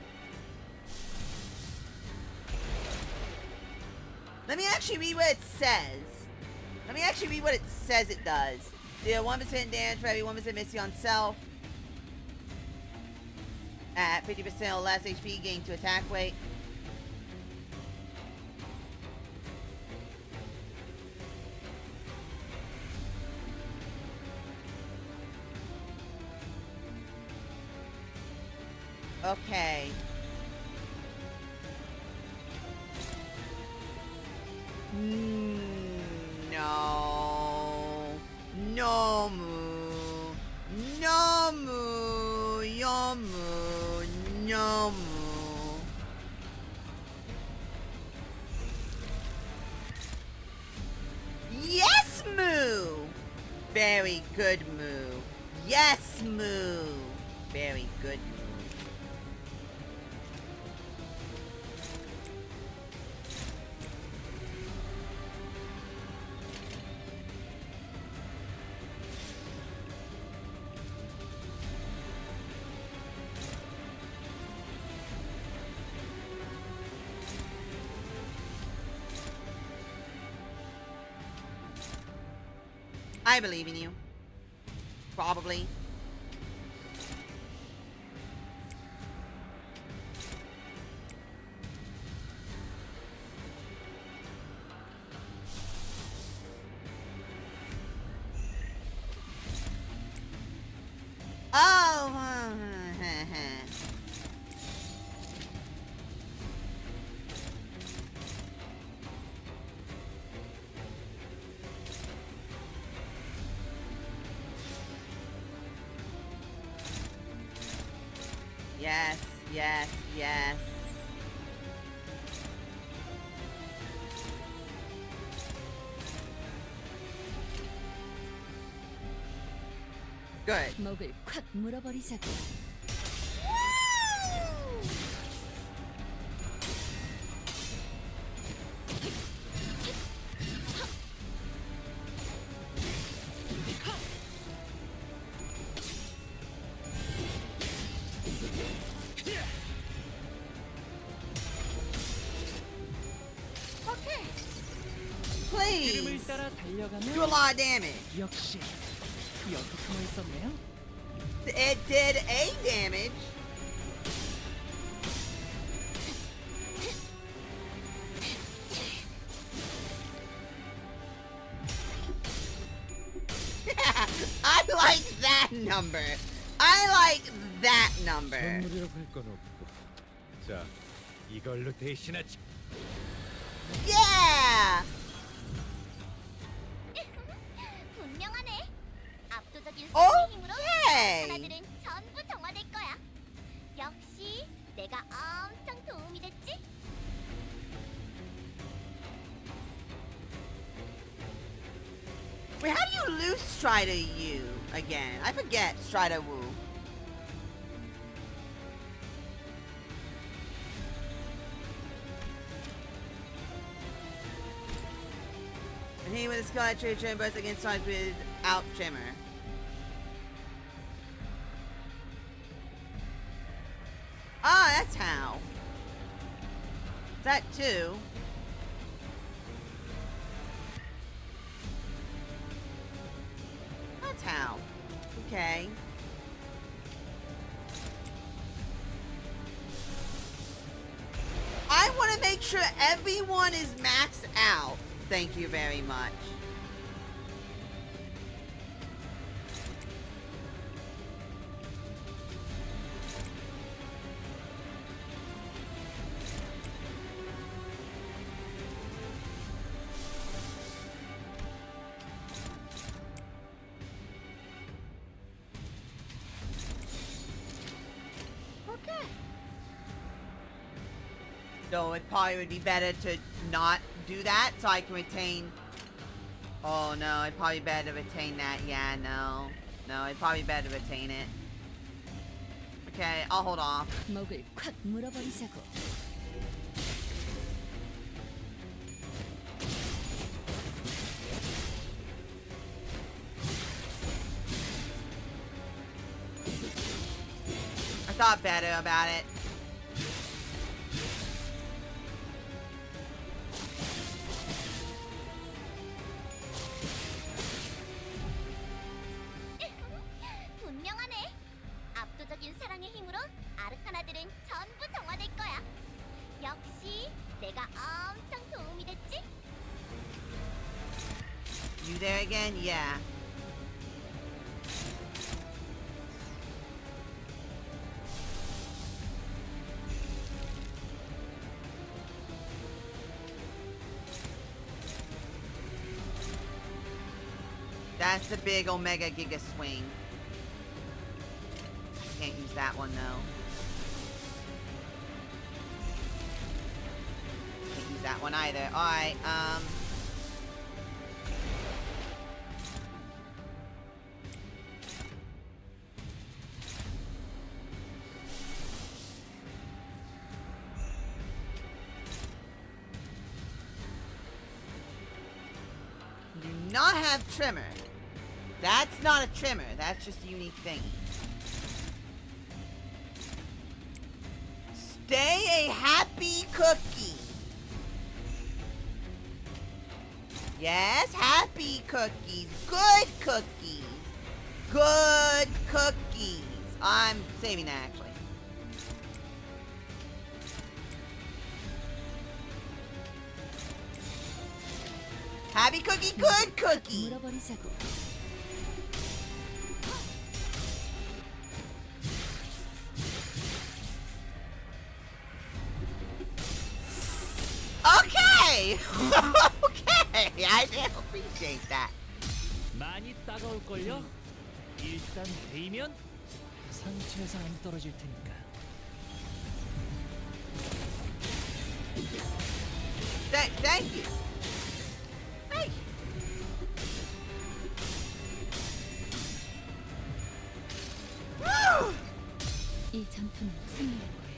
Speaker 1: Let me actually read what it says. Let me actually read what it says it does. Deal 1% damage for every 1% missing on self. At 50% or less HP, gain to attack weight. Okay. No. No, Moo. No. No, Moo. Yes, Moo. Very good, Moo. Yes, Moo. Very good, Moo. I believe in you. Probably. Oh. Yes, yes, yes. Good.
Speaker 9: 먹을 콱 물어버리자고.
Speaker 1: Please.
Speaker 3: 따라 달려가면
Speaker 1: Do a lot of damage.
Speaker 3: 역시 여기 숨어 있었네요.
Speaker 1: It did A damage. I like that number. I like that number.
Speaker 7: 선물이라고 할 건 없고. 자, 이걸로 대신하지.
Speaker 1: Yeah.
Speaker 5: 분명하네. 압도적인 사랑의 힘으로
Speaker 1: Okay.
Speaker 5: 하나들은 전부 정화될 거야. 역시 내가 엄청 도움이 됐지?
Speaker 1: Wait, how do you lose Strider U again? I forget Strider Wu. And he with a skill at trade train burst against sides without Shimmer. Ah, that's how. Is that two? That's how. Okay. I want to make sure everyone is maxed out. Thank you very much. Okay. So it probably would be better to not do that so I can retain. Oh no, it'd probably be better to retain that. Yeah, no. No, it'd probably be better to retain it. Okay, I'll hold off.
Speaker 9: 먹을 콱 물어버리자고.
Speaker 1: I thought better about it.
Speaker 5: 분명하네. 압도적인 사랑의 힘으로 아르카나들은 전부 정화될 거야. 역시 내가 엄청 도움이 됐지?
Speaker 1: You there again? Yeah. That's the big Omega Giga swing. Can't use that one though. that one either. Alright, you do not have trimmer. That's not a trimmer. That's just a unique thing. Stay a happy cookie. Yes, happy cookies. Good cookies. Good cookies. I'm saving that, actually. Happy cookie, good cookie.
Speaker 2: 물어버리자고.
Speaker 1: Okay. Okay, I do appreciate that.
Speaker 3: 많이 따가울걸요? 일단 데이면 상체에서 안 떨어질 테니까.
Speaker 1: Thank you. Thank you. Woo!
Speaker 2: 이 전투는 승리할 거예요.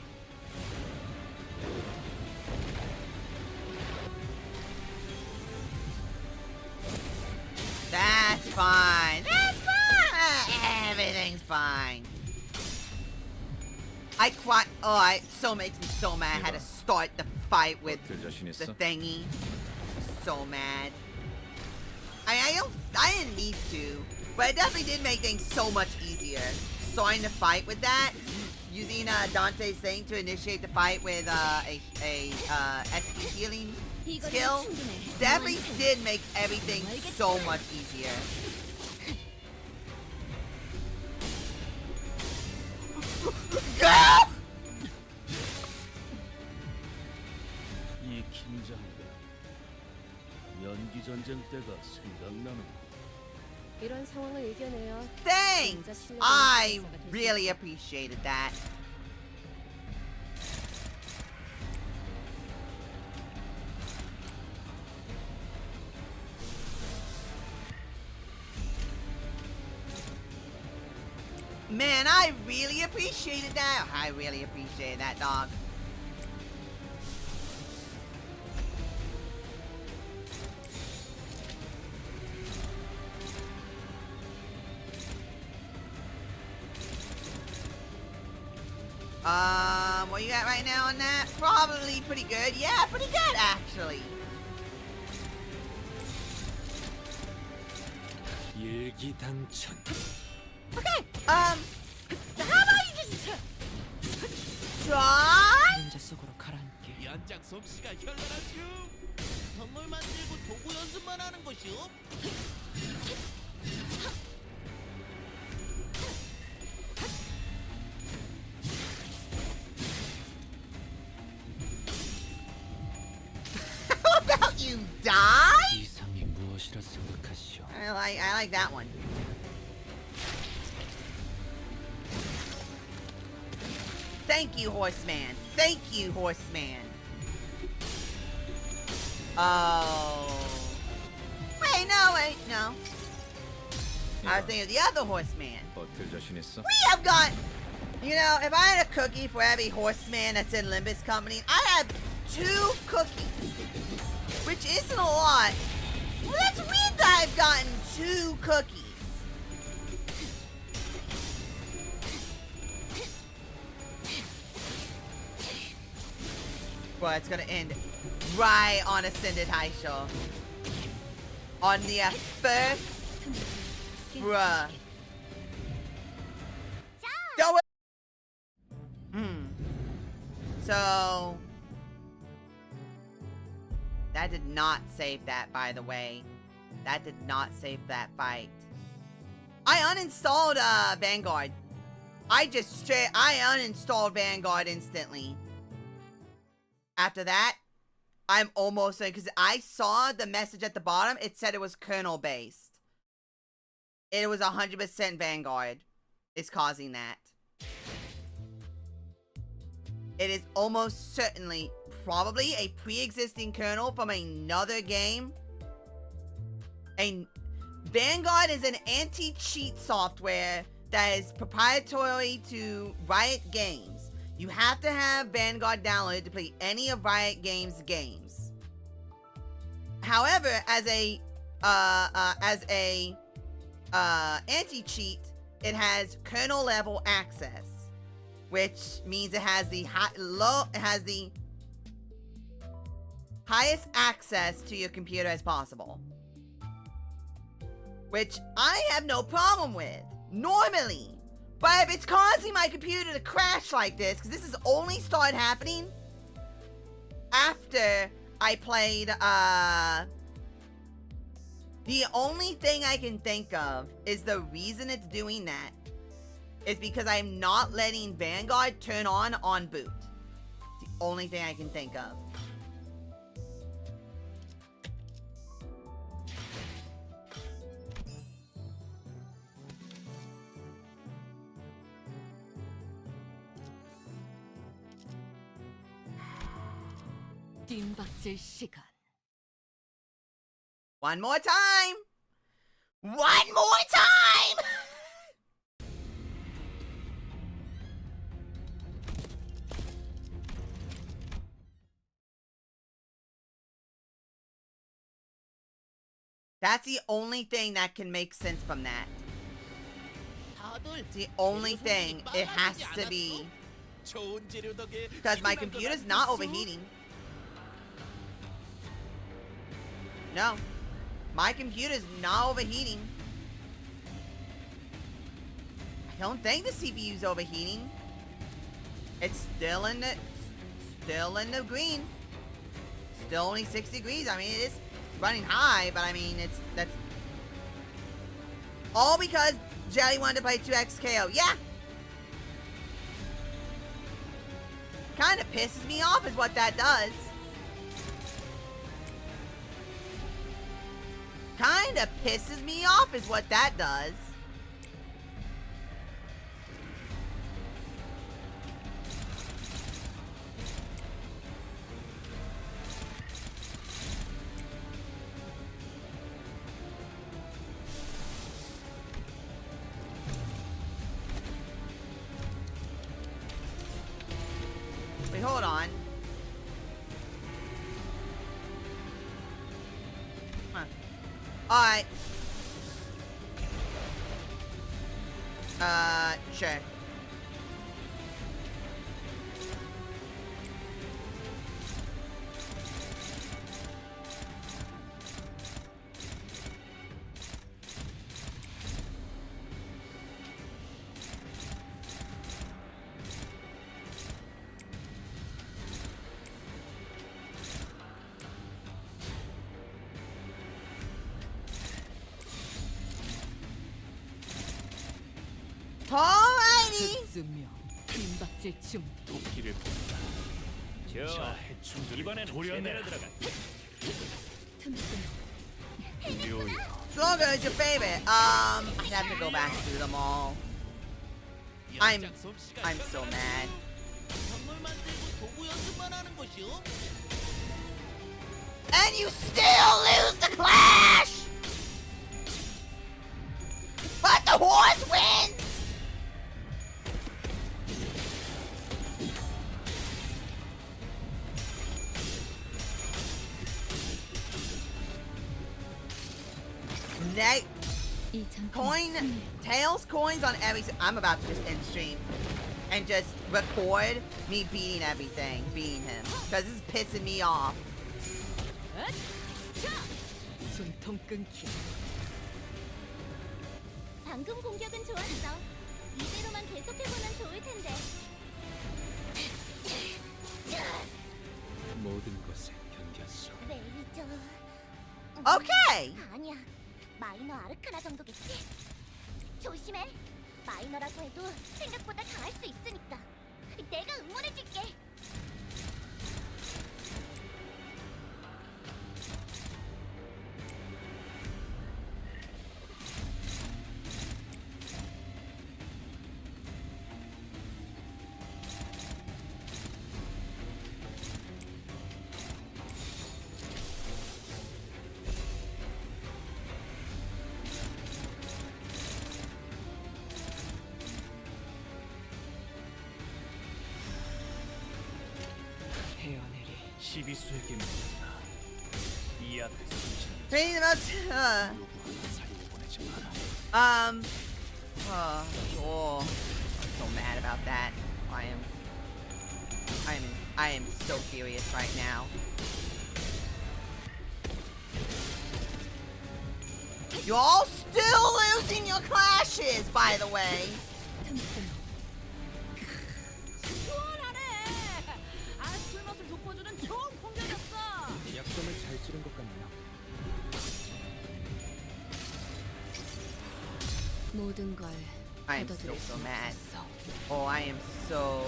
Speaker 1: That's fine. That's fine. Everything's fine. It so makes me so mad. I had to start the fight with
Speaker 7: 어떻게 자신
Speaker 1: the
Speaker 7: 있어?
Speaker 1: thingy. So mad. I didn't need to, but it definitely did make things so much easier. Starting the fight with that, using Dante's thing to initiate the fight with a SP healing skill, definitely did make everything so much easier. Girl!
Speaker 6: 이 긴장감, 연기 전쟁 때가 생각나는.
Speaker 9: 이런 상황을 이겨내야
Speaker 1: Thanks! I really appreciated that. Man, I really appreciated that. I really appreciated that, dog. What you got right now on that? Probably pretty good. Yeah, pretty good, actually.
Speaker 3: 일기당천.
Speaker 1: Okay, how about you just try?
Speaker 3: 그림자 속으로 가라앉게.
Speaker 8: 연작 솜씨가 현란하슈. 선물 만들고 도구 연습만 하는 것이오.
Speaker 1: How about you die?
Speaker 4: 이상이 무엇이라 생각하시오?
Speaker 1: I like that one. Thank you, Horseman. Thank you, Horseman. Oh. Wait, no. I was thinking of the other Horseman.
Speaker 7: 버틸 자신 있어?
Speaker 1: We have got, if I had a cookie for every Horseman that's in Limbus Company, I have 2 cookies, which isn't a lot. Well, that's weird that I've gotten 2 cookies. Well, it's gonna end right on Ascended High Show. On the first, bruh. Do it. So that did not save that, by the way. That did not save that fight. I uninstalled Vanguard. I uninstalled Vanguard instantly. After that, I'm almost, because I saw the message at the bottom, it said it was kernel based. It was 100% Vanguard is causing that. It is almost certainly probably a pre-existing kernel from another game. Vanguard is an anti-cheat software that is proprietary to Riot Games. You have to have Vanguard downloaded to play any of Riot Games' games. However, as a anti-cheat, it has kernel level access, which means it has the highest access to your computer as possible, which I have no problem with normally. But if it's causing my computer to crash like this, because this has only started happening after I played, the only thing I can think of is the reason it's doing that is because I'm not letting Vanguard turn on boot. It's the only thing I can think of.
Speaker 9: 띵박질 시간.
Speaker 1: One more time! One more time! That's the only thing that can make sense from that. It's the only thing. It has to be. Because my computer's not overheating. No. My computer's not overheating. I don't think the CPU's overheating. It's still in the green. Still only 6 degrees. I mean, it is running high, but I mean, that's all because Jelly wanted to play 2x KO. Yeah. Kind of pisses me off is what that does. Kind of pisses me off is what that does. Wait, hold on. Alright. Sure. Alrighty.
Speaker 9: 쓰며 띵박질 준비.
Speaker 3: 도끼를 본다.
Speaker 6: 좋아.
Speaker 3: 해충들을
Speaker 6: 이번엔
Speaker 3: 도려내라.
Speaker 6: 제대로 들어가.
Speaker 1: So good, your favorite. I have to go back through them all. I'm so mad.
Speaker 8: 선물 만들고 도구 연습만 하는 것이요?
Speaker 1: And you still lose the clash! But the horse wins! Tails coins on every. I'm about to just end stream and just record me beating him because this is pissing me off.
Speaker 9: 숨통 끊기.
Speaker 5: 방금 공격은 좋았어. 이대로만 계속해보면 좋을 텐데.
Speaker 4: 모든 것에 견뎠어.
Speaker 5: 레이저.
Speaker 1: Okay.
Speaker 5: 아니야. 마이너 아르카나 정도겠지? 조심해. 마이너라고 해도 생각보다 강할 수 있으니까. 내가 응원해줄게.
Speaker 3: 시비수에게 물렸나. 이 앞에 숨지는
Speaker 1: Thinking about
Speaker 3: 누구 하나 살리고 보내지 마라.
Speaker 1: oh, I'm so mad about that. I am so furious right now. You're all still losing your clashes, by the way.
Speaker 9: 시원하네. 아, 술맛을 돋궈주는 좋은 공격이었어.
Speaker 7: 약점을 잘 찌른 것 같네요.
Speaker 9: 모든 걸
Speaker 1: I am still so mad. Oh, I am so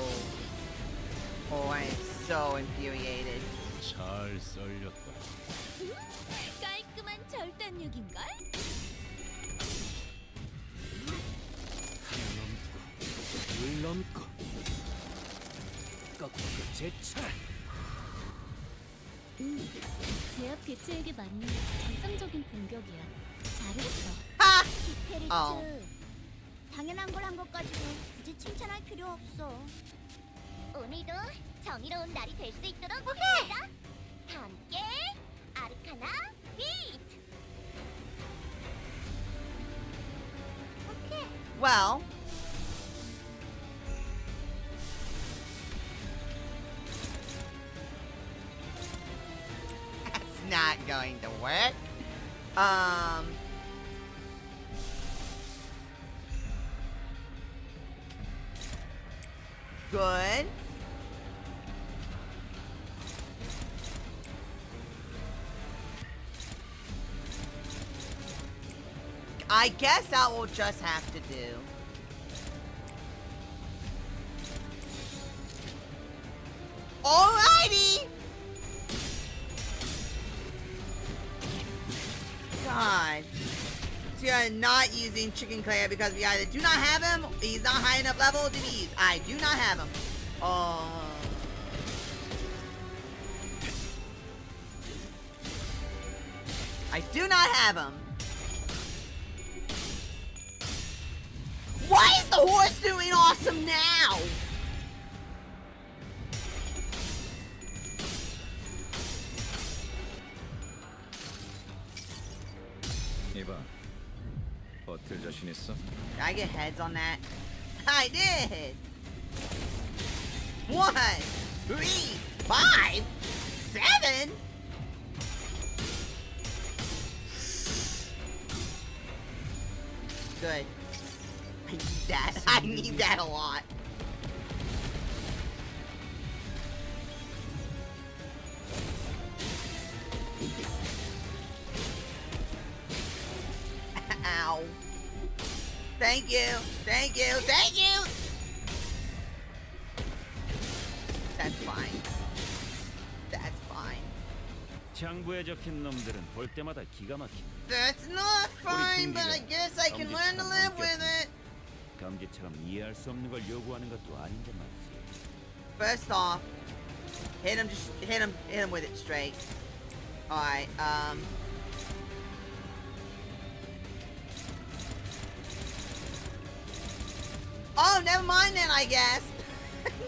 Speaker 1: infuriated.
Speaker 6: 잘 썰렸다.
Speaker 5: 깔끔한 절단력인걸?
Speaker 3: 한 넘고 물 넘고 꺾고 제철.
Speaker 2: 제압 개체에게 맞는 정상적인 공격이야. 잘했어.
Speaker 5: 페리츠,
Speaker 1: Oh.
Speaker 5: 당연한 걸 한 것 가지고 굳이 칭찬할 필요 없어. 오늘도 정의로운 날이 될 수 있도록 힘내자. 다 함께 아르카나 비트. 오케이.
Speaker 1: Well, that's not going to work. Good. I guess I will just have to do. Alrighty. God. So you're not using Chicken Claire because we either do not have him, he's not high enough level to be used. I do not have him. I do not have him. Why is the horse doing awesome now?
Speaker 7: 이봐, 버틸 자신 있어?
Speaker 1: Did I get heads on that? I did. 1, 3, 5, 7. Good. I need that. I need that a lot. Ow. Thank you. Thank you. Thank you. That's fine. That's fine.
Speaker 6: 장부에 적힌 놈들은 볼 때마다 기가 막힌다.
Speaker 1: That's not fine, but I guess I can learn to live with it.
Speaker 6: 감기처럼 이해할 수 없는 걸 요구하는 것도 아닌데 말이지.
Speaker 1: First off, hit him with it straight. Alright, oh, never mind then, I guess.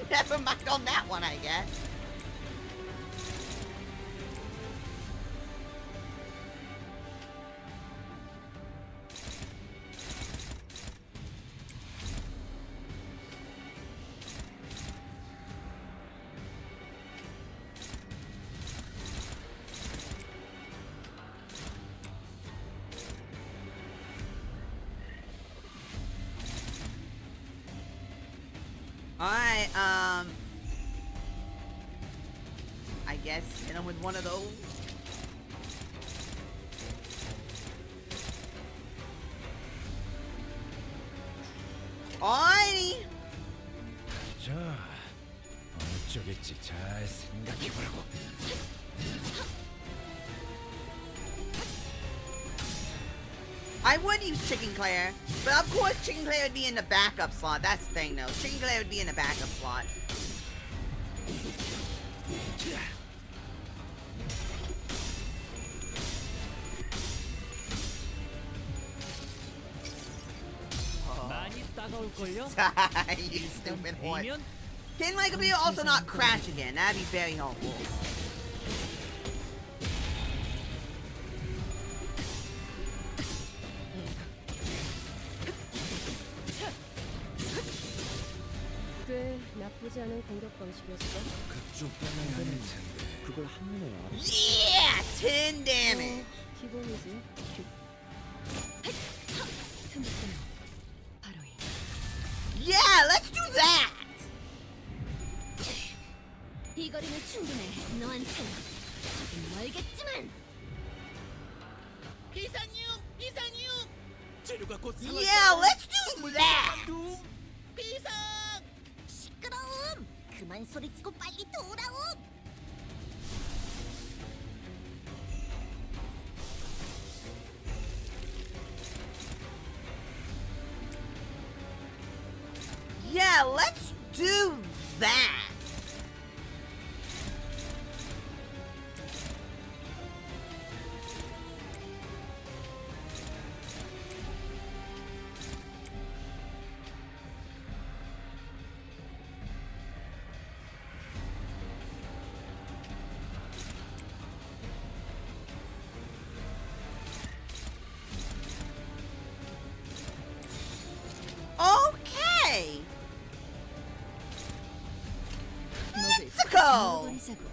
Speaker 1: Never mind on that one, I guess. Alright, I guess hit him with one of those. Alrighty.
Speaker 7: 자, 어느 쪽일지 잘 생각해보라고.
Speaker 1: I would use Chicken Claire, but of course Chicken Claire would be in the backup slot. That's the thing though. Chicken Claire would be in the backup slot.
Speaker 3: 많이 따가울걸요?
Speaker 1: You stupid horse.
Speaker 3: 아니면
Speaker 1: Can my computer also not crash again? That'd be very helpful.
Speaker 9: 꽤 나쁘지 않은 공격 방식이었어.
Speaker 3: 좀 빨라야 할 텐데. 그걸 한눈에 알아.
Speaker 1: Yeah! 10 damage.
Speaker 9: 기본이지.
Speaker 2: 바로 이.
Speaker 1: Yeah, let's do that!
Speaker 5: 이 거리는 충분해. 너한테 조금 멀겠지만.
Speaker 8: 비상용, 비상용. 재료가 곧
Speaker 1: Yeah, let's do that!
Speaker 8: 비상.
Speaker 5: 시끄러움. 그만 소리치고 빨리 돌아옴.
Speaker 1: Yeah, let's do that! Okay! Let's go!
Speaker 2: 버리자고.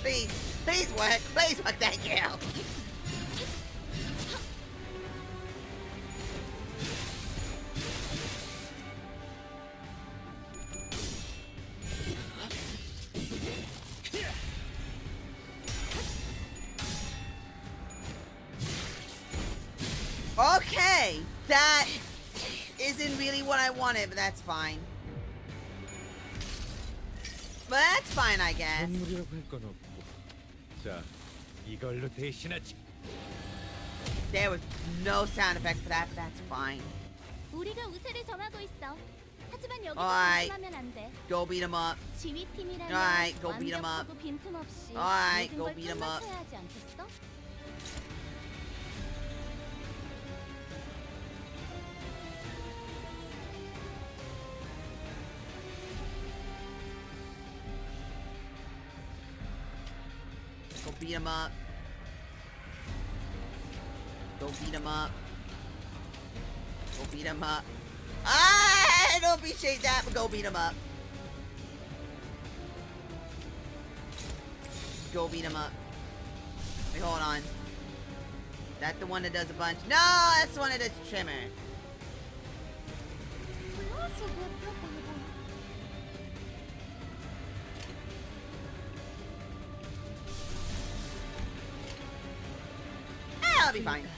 Speaker 1: Please, please work, please work, thank you! Okay, that isn't really what I wanted, but that's fine. But that's fine, I guess.
Speaker 7: 선물이라고 할 건 없고. 자, 이걸로 대신하지.
Speaker 1: There was no sound effect for that, but that's fine.
Speaker 5: 우리가 우세를 점하고 있어. 하지만 여기서
Speaker 1: Alright.
Speaker 5: 조심하면 안 돼.
Speaker 1: Go beat him up.
Speaker 5: 지휘팀이라면
Speaker 1: Alright, go beat 'em up.
Speaker 5: 완벽하고 빈틈없이
Speaker 1: Alright,
Speaker 5: 모든
Speaker 1: go
Speaker 5: 걸
Speaker 1: beat 'em up.
Speaker 5: 끝마쳐야 하지 않겠어?
Speaker 1: Go beat him up. Go beat him up. Go beat him up. I don't appreciate that, but go beat him up. Go beat him up. Wait, hold on. That the one that does a bunch? No, that's the one that does trimmer. I'll be fine.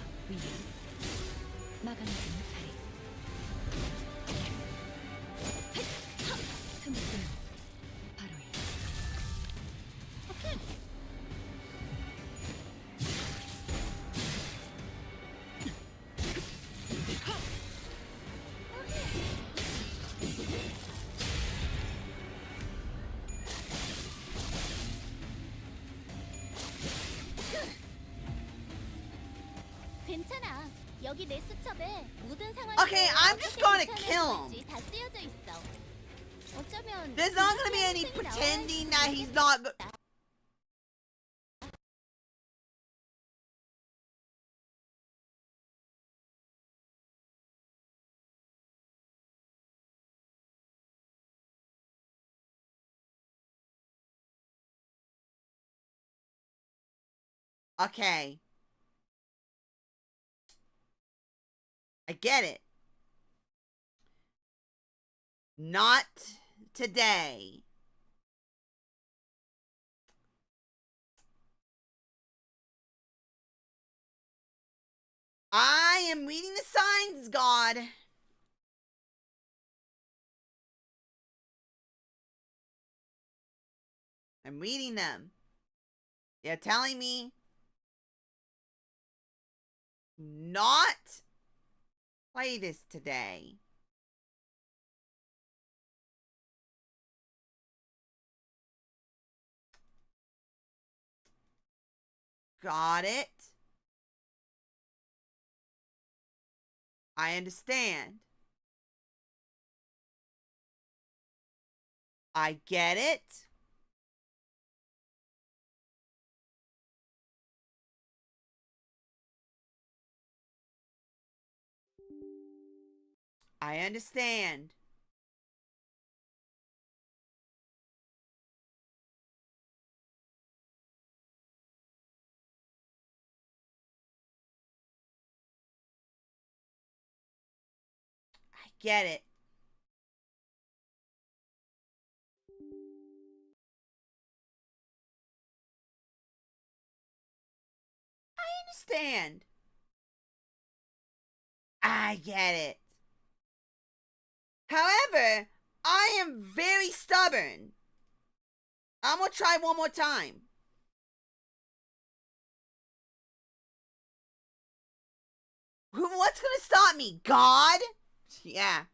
Speaker 2: 막아내지 못하리. 틈틈. 바로 이.
Speaker 5: 괜찮아. 여기 내 수첩에 모든 상황이
Speaker 1: Okay, I'm just gonna kill him.
Speaker 5: 다 쓰여져 있어. 어쩌면
Speaker 1: There's not gonna be any pretending that he's not good. Okay. I get it. Not today. I am reading the signs, God. I'm reading them. They're telling me not play this today. Got it. I understand. I get it. I understand. I get it. I understand. I get it. However, I am very stubborn. I'm gonna try one more time. What's gonna stop me? God? Yeah.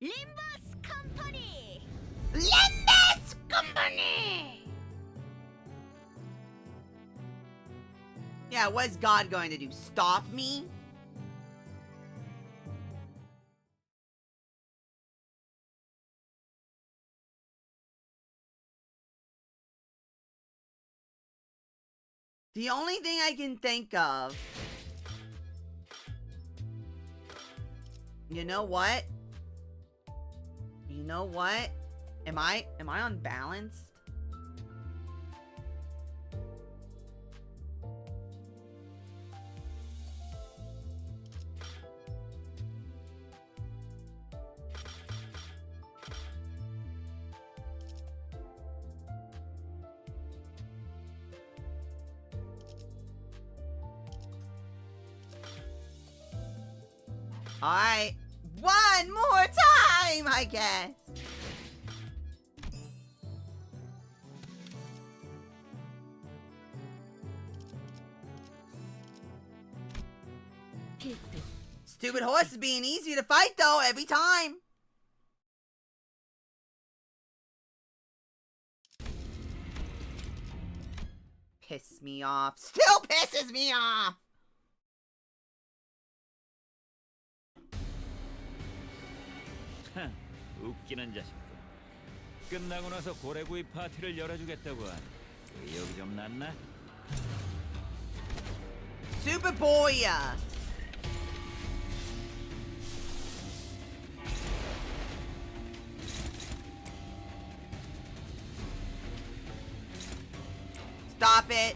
Speaker 5: LIMBUS COMPANY.
Speaker 1: LIMBUS COMPANY! Yeah, what's God going to do? Stop me? The only thing I can think of... You know what? You know what? Am I unbalanced? Alright, one more time, I guess.
Speaker 2: 필드.
Speaker 1: Stupid horse is being easy to fight though, every time. Piss me off. Still pisses me off.
Speaker 6: 웃기는 자식들. 끝나고 나서 고래구이 파티를 열어주겠다고 하니 의욕이 좀 났나?
Speaker 1: Superboy. Stop it.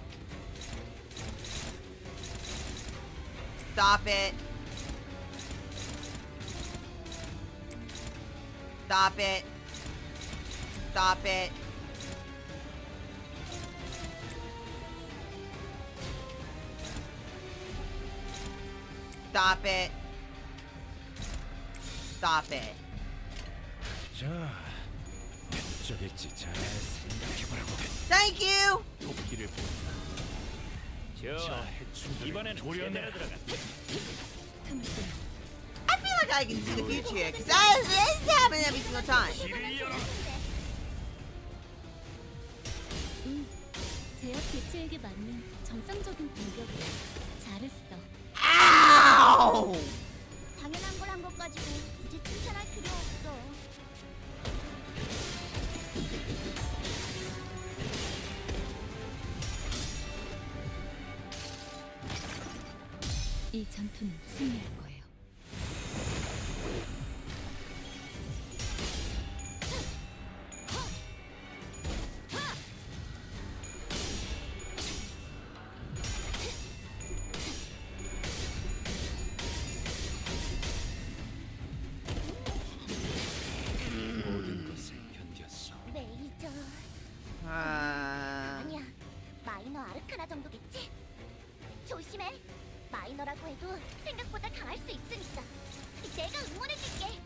Speaker 1: Stop it. Stop it. Stop it. Stop it. Stop it.
Speaker 7: 자, 어쩌겠지. 잘 생각해보라고.
Speaker 1: Thank you.
Speaker 3: 도끼를 본다.
Speaker 6: 좋아. 이번에는 제대로 들어가.
Speaker 1: I feel like I can see the future here, because this happens every single time.
Speaker 2: 제약 개체에게 맞는 정상적인 공격이야. 잘했어.
Speaker 1: Ow!
Speaker 5: 당연한 걸 한 것 가지고 굳이 칭찬할 필요 없어.
Speaker 2: 이 전투는 승리할 거예요.
Speaker 4: 모든 것을 견뎠어.
Speaker 5: 메이저.
Speaker 1: Uh,
Speaker 5: 아니야. 마이너 아르카나 정도겠지? 조심해. 마이너라고 해도 생각보다 강할 수 있으니까. 내가 응원해줄게.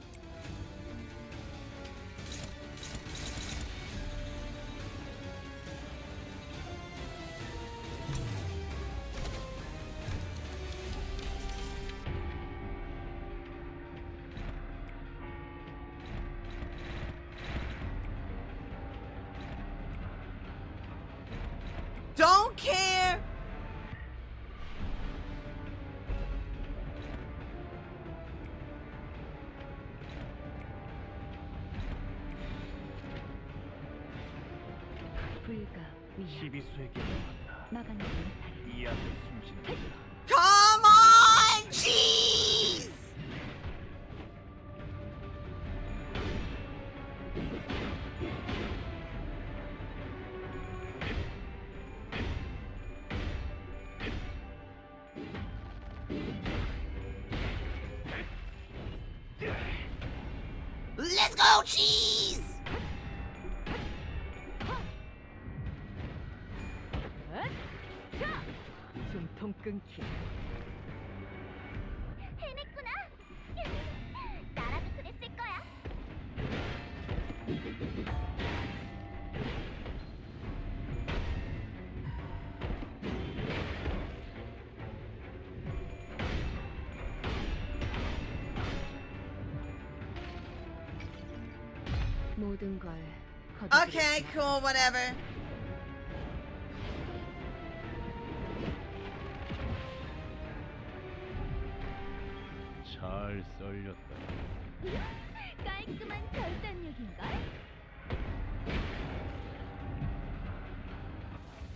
Speaker 1: don't care.
Speaker 2: 불가 위
Speaker 3: 시비수에게
Speaker 2: 막아내는
Speaker 3: 이 앞에 숨쉬는
Speaker 1: Come on, jeez. nacho cheese!
Speaker 9: 숨통 끊기.
Speaker 5: 해냈구나. 나라도 그랬을 거야.
Speaker 9: 모든 걸
Speaker 1: Okay, cool, whatever.
Speaker 6: 잘 썰렸다.
Speaker 5: 깔끔한 결단력인걸?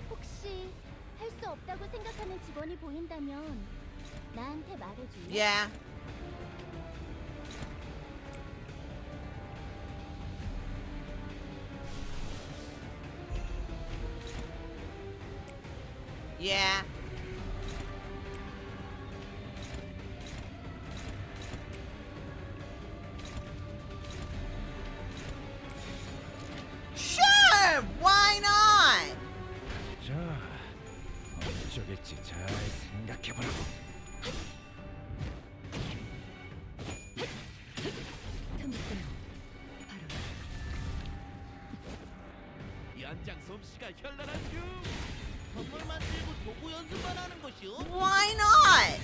Speaker 5: 혹시 할 수 없다고 생각하는 직원이 보인다면 나한테 말해줄래?
Speaker 1: Yeah. Yeah. Sure, why not?
Speaker 7: 자, 어쩌겠지 잘 생각해보라고.
Speaker 8: 연장 솜씨가 현란한 중. 선물 만들고 도구 연습만 하는 것이오.
Speaker 1: Why not?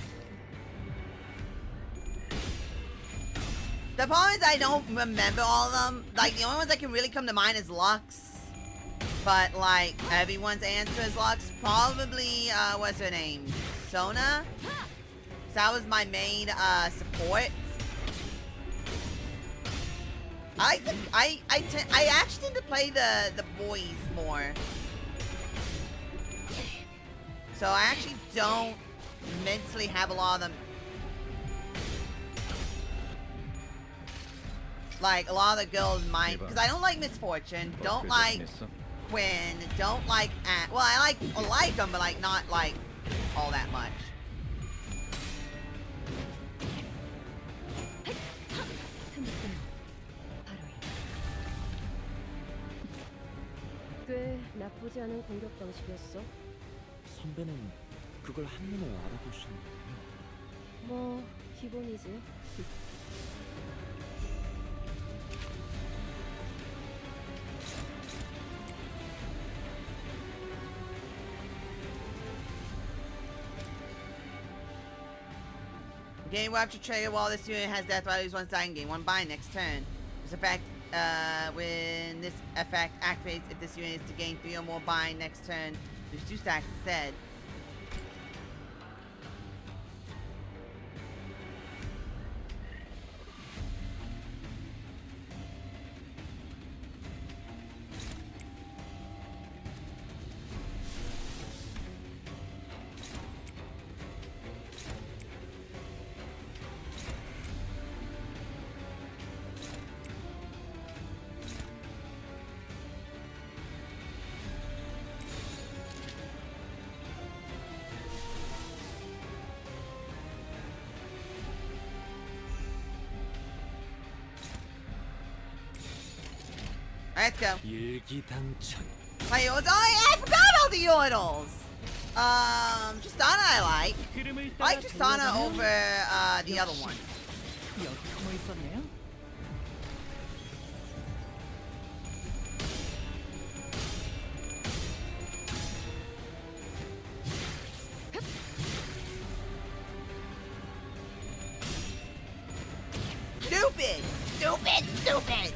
Speaker 1: The problem is I don't remember all of them. Like, the only ones that can really come to mind is Lux. But, like, everyone's answer is Lux. Probably, what's her name? Sona? So that was my main, support. I think, I actually tend to play the boys more. So I actually don't mentally have a lot of them. Like, a lot of the girls might, because I don't like Misfortune, don't like Quinn, don't like well, I like them, but like not like all that much.
Speaker 9: 꽤 나쁘지 않은 공격 방식이었어.
Speaker 3: 선배는 그걸 한눈에 알아보시는군요.
Speaker 9: 뭐 기본이지.
Speaker 1: Game after trigger while this unit has death values one side and gain one bind next turn. This effect, when this effect activates, if this unit is to gain 3 or more bind next turn, there's 2 stacks instead. Let's go.
Speaker 3: 일기당천.
Speaker 1: My yordles. Oh, I forgot about the yordles. Tristana I like. I like Tristana over the other one.
Speaker 9: 여기 숨어 있었네요.
Speaker 1: Stupid! Stupid! Stupid!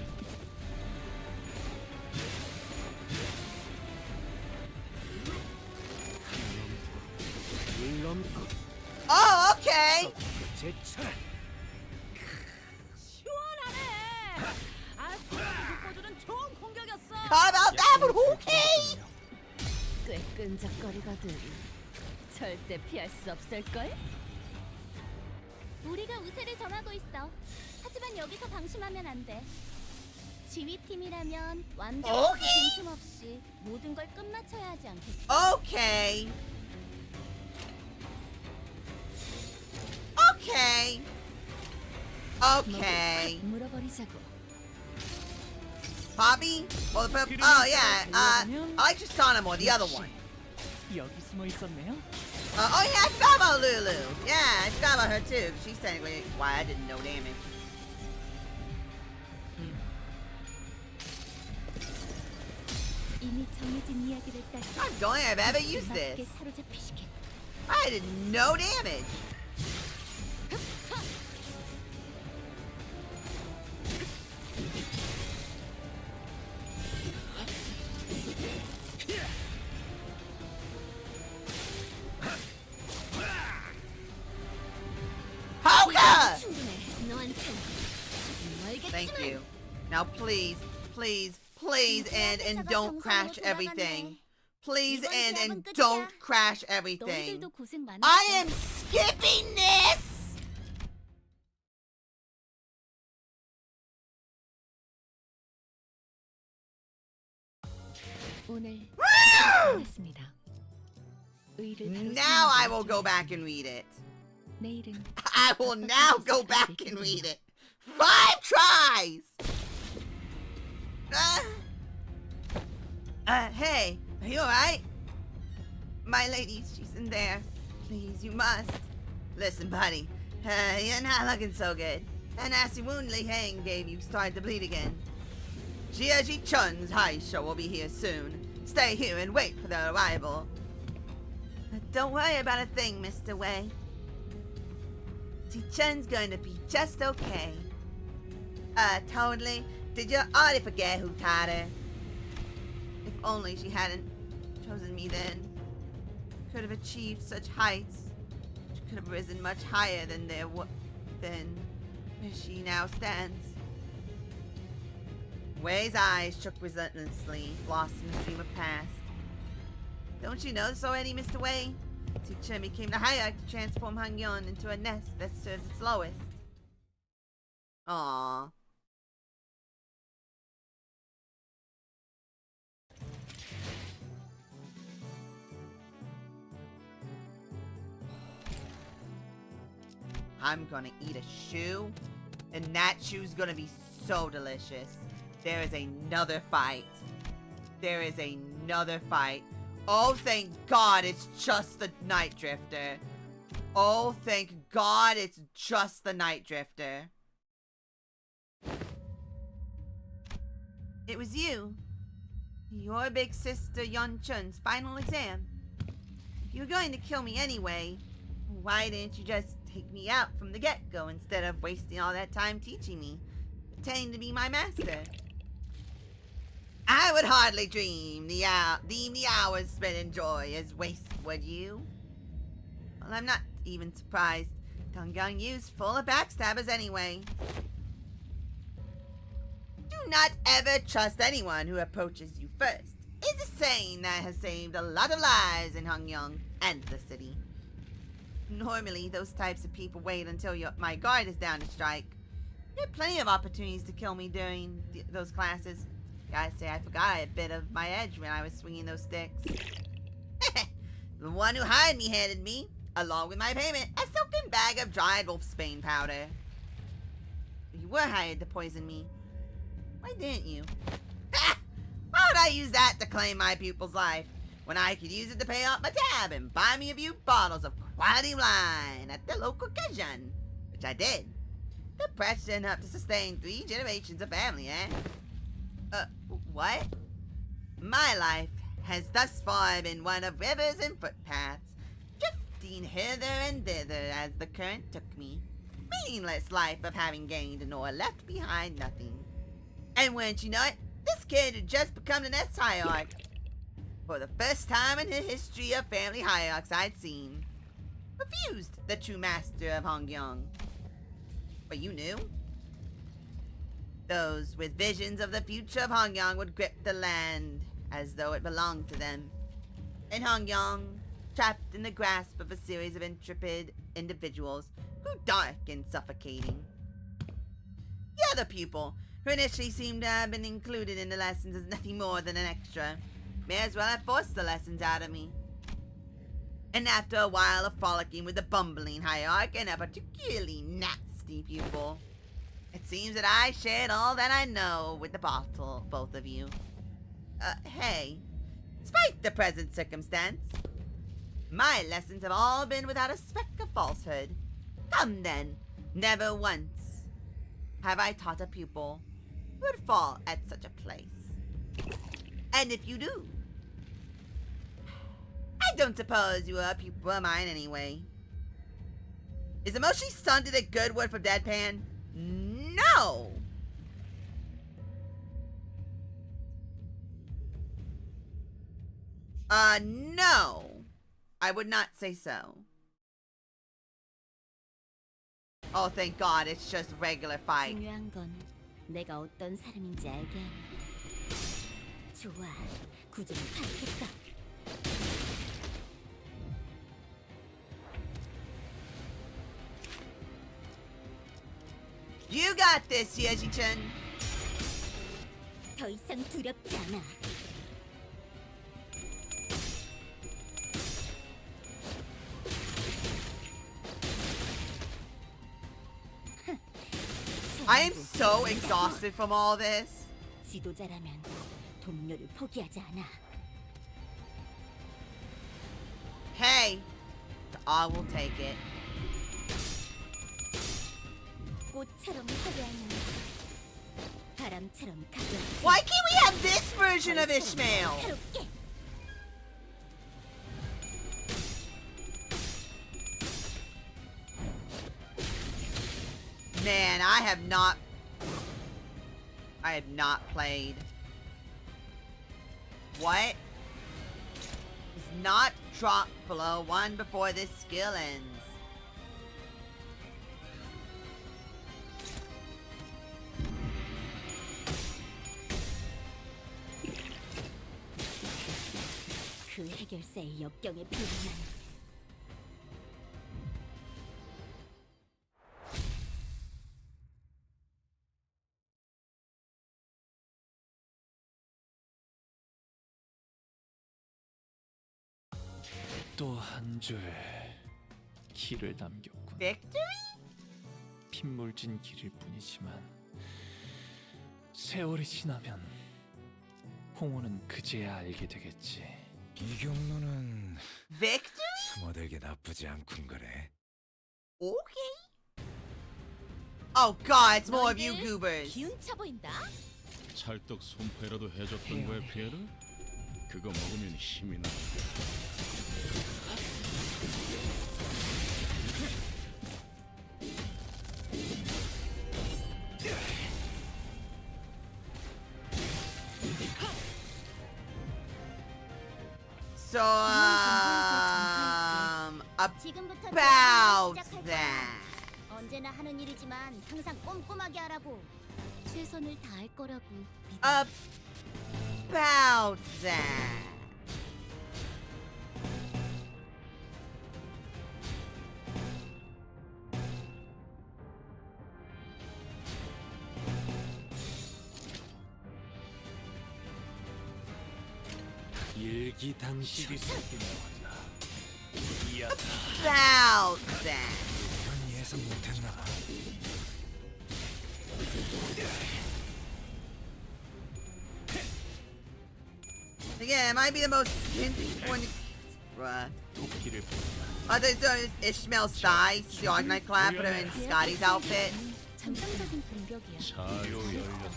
Speaker 1: Oh, okay!
Speaker 9: 시원하네. 아, 속꿔주는 좋은 공격이었어.
Speaker 1: Thought about that, but okay!
Speaker 9: 꽤 끈적거리거든. 절대 피할 수 없을걸?
Speaker 5: 우리가 우세를 점하고 있어. 하지만 여기서 방심하면 안 돼. 지휘팀이라면 완벽하고
Speaker 1: 오케이.
Speaker 5: 빈틈없이 모든 걸 끝마쳐야 하지 않겠어?
Speaker 1: Okay. Okay. Okay.
Speaker 9: 물어버리자고.
Speaker 1: Poppy? Or the purple? Oh, yeah. I like Tristanimo, the other one.
Speaker 3: 여기 숨어 있었네요.
Speaker 1: Oh, yeah, I forgot about Lulu. Yeah, I forgot about her, too. She's technically why I didn't know damage.
Speaker 2: 이미 정해진 이야기를 따라
Speaker 1: I don't think I've ever used
Speaker 2: 맞게
Speaker 1: this.
Speaker 2: 사로잡히시길.
Speaker 1: I did no damage. Hoka!
Speaker 5: 충분해. 너한텐 알겠지만.
Speaker 1: Thank you. Now please, please, please end and don't crash everything. Please end and don't crash everything.
Speaker 2: 너희들도 고생 많았어.
Speaker 1: I am skipping this!
Speaker 2: 오늘 끝났습니다. 의를
Speaker 1: Now I will go back and read it.
Speaker 2: 내일은
Speaker 1: I will now go back and read it. 5 tries! Hey, are you alright? My lady, she's in there. Please, you must. Listen, buddy, you're not looking so good. That nasty wound Li Hang gave you started to bleed again. Jiaji Chun's high show will be here soon. Stay here and wait for their arrival. Don't worry about a thing, Mr. Wei. Ji Chun's going to be just okay. Totally. Did you already forget who taught her? If only she hadn't chosen me then. Could have achieved such heights. She could have risen much higher than than where she now stands. Wei's eyes shook relentlessly, lost in a stream of past. Don't you know this already, Mr. Wei? Chen became the hierarch to transform Hangyun into a nest that serves its lowest. Aww. I'm gonna eat a shoe, and that shoe's gonna be so delicious. There is another fight. There is another fight. Oh, thank God it's just the Night Drifter. Oh, thank God it's just the Night Drifter. It was you. Your big sister Yun Chun's final exam. If you were going to kill me anyway, why didn't you just take me out from the get-go instead of wasting all that time teaching me, pretending to be my master? I would hardly deem the hours spent in joy as waste, would you? Well, I'm not even surprised. Tongyang Yu's full of backstabbers anyway. Do not ever trust anyone who approaches you first. Is a saying that has saved a lot of lives in Hangyang and the city. Normally, those types of people wait until my guard is down to strike. You had plenty of opportunities to kill me during those classes. Gotta say, I forgot I had a bit of my edge when I was swinging those sticks. The one who hired me handed me, along with my payment, a silken bag of dried wolfsbane powder. You were hired to poison me. Why didn't you? Why would I use that to claim my pupil's life, when I could use it to pay off my tab and buy me a few bottles of quality wine at the local Gajan? Which I did. The price enough to sustain 3 generations of family, eh? What? My life has thus far been one of rivers and footpaths, drifting hither and thither as the current took me. Meaningless life of having gained nor left behind nothing. And wouldn't you know it, this kid had just become the next hierarch. For the first time in the history of family hierarchs I'd seen. Refused the true master of Hangyang. But you knew? Those with visions of the future of Hangyang would grip the land as though it belonged to them. And Hangyang, trapped in the grasp of a series of intrepid individuals, grew dark and suffocating. The other pupil, who initially seemed to have been included in the lessons as nothing more than an extra, may as well have forced the lessons out of me. And after a while of frolicking with the bumbling hierarch and a particularly nasty pupil, It seems that I shared all that I know with the bottle, both of you. Hey, despite the present circumstance, my lessons have all been without a speck of falsehood. Come then, never once have I taught a pupil who would fall at such a place. And if you do, I don't suppose you are a pupil of mine anyway. Is emotionally stunted a good word for deadpan? No! No. I would not say so. Oh, thank God, it's just regular fight.
Speaker 5: 중요한 건 내가 어떤 사람인지 알게 하는 거. 좋아, 구조를 파악했어.
Speaker 1: You got this, Yeji-chan.
Speaker 5: 더 이상 두렵지 않아.
Speaker 1: I am so exhausted from all this.
Speaker 5: 지도자라면 동료를 포기하지 않아.
Speaker 1: Hey, I will take it.
Speaker 5: 꽃처럼 화려한 바람처럼 가벼운
Speaker 1: Why can't we have this version of Ishmael?
Speaker 5: 새롭게.
Speaker 1: Man, I have not played. What? Does not drop below 1 before this skill ends.
Speaker 5: 그 해결사의 역경에 비하면
Speaker 3: 또 한 줄 길을 남겼군.
Speaker 1: Victory?
Speaker 3: 핏물진 길일 뿐이지만 세월이 지나면 홍호는 그제야 알게 되겠지.
Speaker 7: 이 경로는
Speaker 1: Victory?
Speaker 7: 숨어들기 나쁘지 않군 거래.
Speaker 1: Okay. Oh God, it's more of you goobers.
Speaker 2: 기운차 보인다.
Speaker 6: 찰떡 손패라도 해줬던 거야 피에르? 그거 먹으면 힘이 나.
Speaker 1: So,
Speaker 5: 지금부터
Speaker 1: about
Speaker 5: 시작할 거야.
Speaker 1: that.
Speaker 5: 언제나 하는 일이지만 항상 꼼꼼하게 하라고.
Speaker 2: 최선을 다할 거라고 믿어.
Speaker 1: About that.
Speaker 3: 일기당식이
Speaker 1: About that.
Speaker 7: 난 예상 못했나 봐.
Speaker 1: Again, it might be the most one. Bruh.
Speaker 3: 도끼를
Speaker 1: There's Ishmael's thighs, the Argonite clap, put her in Scotty's outfit.
Speaker 2: 잠정적인 공격이야.
Speaker 6: 자유 열렸다.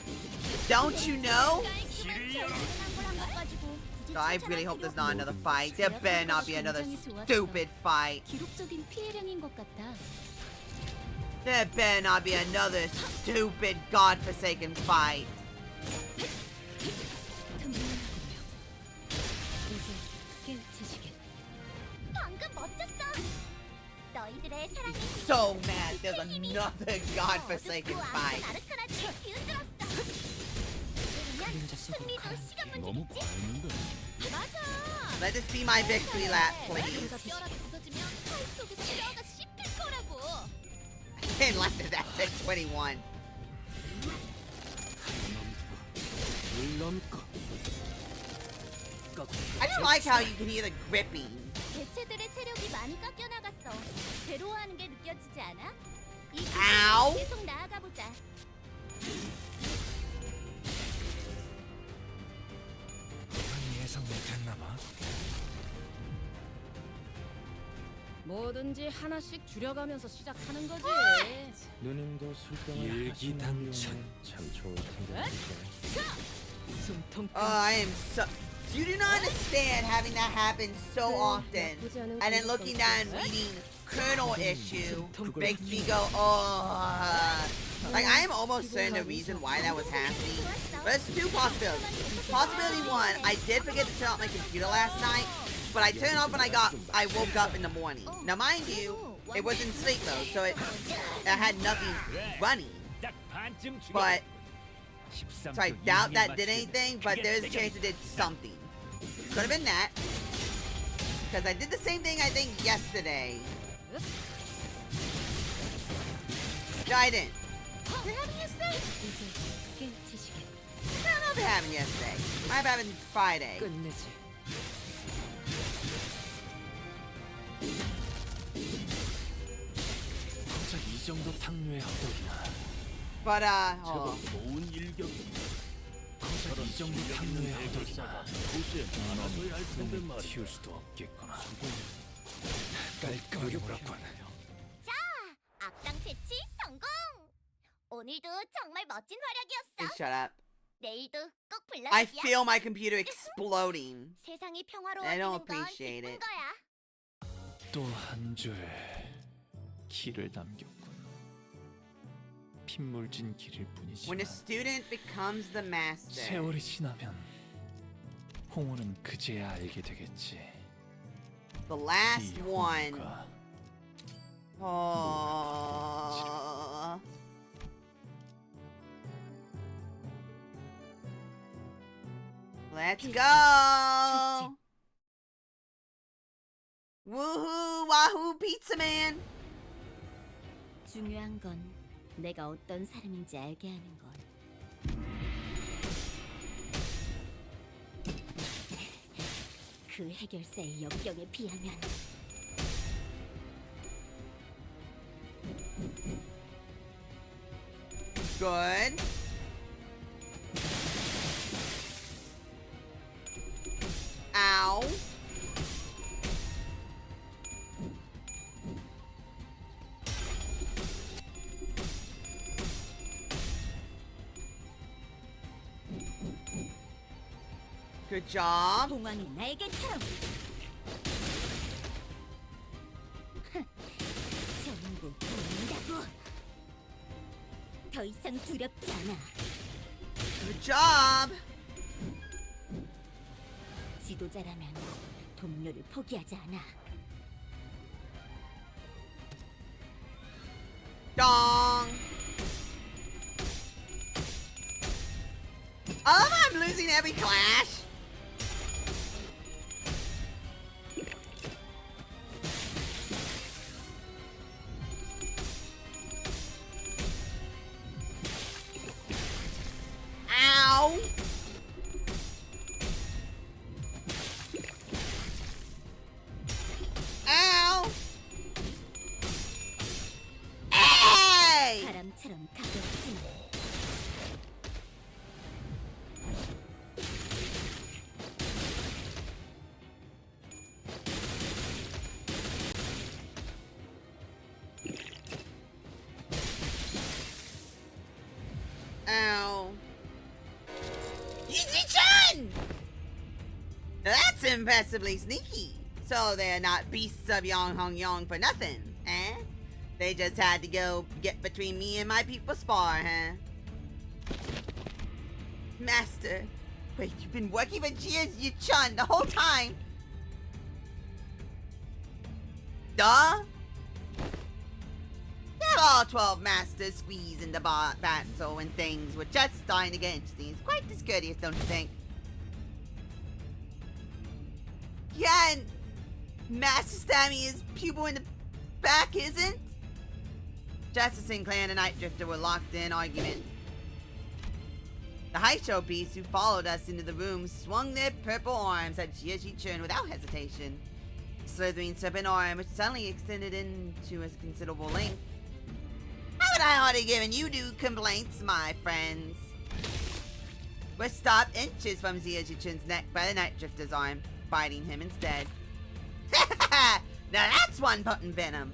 Speaker 1: Don't you know?
Speaker 5: 한걸한 것 가지고 굳이
Speaker 1: I
Speaker 5: 칭찬할
Speaker 1: really hope
Speaker 5: 필요
Speaker 1: there's not another fight. There better not be another stupid fight.
Speaker 2: 기록적인 피해량인 것 같다.
Speaker 1: There better not be another stupid godforsaken fight.
Speaker 2: 이제 깨우치시게.
Speaker 5: 방금 멋졌어. 너희들의 사랑이
Speaker 1: So mad there's another godforsaken fight.
Speaker 5: 아르카나를 뒤흔들었어. 그러면 승리도 시간
Speaker 6: 너무
Speaker 5: 문제겠지?
Speaker 6: 과했는데.
Speaker 5: 맞아.
Speaker 1: Let this be my victory lap, please.
Speaker 5: 뼈라 부서지면 팔 속에 뼈가 씹힐 거라고.
Speaker 1: And like that's at 21. I just like how you can hear the gripping.
Speaker 5: 개체들의 체력이 많이 깎여 나갔어. 괴로워하는 게 느껴지지 않아? 이
Speaker 1: Ow.
Speaker 5: 계속 나아가 보자.
Speaker 7: 예상 못했나 봐.
Speaker 9: 뭐든지 하나씩 줄여가면서 시작하는 거지.
Speaker 3: 누님도 술병을
Speaker 7: 일기당천.
Speaker 3: 참 좋을 텐데.
Speaker 9: 숨통.
Speaker 1: Oh, I am so. You do not understand having that happen so often, and then looking down and reading Colonel issue makes me go, oh. Like, I am almost certain the reason why that was happening. But there's two possibilities. Possibility one, I did forget to turn off my computer last night, but I turned it off when I woke up in the morning. Now, mind you, it was in sleep mode, so it had nothing running. But so I doubt that did anything, but there's a chance it did something. Could have been that. Because I did the same thing, I think, yesterday. No, I didn't. Did it happen yesterday? I don't know if it happened yesterday. Might have happened Friday.
Speaker 9: 끝내지.
Speaker 3: 고작 이 정도 탕류의 허덕이나.
Speaker 1: But,
Speaker 6: 제법 좋은 일격이.
Speaker 3: 고작 이 정도 탕류의 허덕이나.
Speaker 6: 도시에 알아서야 할 텐데
Speaker 3: 놈을
Speaker 6: 말이야.
Speaker 3: 튀울 수도 없겠구나.
Speaker 7: 깔끔하게 물었군.
Speaker 5: 자, 악당 패치 성공. 오늘도 정말 멋진 활약이었어.
Speaker 1: shut up.
Speaker 5: 내일도 꼭
Speaker 1: I
Speaker 5: 불러줄게.
Speaker 1: feel my computer exploding.
Speaker 5: 세상이
Speaker 1: I
Speaker 5: 평화로워지는
Speaker 1: don't
Speaker 5: 건
Speaker 1: appreciate
Speaker 5: 기쁜
Speaker 1: it.
Speaker 5: 거야.
Speaker 3: 또 한 줄 길을 남겼군. 핏물진 길일
Speaker 1: When a
Speaker 3: 뿐이지만
Speaker 1: student becomes the master.
Speaker 3: 세월이 지나면 홍우는 그제야 알게 되겠지.
Speaker 1: The last
Speaker 3: 이
Speaker 1: one.
Speaker 3: 홍우가
Speaker 1: Oh. Let's go. Woohoo, wahoo, pizza man.
Speaker 5: 중요한 건 내가 어떤 사람인지 알게 하는 것. 그 해결사의 역경에 비하면
Speaker 1: Good. Ow. Good job.
Speaker 5: 봉황이 날개처럼. 전부 보인다고. 더 이상 두렵지 않아.
Speaker 1: Good job.
Speaker 5: 지도자라면 동료를 포기하지 않아.
Speaker 1: Dong. Oh, I'm losing every clash. Ow. Ow. Hey.
Speaker 5: 바람처럼 가볍지.
Speaker 1: Ow. Easy-chan! That's impressively sneaky. So they're not beasts of Yong Hong Yong for nothing, eh? They just had to go get between me and my people spar, huh? Master, wait, you've been working for Jia-Chun the whole time? Duh? Not all 12 masters squeeze in the battle when things were just starting to get interesting. It's quite discourteous, don't you think? Yeah, and Master Stammy's pupil in the back isn't? Justice Sinclair and the Night Drifter were locked in argument. The high show beasts who followed us into the room swung their purple arms at Jia-Chun without hesitation. Slithering serpent arm which suddenly extended into a considerable length. How Haven't I already given you new complaints, my friends? We're stopped inches from Ziyajichin's neck by the Night Drifter's arm, biting him instead. Now that's one potent venom.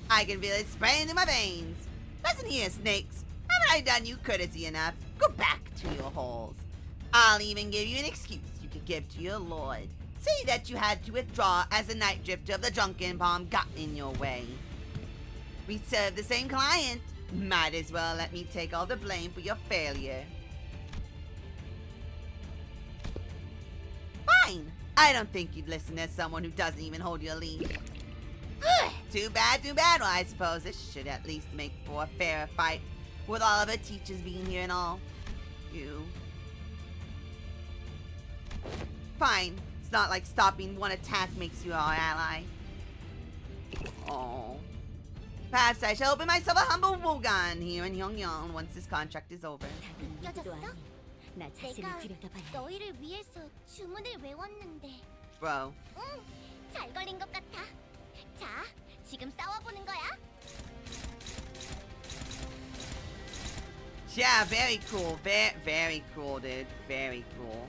Speaker 1: I can feel it spraying through my veins. Listen here, snakes. Haven't I done you courtesy enough? Go back to your holes. I'll even give you an excuse you could give to your lord. Say that you had to withdraw as the Night Drifter of the Drunken Palm got in your way. We serve the same client. Might as well let me take all the blame for your failure. Fine. I don't think you'd listen to someone who doesn't even hold your lead. Ugh, too bad, too bad. Well, I suppose this should at least make for a fairer fight, with all of her teachers being here and all. You. Fine. It's not like stopping one attack makes you our ally. Oh. Perhaps I shall open myself a humble wogan here in Yongyang once this contract is over.
Speaker 5: 느껴졌어?
Speaker 9: 나 자신을
Speaker 5: 내가
Speaker 9: 들여다봐야 해.
Speaker 5: 너희를 위해서 주문을 외웠는데
Speaker 1: Bro.
Speaker 5: 잘 걸린 것 같아. 자, 지금 싸워보는 거야.
Speaker 1: Yeah, very cool. Very cool, dude. Very cool.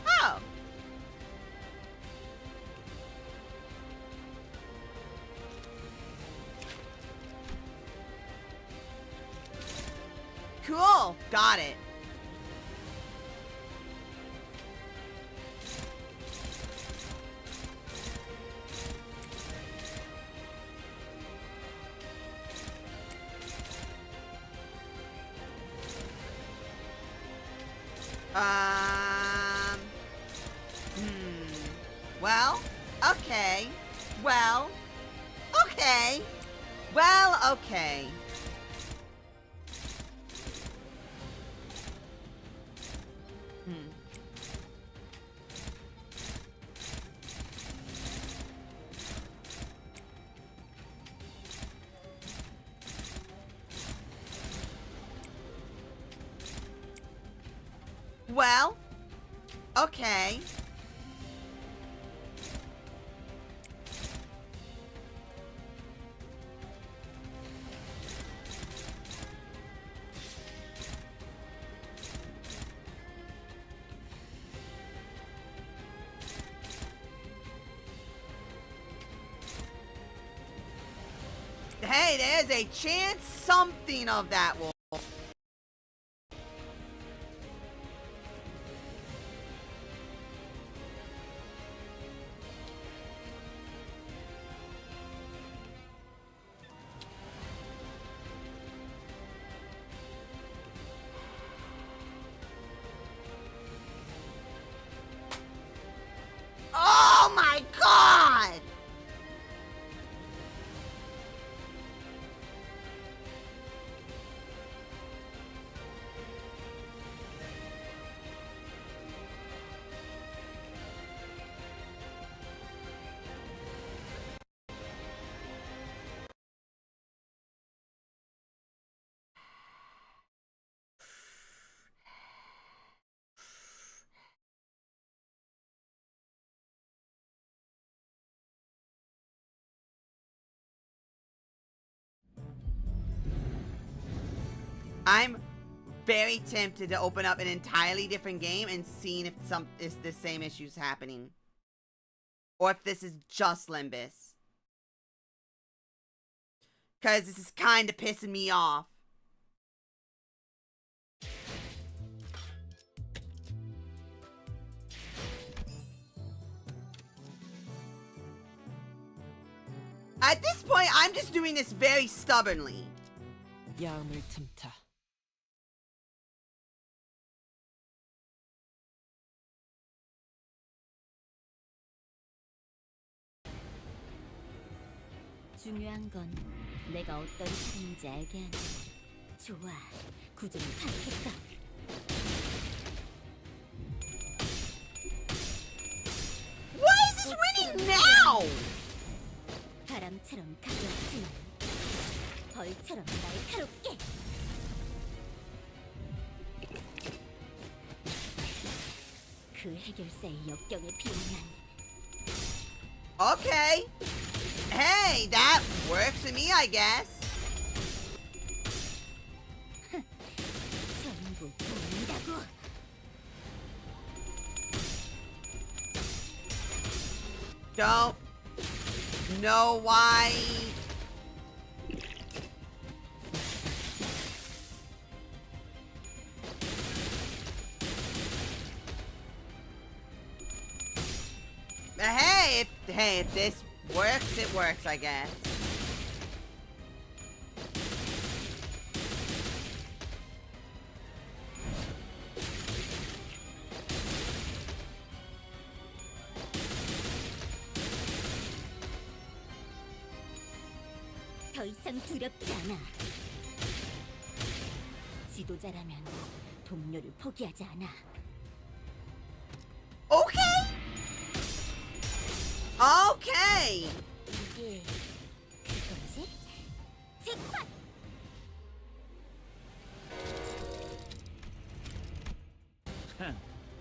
Speaker 1: Oh. Cool. Got it. Well, okay. Well, okay. Well, okay. Well, okay. Hey, there's a chance something of that will. Oh my God! I'm very tempted to open up an entirely different game and seeing if the same issue's happening. Or if this is just Limbus. Cause this is kinda pissing me off. At this point, I'm just doing this very stubbornly.
Speaker 9: 야음을 틈타. 중요한 건 내가 어떤 사람인지 알게 하는 거. 좋아, 구조는 파악했어.
Speaker 1: Ow!
Speaker 5: 바람처럼 가볍지만 벌처럼 날카롭게. 그 해결사의 역경에 비하면
Speaker 1: Okay. Hey, that works for me, I guess.
Speaker 5: 전부 보인다고.
Speaker 1: Don't know why. But hey, if this works, it works, I guess.
Speaker 5: 더 이상 두렵지 않아. 지도자라면 동료를 포기하지 않아.
Speaker 1: Okay. Okay.
Speaker 5: 이게 그거지? 잭팟!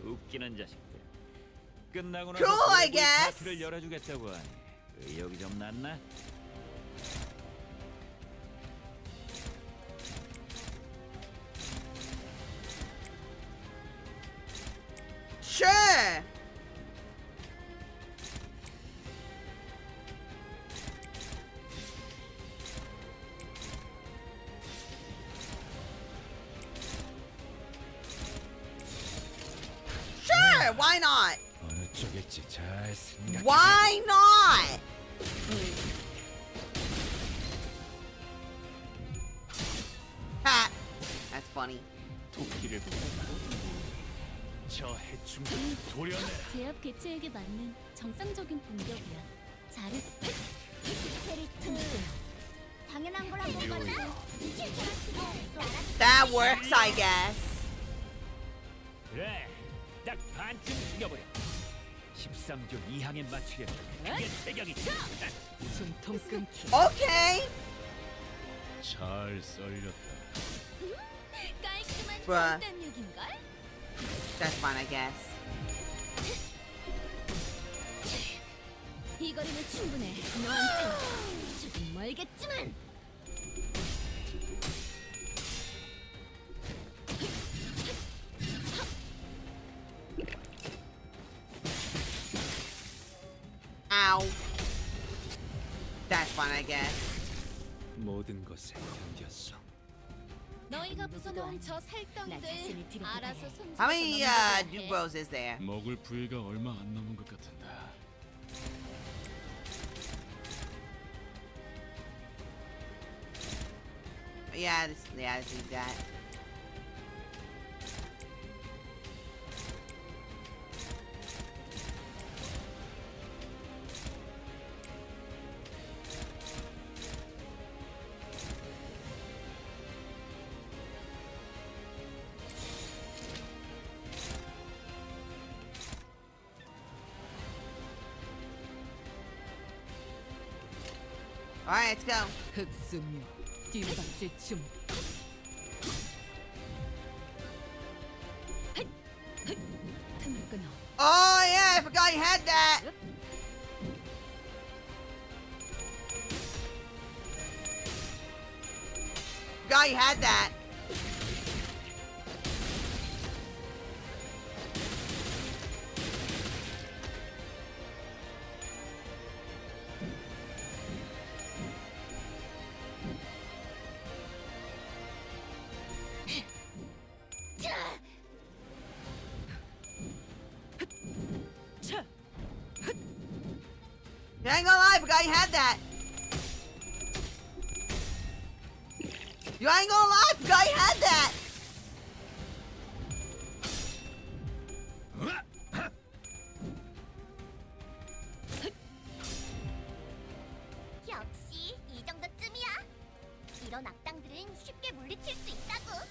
Speaker 6: 웃기는 자식들. 끝나고 나서
Speaker 1: Cool, I
Speaker 6: 브레이브의
Speaker 1: guess.
Speaker 6: 파티를 열어주겠다고 하니 의욕이 좀 났나?
Speaker 1: Sure. Sure, why not?
Speaker 7: 어느 쪽일지 잘 생각.
Speaker 1: Why not? Ha! That's funny.
Speaker 3: 토끼를 저 해충들 도려내.
Speaker 2: 제압 개체에게 맞는 정상적인 공격이야. 잘했어.
Speaker 5: 캐릭터 당연한 걸 한 번 가지고 칭찬할 필요 없어.
Speaker 1: That works, I guess.
Speaker 6: 그래, 딱 반쯤 죽여버려. 13조 2항에 맞추겠다. 그게 제격이지.
Speaker 9: 숨통 끊기.
Speaker 1: Okay.
Speaker 7: 잘 썰렸다.
Speaker 5: 깔끔한
Speaker 1: Bruh.
Speaker 5: 절단력인걸?
Speaker 1: That's fine, I guess.
Speaker 5: 이 거리면 충분해. 너한테 조금 멀겠지만.
Speaker 1: Ow. That's fine, I guess.
Speaker 4: 모든 것에 견뎠어.
Speaker 2: 너희가 부숴놓은 저
Speaker 5: 나
Speaker 2: 살덩이들
Speaker 5: 자신을 들여다봐야
Speaker 2: 알아서
Speaker 5: 해.
Speaker 2: 손
Speaker 1: How many Dubros is there?
Speaker 3: 먹을 부위가 얼마 안 남은 것 같은데.
Speaker 1: Yeah, let's do that. All right, let's go.
Speaker 9: 흑수미 뒷박질 춤. 틈을 끊어.
Speaker 1: Oh yeah, I forgot you had that. Forgot you had that. You ain't gonna lie, forgot you had that. You ain't gonna lie, forgot you had that.
Speaker 5: 역시 이 정도쯤이야. 이런 악당들은 쉽게 물리칠 수 있다고.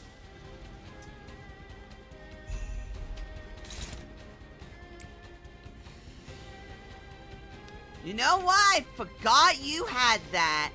Speaker 1: You know what? I forgot you had that.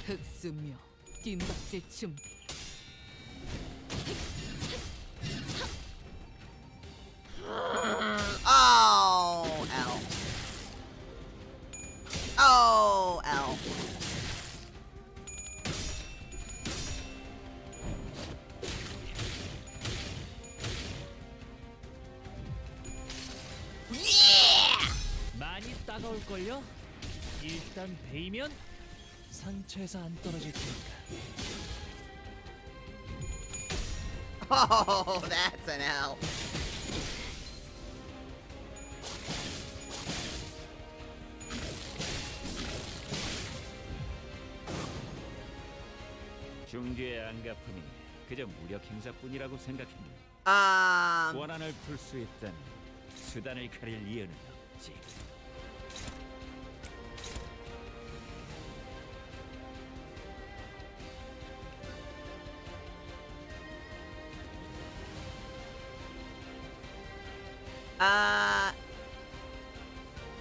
Speaker 10: 흑수묘 뒷박질 준비.
Speaker 1: Oh, L. Oh, L. Yeah!
Speaker 3: 많이 따가울걸요? 일단 베이면 상처에서 안 떨어질 테니까.
Speaker 1: Oh, that's an L.
Speaker 6: 중지의 안가품이 그저 무력 행사뿐이라고 생각했나? 원한을 풀 수 있다면 수단을 가릴 이유는 없지.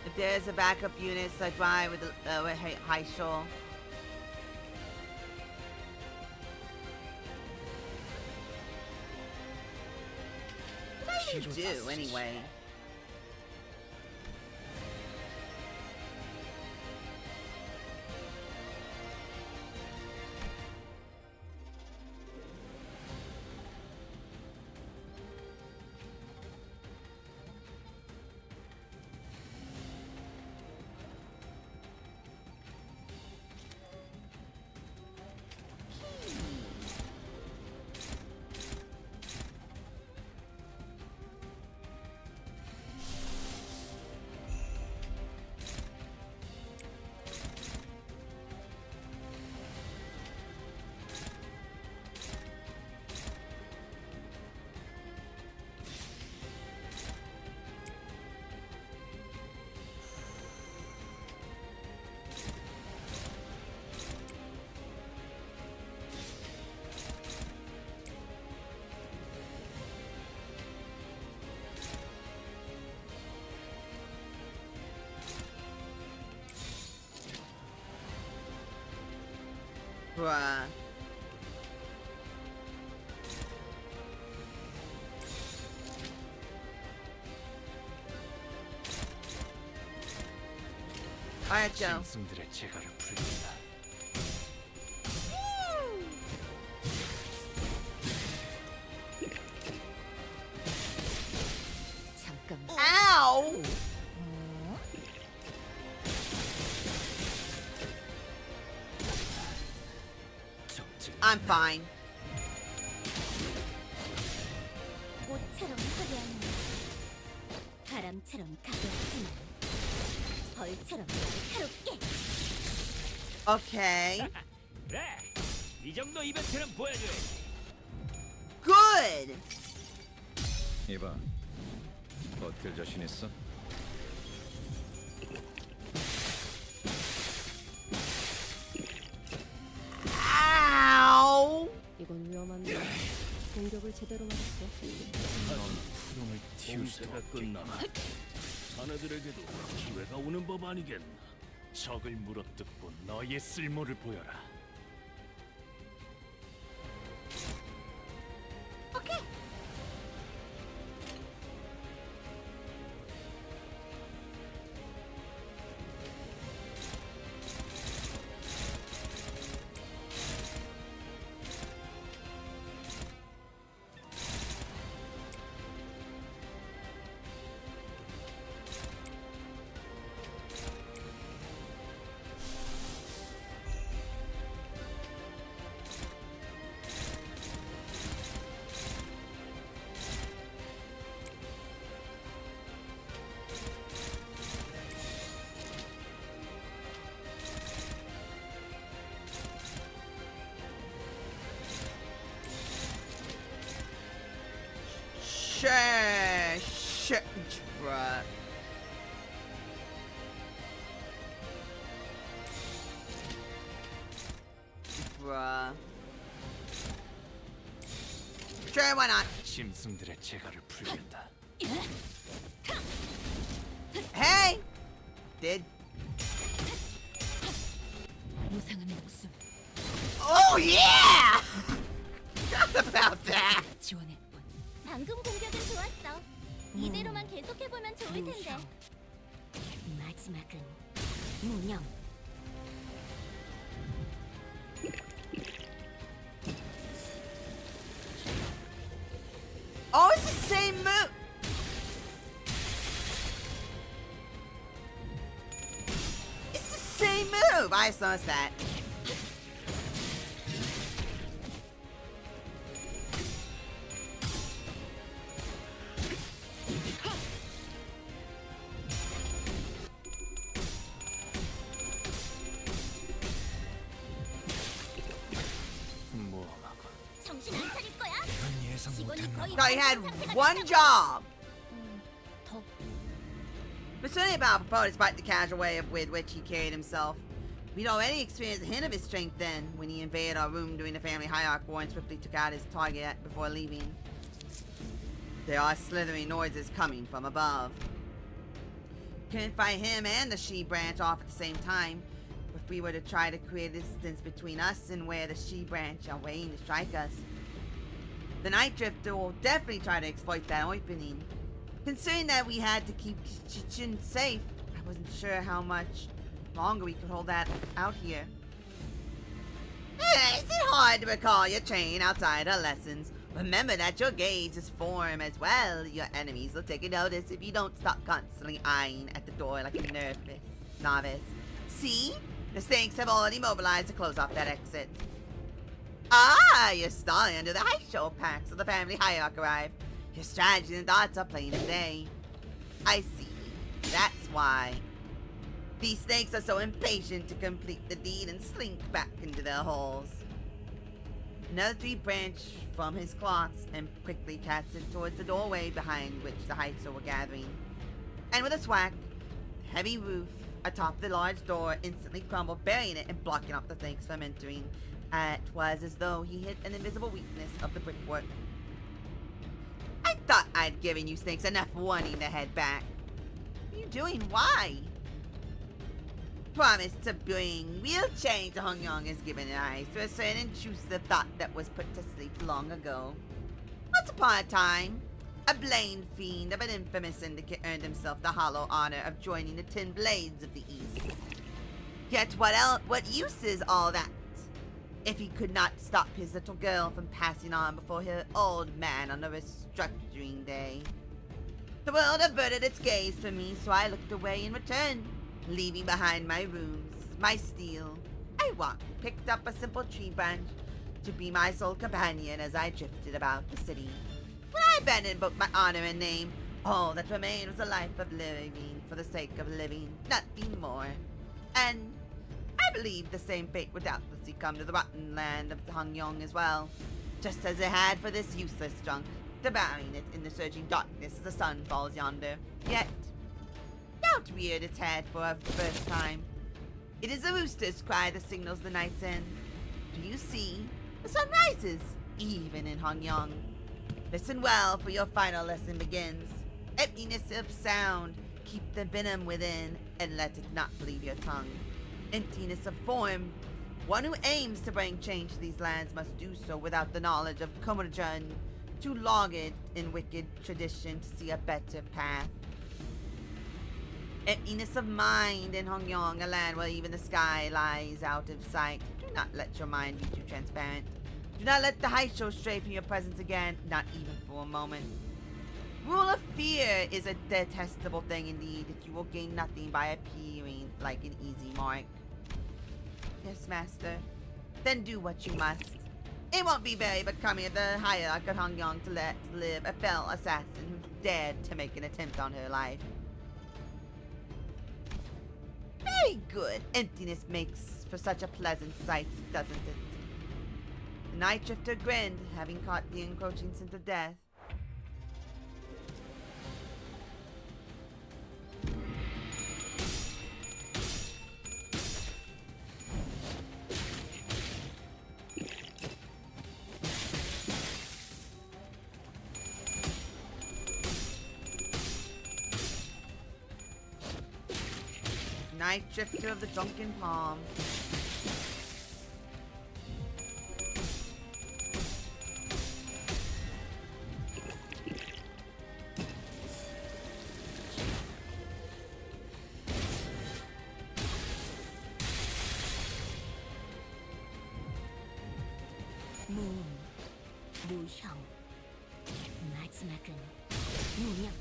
Speaker 1: If there's a backup unit such by with high shoal. What do you do anyway? Bruh. Alright, let's go.
Speaker 3: 짐승들의 재갈을 풀린다.
Speaker 10: 잠깐만.
Speaker 1: Ow! I'm fine.
Speaker 5: 꽃처럼 화려한 바람처럼 가볍지만 벌처럼 날카롭게.
Speaker 1: Okay.
Speaker 6: 그래, 이 정도 이벤트는 보여줘야지.
Speaker 1: Good!
Speaker 7: 이봐, 버틸 자신 있어?
Speaker 1: Ow!
Speaker 10: 이건 위험한데. 공격을 제대로 맞았어.
Speaker 3: 푸름을 틔울 수
Speaker 8: 공세가
Speaker 3: 없게
Speaker 8: 끝나면 자네들에게도 기회가 오는 법 아니겠나?
Speaker 3: 적을 물어뜯고 너의 쓸모를 보여라.
Speaker 1: Sure, bruh. Bruh. Sure, why not?
Speaker 3: 짐승들의 재갈을 풀겠다.
Speaker 1: Hey! Did.
Speaker 2: 무상함의 목숨
Speaker 1: Oh, yeah! Forgot about that!
Speaker 2: 지원해.
Speaker 5: 방금 공격은 좋았어. 이대로만 계속해보면 좋을 텐데.
Speaker 9: 마지막은 무념.
Speaker 1: Oh, it's the same move! It's the same move! I saw that.
Speaker 3: 모험하고
Speaker 5: 정신 안 차릴 거야?
Speaker 3: 이건 예상
Speaker 5: 직원이
Speaker 3: 못했나
Speaker 5: 거의
Speaker 1: No, he had
Speaker 5: 상태가
Speaker 1: one
Speaker 5: 됐다고.
Speaker 1: job!
Speaker 2: 더
Speaker 1: But certainly about Popo, despite the casual way with which he carried himself. We'd already experienced a hint of his strength then, when he invaded our room during the family hierarchy war and swiftly took out his target before leaving. There are slithering noises coming from above. Couldn't fight him and the she branch off at the same time. If we were to try to create a distance between us and where the she branch are waiting to strike us, the Night Drifter will definitely try to exploit that opening. Considering that we had to keep Chichin safe, I wasn't sure how much longer we could hold that out here. Is it hard to recall your train outside her lessons? Remember that your gaze is form as well. Your enemies will take a notice if you don't stop constantly eyeing at the door like a nervous novice. See? The snakes have already mobilized to close off that exit. Ah, you're stalling under the high show packs of the family hierarchy arrive. Your strategy and thoughts are plain as day. I see. That's why. These snakes are so impatient to complete the deed and slink back into their holes. Another tree branched from his cloths and quickly cast it towards the doorway behind which the Heights were gathering. And with a swack, the heavy roof atop the large door instantly crumbled, burying it and blocking off the snakes from entering. It was as though he hit an invisible weakness of the brickwork. I thought I'd given you snakes enough warning to head back. What are you doing? Why? Promise to bring real change to Hong Yong has given rise to a certain intrusive thought that was put to sleep long ago. Once upon a time, a blamed fiend of an infamous syndicate earned himself the hollow honor of joining the Tin Blades of the East. Yet what use is all that, if he could not stop his little girl from passing on before her old man on the restructuring day? The world averted its gaze from me, so I looked away in return, leaving behind my rooms, my steel. I picked up a simple tree branch to be my sole companion as I drifted about the city. When I abandoned both my honor and name, all that remained was a life of living for the sake of living, nothing more. And I believe the same fate would doubtlessly come to the rotten land of Hong Yong as well, just as it had for this useless junk, devouring it in the surging darkness as the sun falls yonder. Yet, doubt reared its head for a first time. It is the rooster's cry that signals the night's end. Do you see? The sun rises, even in Hong Yong. Listen well, for your final lesson begins. Emptiness of sound, keep the venom within, and let it not leave your tongue. Emptiness of form. One who aims to bring change to these lands must do so without the knowledge of Kumarajan, too logged in wicked tradition to see a better path. Emptiness of mind in Hong Yong, a land where even the sky lies out of sight. Do not let your mind be too transparent. Do not let the high show stray from your presence again, not even for a moment. Rule of fear is a detestable thing indeed, that you will gain nothing by appearing like an easy mark. Yes, master. Then do what you must. It won't be very becoming of the hierarch of Hong Yong to let live a fell assassin who dared to make an attempt on her life. Very good. Emptiness makes for such a pleasant sight, doesn't it? The Night Drifter grinned, having caught the encroaching scent of death. Night Drifter of the Drunken Palm.
Speaker 9: 모험, 모형, 마지막은 무명.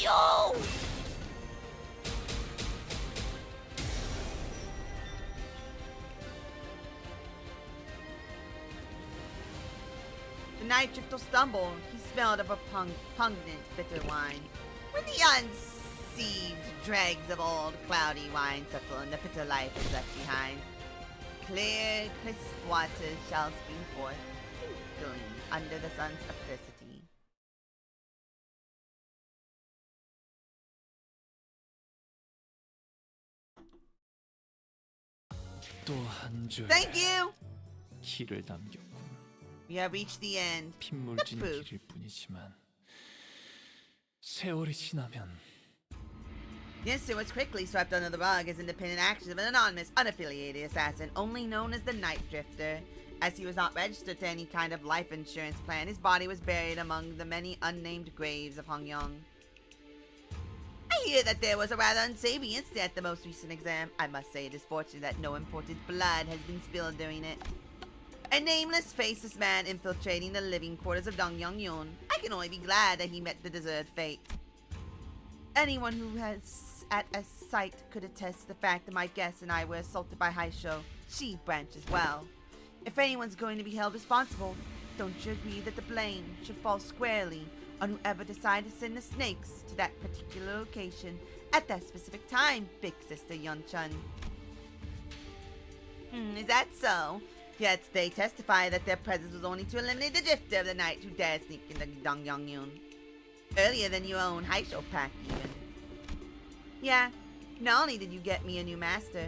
Speaker 1: Yo! The Night Drifter stumbled. He smelled of a pungent, bitter wine. When the unsieved dregs of old, cloudy wine settle and the bitter life is left behind, clear, crisp waters shall spring forth, twinkling under the sun's opacity.
Speaker 3: 또 한 줄
Speaker 1: Thank you!
Speaker 3: 길을 남겼군.
Speaker 1: We have reached the end.
Speaker 3: 핏물진
Speaker 1: proof.
Speaker 3: 길일 뿐이지만 세월이 지나면
Speaker 1: The incident was quickly swept under the rug as independent actions of an anonymous, unaffiliated assassin, only known as the Night Drifter. As he was not registered to any kind of life insurance plan, his body was buried among the many unnamed graves of Hongyong. I hear that there was a rather unsavory incident at the most recent exam. I must say it is fortunate that no imported blood has been spilled during it. A nameless, faceless man infiltrating the living quarters of Dongyongyun. I can only be glad that he met the deserved fate. Anyone who has at a sight could attest to the fact that my guest and I were assaulted by Haisho, she branch as well. If anyone's going to be held responsible, don't you agree that the blame should fall squarely on whoever decided to send the snakes to that particular location at that specific time, Big Sister Yun-chun? Is that so? Yet they testify that their presence was only to eliminate the drifter of the night who dared sneak into Dongyongyun. Earlier than your own Haisho pack, even. Yeah, not only did you get me a new master,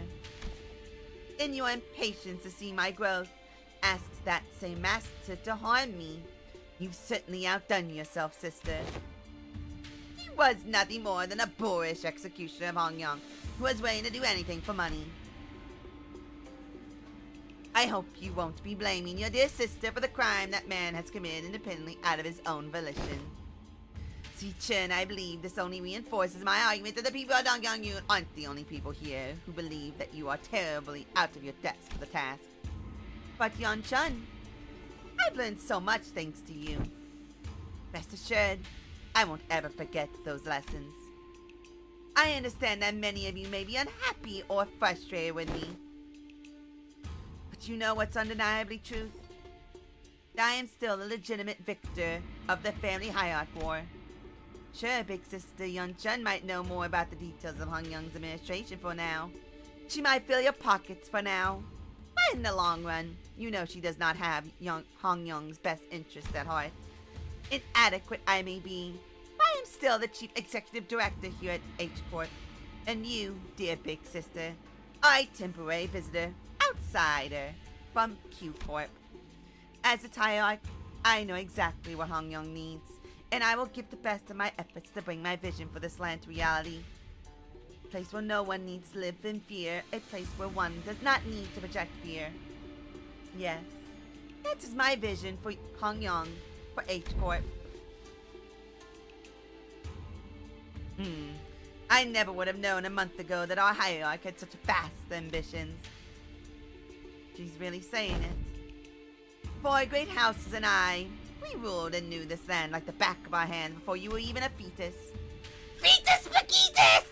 Speaker 1: in your impatience to see my growth, asked that same master to harm me. You've certainly outdone yourself, sister. He was nothing more than a boorish executioner of Hongyong, who was willing to do anything for money. I hope you won't be blaming your dear sister for the crime that man has committed independently out of his own volition. See, Chen, I believe this only reinforces my argument that the people of Dongyongyun aren't the only people here who believe that you are terribly out of your depths for the task. But Yun-chun, I've learned so much thanks to you. Rest assured, I won't ever forget those lessons. I understand that many of you may be unhappy or frustrated with me. But you know what's undeniably truth? I am still the legitimate victor of the family hierarch war. Sure, Big Sister Yun-chun might know more about the details of Hongyong's administration for now. She might fill your pockets for now. But in the long run, you know she does not have Hongyong's best interest at heart. Inadequate I may be, but I am still the chief executive director here at H-Corp. And you, dear Big Sister, are a temporary visitor, outsider, from Q-Corp. As a hierarch, I know exactly what Hongyong needs, and I will give the best of my efforts to bring my vision for this land to reality. A place where no one needs to live in fear, a place where one does not need to project fear. Yes, that is my vision for Hongyong, for H-Corp. I never would have known a month ago that our hierarch had such vast ambitions. She's really saying it. Four great houses and I, we ruled and knew this land like the back of our hand before you were even a fetus. Fetus Fakitus!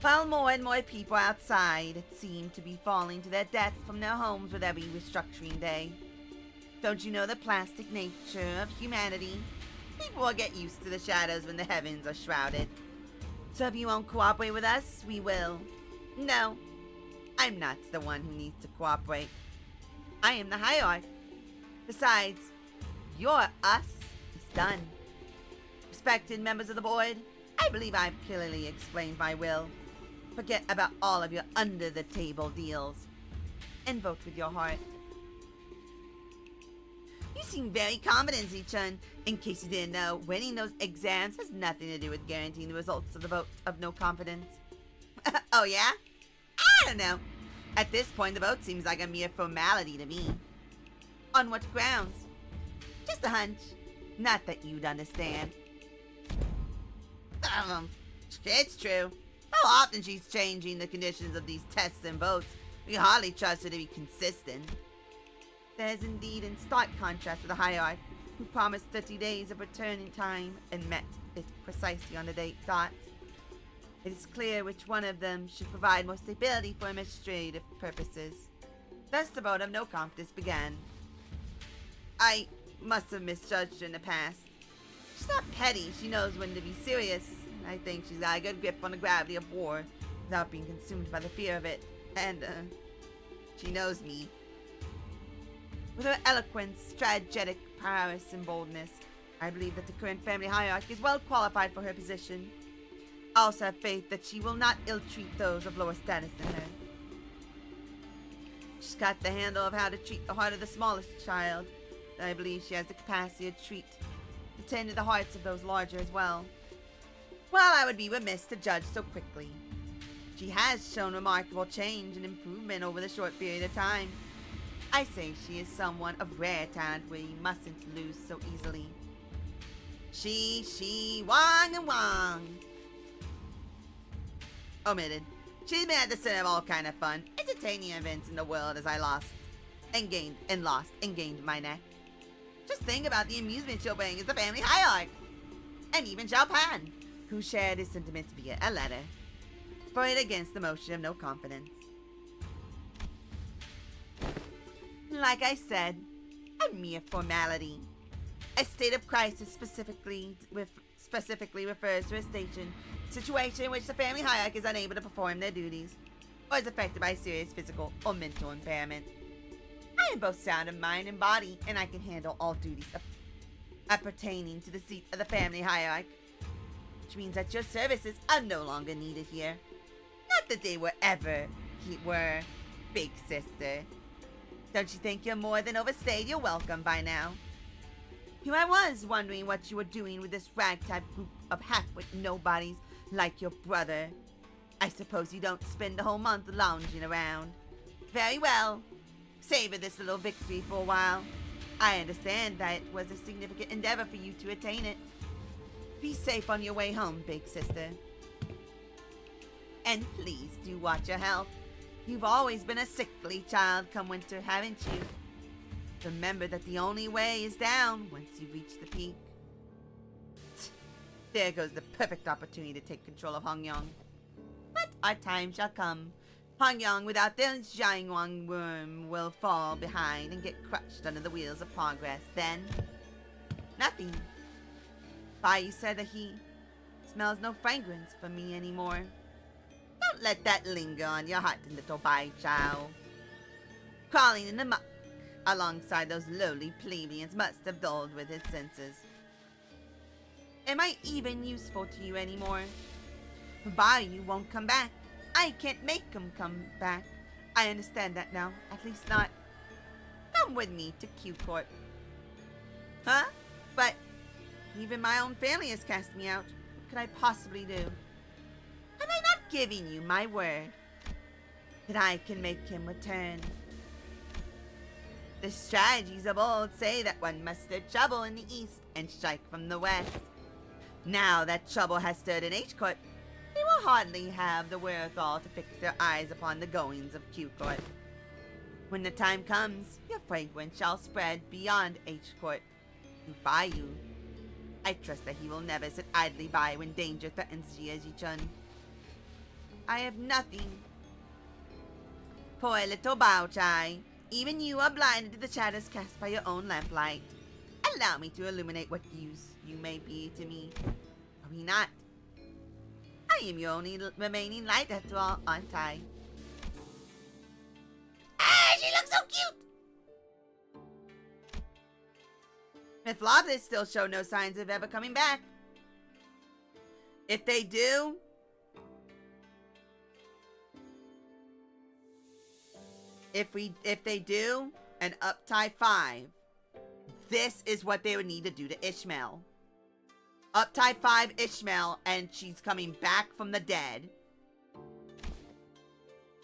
Speaker 1: While more and more people outside, it seemed to be falling to their deaths from their homes with every restructuring day. Don't you know the plastic nature of humanity? People will get used to the shadows when the heavens are shrouded. So if you won't cooperate with us, we will. No, I'm not the one who needs to cooperate. I am the hierarch. Besides, your us is done. Respected members of the board, I believe I've clearly explained my will. Forget about all of your under-the-table deals and vote with your heart. You seem very confident, Z-chun. In case you didn't know, winning those exams has nothing to do with guaranteeing the results of the vote of no confidence. Oh yeah? I don't know. At this point, the vote seems like a mere formality to me. On what grounds? Just a hunch. Not that you'd understand. It's true. How often she's changing the conditions of these tests and votes. We hardly trust her to be consistent. There's indeed in stark contrast to the hierarch, who promised 30 days of returning time and met it precisely on the date dot. It is clear which one of them should provide more stability for administrative purposes. Thus the vote of no confidence began. I must have misjudged her in the past. She's not petty, she knows when to be serious. I think she's got a good grip on the gravity of war without being consumed by the fear of it. And, she knows me. With her eloquence, strategic prowess, and boldness, I believe that the current family hierarch is well qualified for her position. I also have faith that she will not ill-treat those of lower status than her. She's got the handle of how to treat the heart of the smallest child. And I believe she has the capacity to tend to the hearts of those larger as well. Well, I would be remiss to judge so quickly. She has shown remarkable change and improvement over the short period of time. I say she is someone of rare talent we mustn't lose so easily. Wang and Wang. Omitted. She's been at the center of all kind of fun, entertaining events in the world as I lost and gained my neck. Just think about the amusement she'll bring as the family hierarch. And even Xiao Pan, who shared his sentiments via a letter, for it against the motion of no confidence. Like I said, a mere formality. A state of crisis specifically refers to a situation in which the family hierarch is unable to perform their duties, or is affected by serious physical or mental impairment. I am both sound of mind and body, and I can handle all duties appertaining to the seat of the family hierarch, which means that your services are no longer needed here. Not that they were, big sister. Don't you think you're more than overstayed your welcome by now? Here I was wondering what you were doing with this ragtag group of half-wit nobodies like your brother. I suppose you don't spend the whole month lounging around. Very well. Savor this little victory for a while. I understand that it was a significant endeavor for you to attain it. Be safe on your way home, big sister. And please do watch your health. You've always been a sickly child come winter, haven't you? Remember that the only way is down once you reach the peak. There goes the perfect opportunity to take control of Hongyong. But our time shall come. Hongyong without the Jiangwang worm will fall behind and get crushed under the wheels of progress. Then, nothing. Bai said that he smells no fragrance for me anymore. Don't let that linger on your heart, little Bai Chao. Crawling in the muck alongside those lowly plebeians must have dulled with his senses. Am I even useful to you anymore? Bai won't come back. I can't make him come back. I understand that now. At least not. Come with me to Q Court. Huh? But even my own family has cast me out. What could I possibly do? Have I not given you my word that I can make him return? The strategies of old say that one must stir trouble in the east and strike from the west. Now that trouble has stirred in H Court, they will hardly have the wherewithal to fix their eyes upon the goings of Q Court. When the time comes, your fragrance shall spread beyond H Court to Bayou. I trust that he will never sit idly by when danger threatens Jia Ji-chun. I have nothing. Poor little Bao Chai. Even you are blinded to the shadows cast by your own lamplight. Allow me to illuminate what use you may be to me. Are we not? I am your only remaining light after all, aren't I? Ah, she looks so cute! Miss Lobsters still show no signs of ever coming back. If they do, if they do an uptie 5, this is what they would need to do to Ishmael. Uptie 5 Ishmael, and she's coming back from the dead.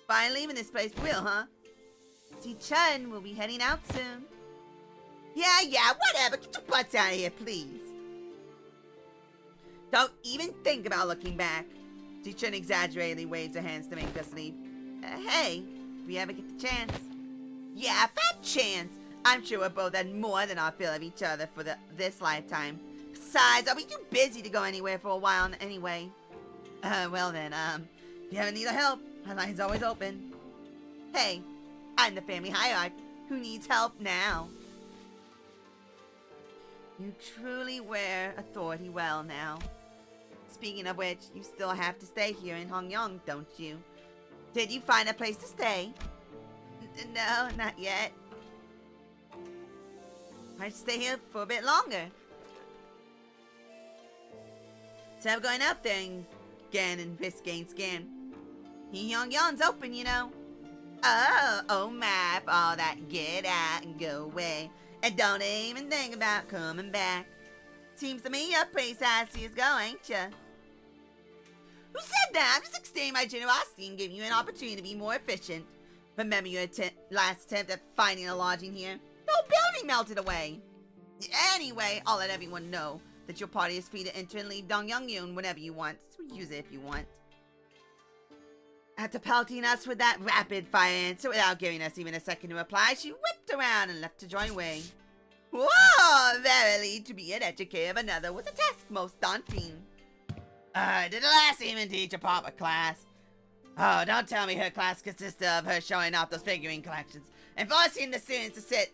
Speaker 1: Finally leaving this place for real, huh? Ji-chun will be heading out soon. Yeah, whatever. Get your butts out of here, please. Don't even think about looking back. Ji-chun exaggeratedly waves her hands to make us leave. Hey, if we ever get the chance. Yeah, fat chance. I'm sure we're both had more than our fill of each other for this lifetime. Besides, I'll be too busy to go anywhere for a while anyway. Well then, if you ever need help, my line's always open. Hey, I'm the family hierarch who needs help now. You truly wear authority well now. Speaking of which, you still have to stay here in Hongyong, don't you? Did you find a place to stay? No, not yet. I'd stay here for a bit longer. So I'm going out there again and risk getting scammed. Hongyong's open, you know. Oh my, for all that get out and go away. And don't even think about coming back. Seems to me you're pretty sassy as go, ain't ya? Who said that? I'm just extending my generosity and giving you an opportunity to be more efficient. Remember your last attempt at finding a lodging here? The whole building melted away. Anyway, I'll let everyone know that your party is free to enter and leave Dongyungyun whenever you want. So use it if you want. After pelting us with that rapid-fire answer without giving us even a second to reply, she whipped around and left to join Wei. Whoa! Verily, to be an educator of another was a task most daunting. Did the last even teach a proper class? Oh, don't tell me her class consisted of her showing off those figurine collections and forcing the students to sit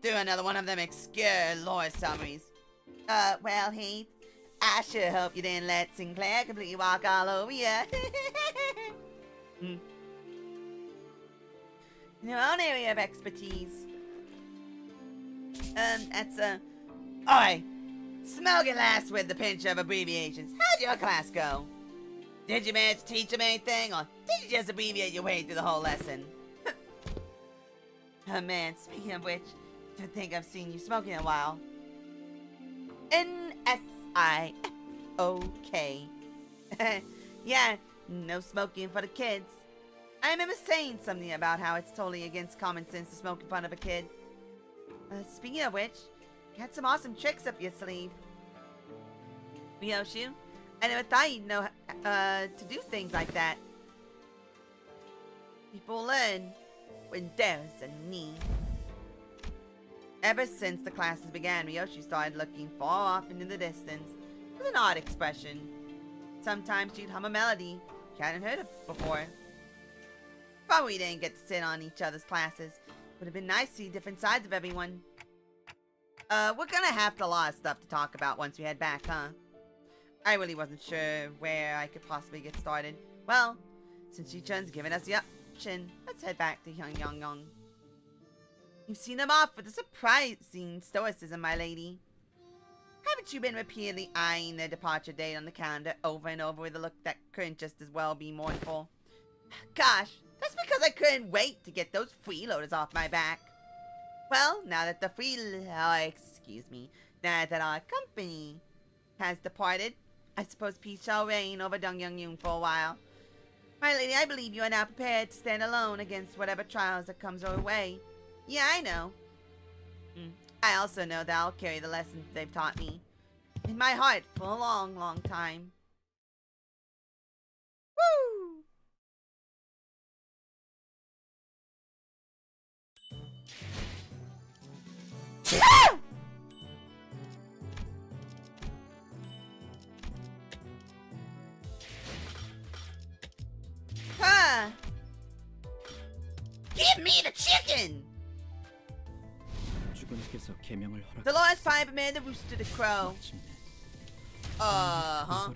Speaker 1: through another one of them obscure lore summaries. Well, Heath, I sure hope you didn't let Sinclair completely walk all over you. In your own area of expertise. Alright. Smoke it last with the pinch of abbreviations. How'd your class go? Did you manage to teach them anything, or did you just abbreviate your way through the whole lesson? Oh man, speaking of which, I don't think I've seen you smoking in a while. N-S-I-F-O-K. Yeah, no smoking for the kids. I remember saying something about how it's totally against common sense to smoke in front of a kid. Speaking of which, you had some awesome tricks up your sleeve. Ryoshu, I never thought you'd know to do things like that. People learn when there's a need. Ever since the classes began, Ryoshu started looking far off into the distance with an odd expression. Sometimes she'd hum a melody she hadn't heard of before. Probably didn't get to sit on each other's classes. Would have been nice to see different sides of everyone. We're gonna have a lot of stuff to talk about once we head back, huh? I really wasn't sure where I could possibly get started. Well, since Ji-chun's given us the option, let's head back to Hongyong. You've seen them off with a surprising stoicism, my lady. Haven't you been repeatedly eyeing their departure date on the calendar over and over with a look that couldn't just as well be mournful? Gosh, that's because I couldn't wait to get those freeloaders off my back. Well, now that the now that our company has departed, I suppose peace shall reign over Dongyungyun for a while. My lady, I believe you are now prepared to stand alone against whatever trials that comes our way. Yeah, I know. I also know that I'll carry the lessons they've taught me in my heart for a long, long time. Woo! Ah! Huh? Give me the chicken! The Lord's fire permitted the rooster to crow. Uh-huh.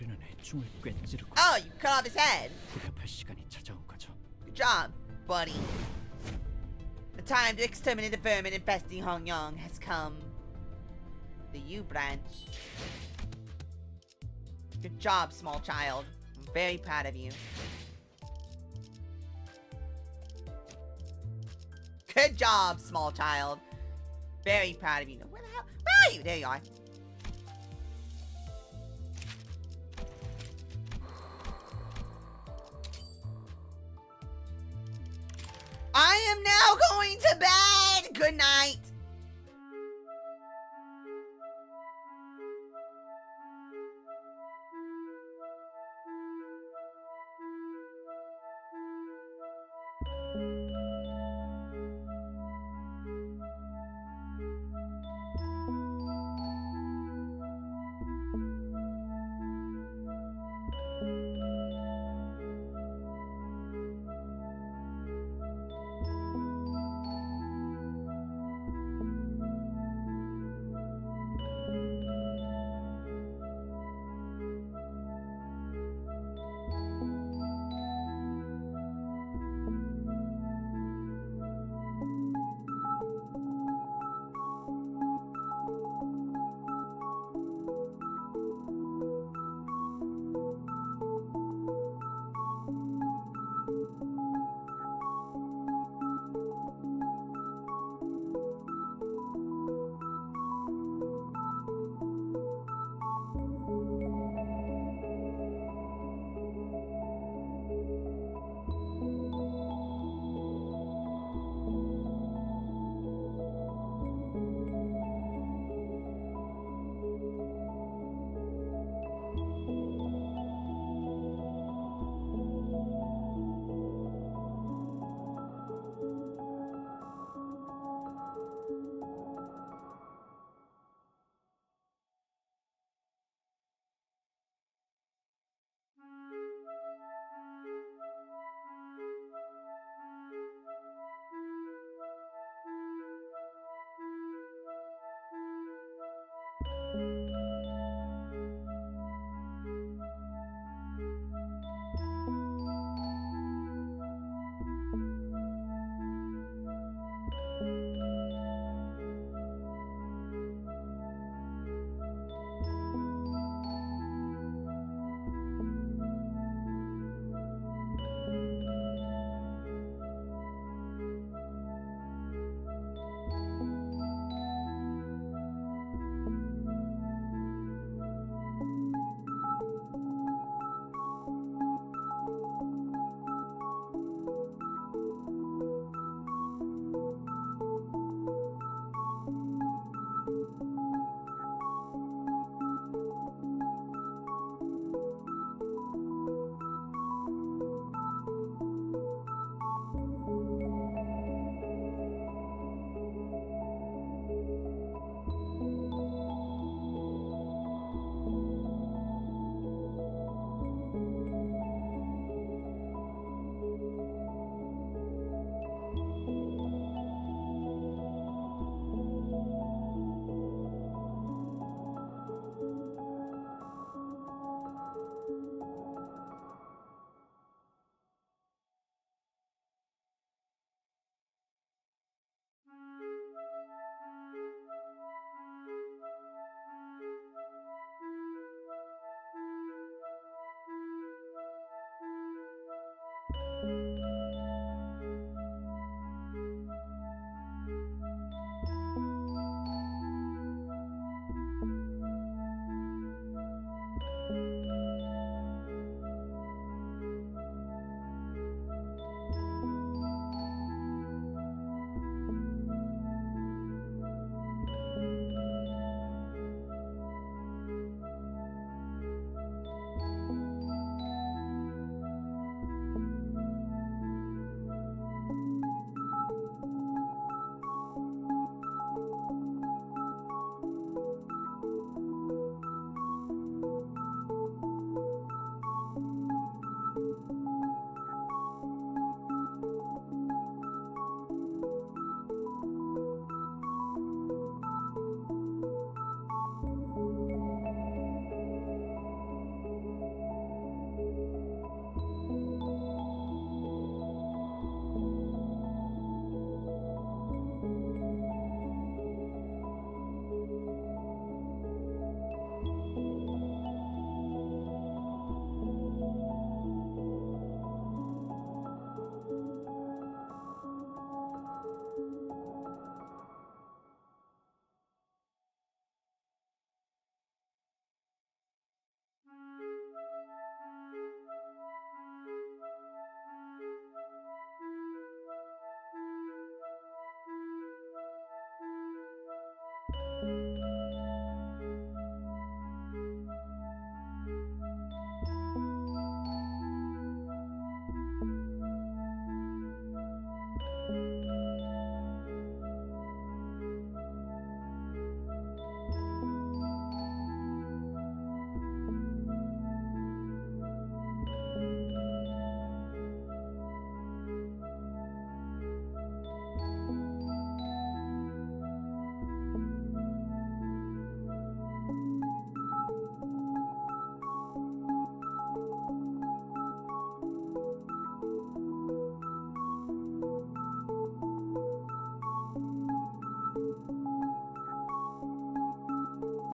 Speaker 1: Oh, you cut off his head. Good job, buddy. The time to exterminate the vermin infesting Hongyong has come. The U branch. Good job, small child. I'm very proud of you. Good job, small child. Very proud of you. Where the hell? Where are you? There you are. I am now going to bed. Good night.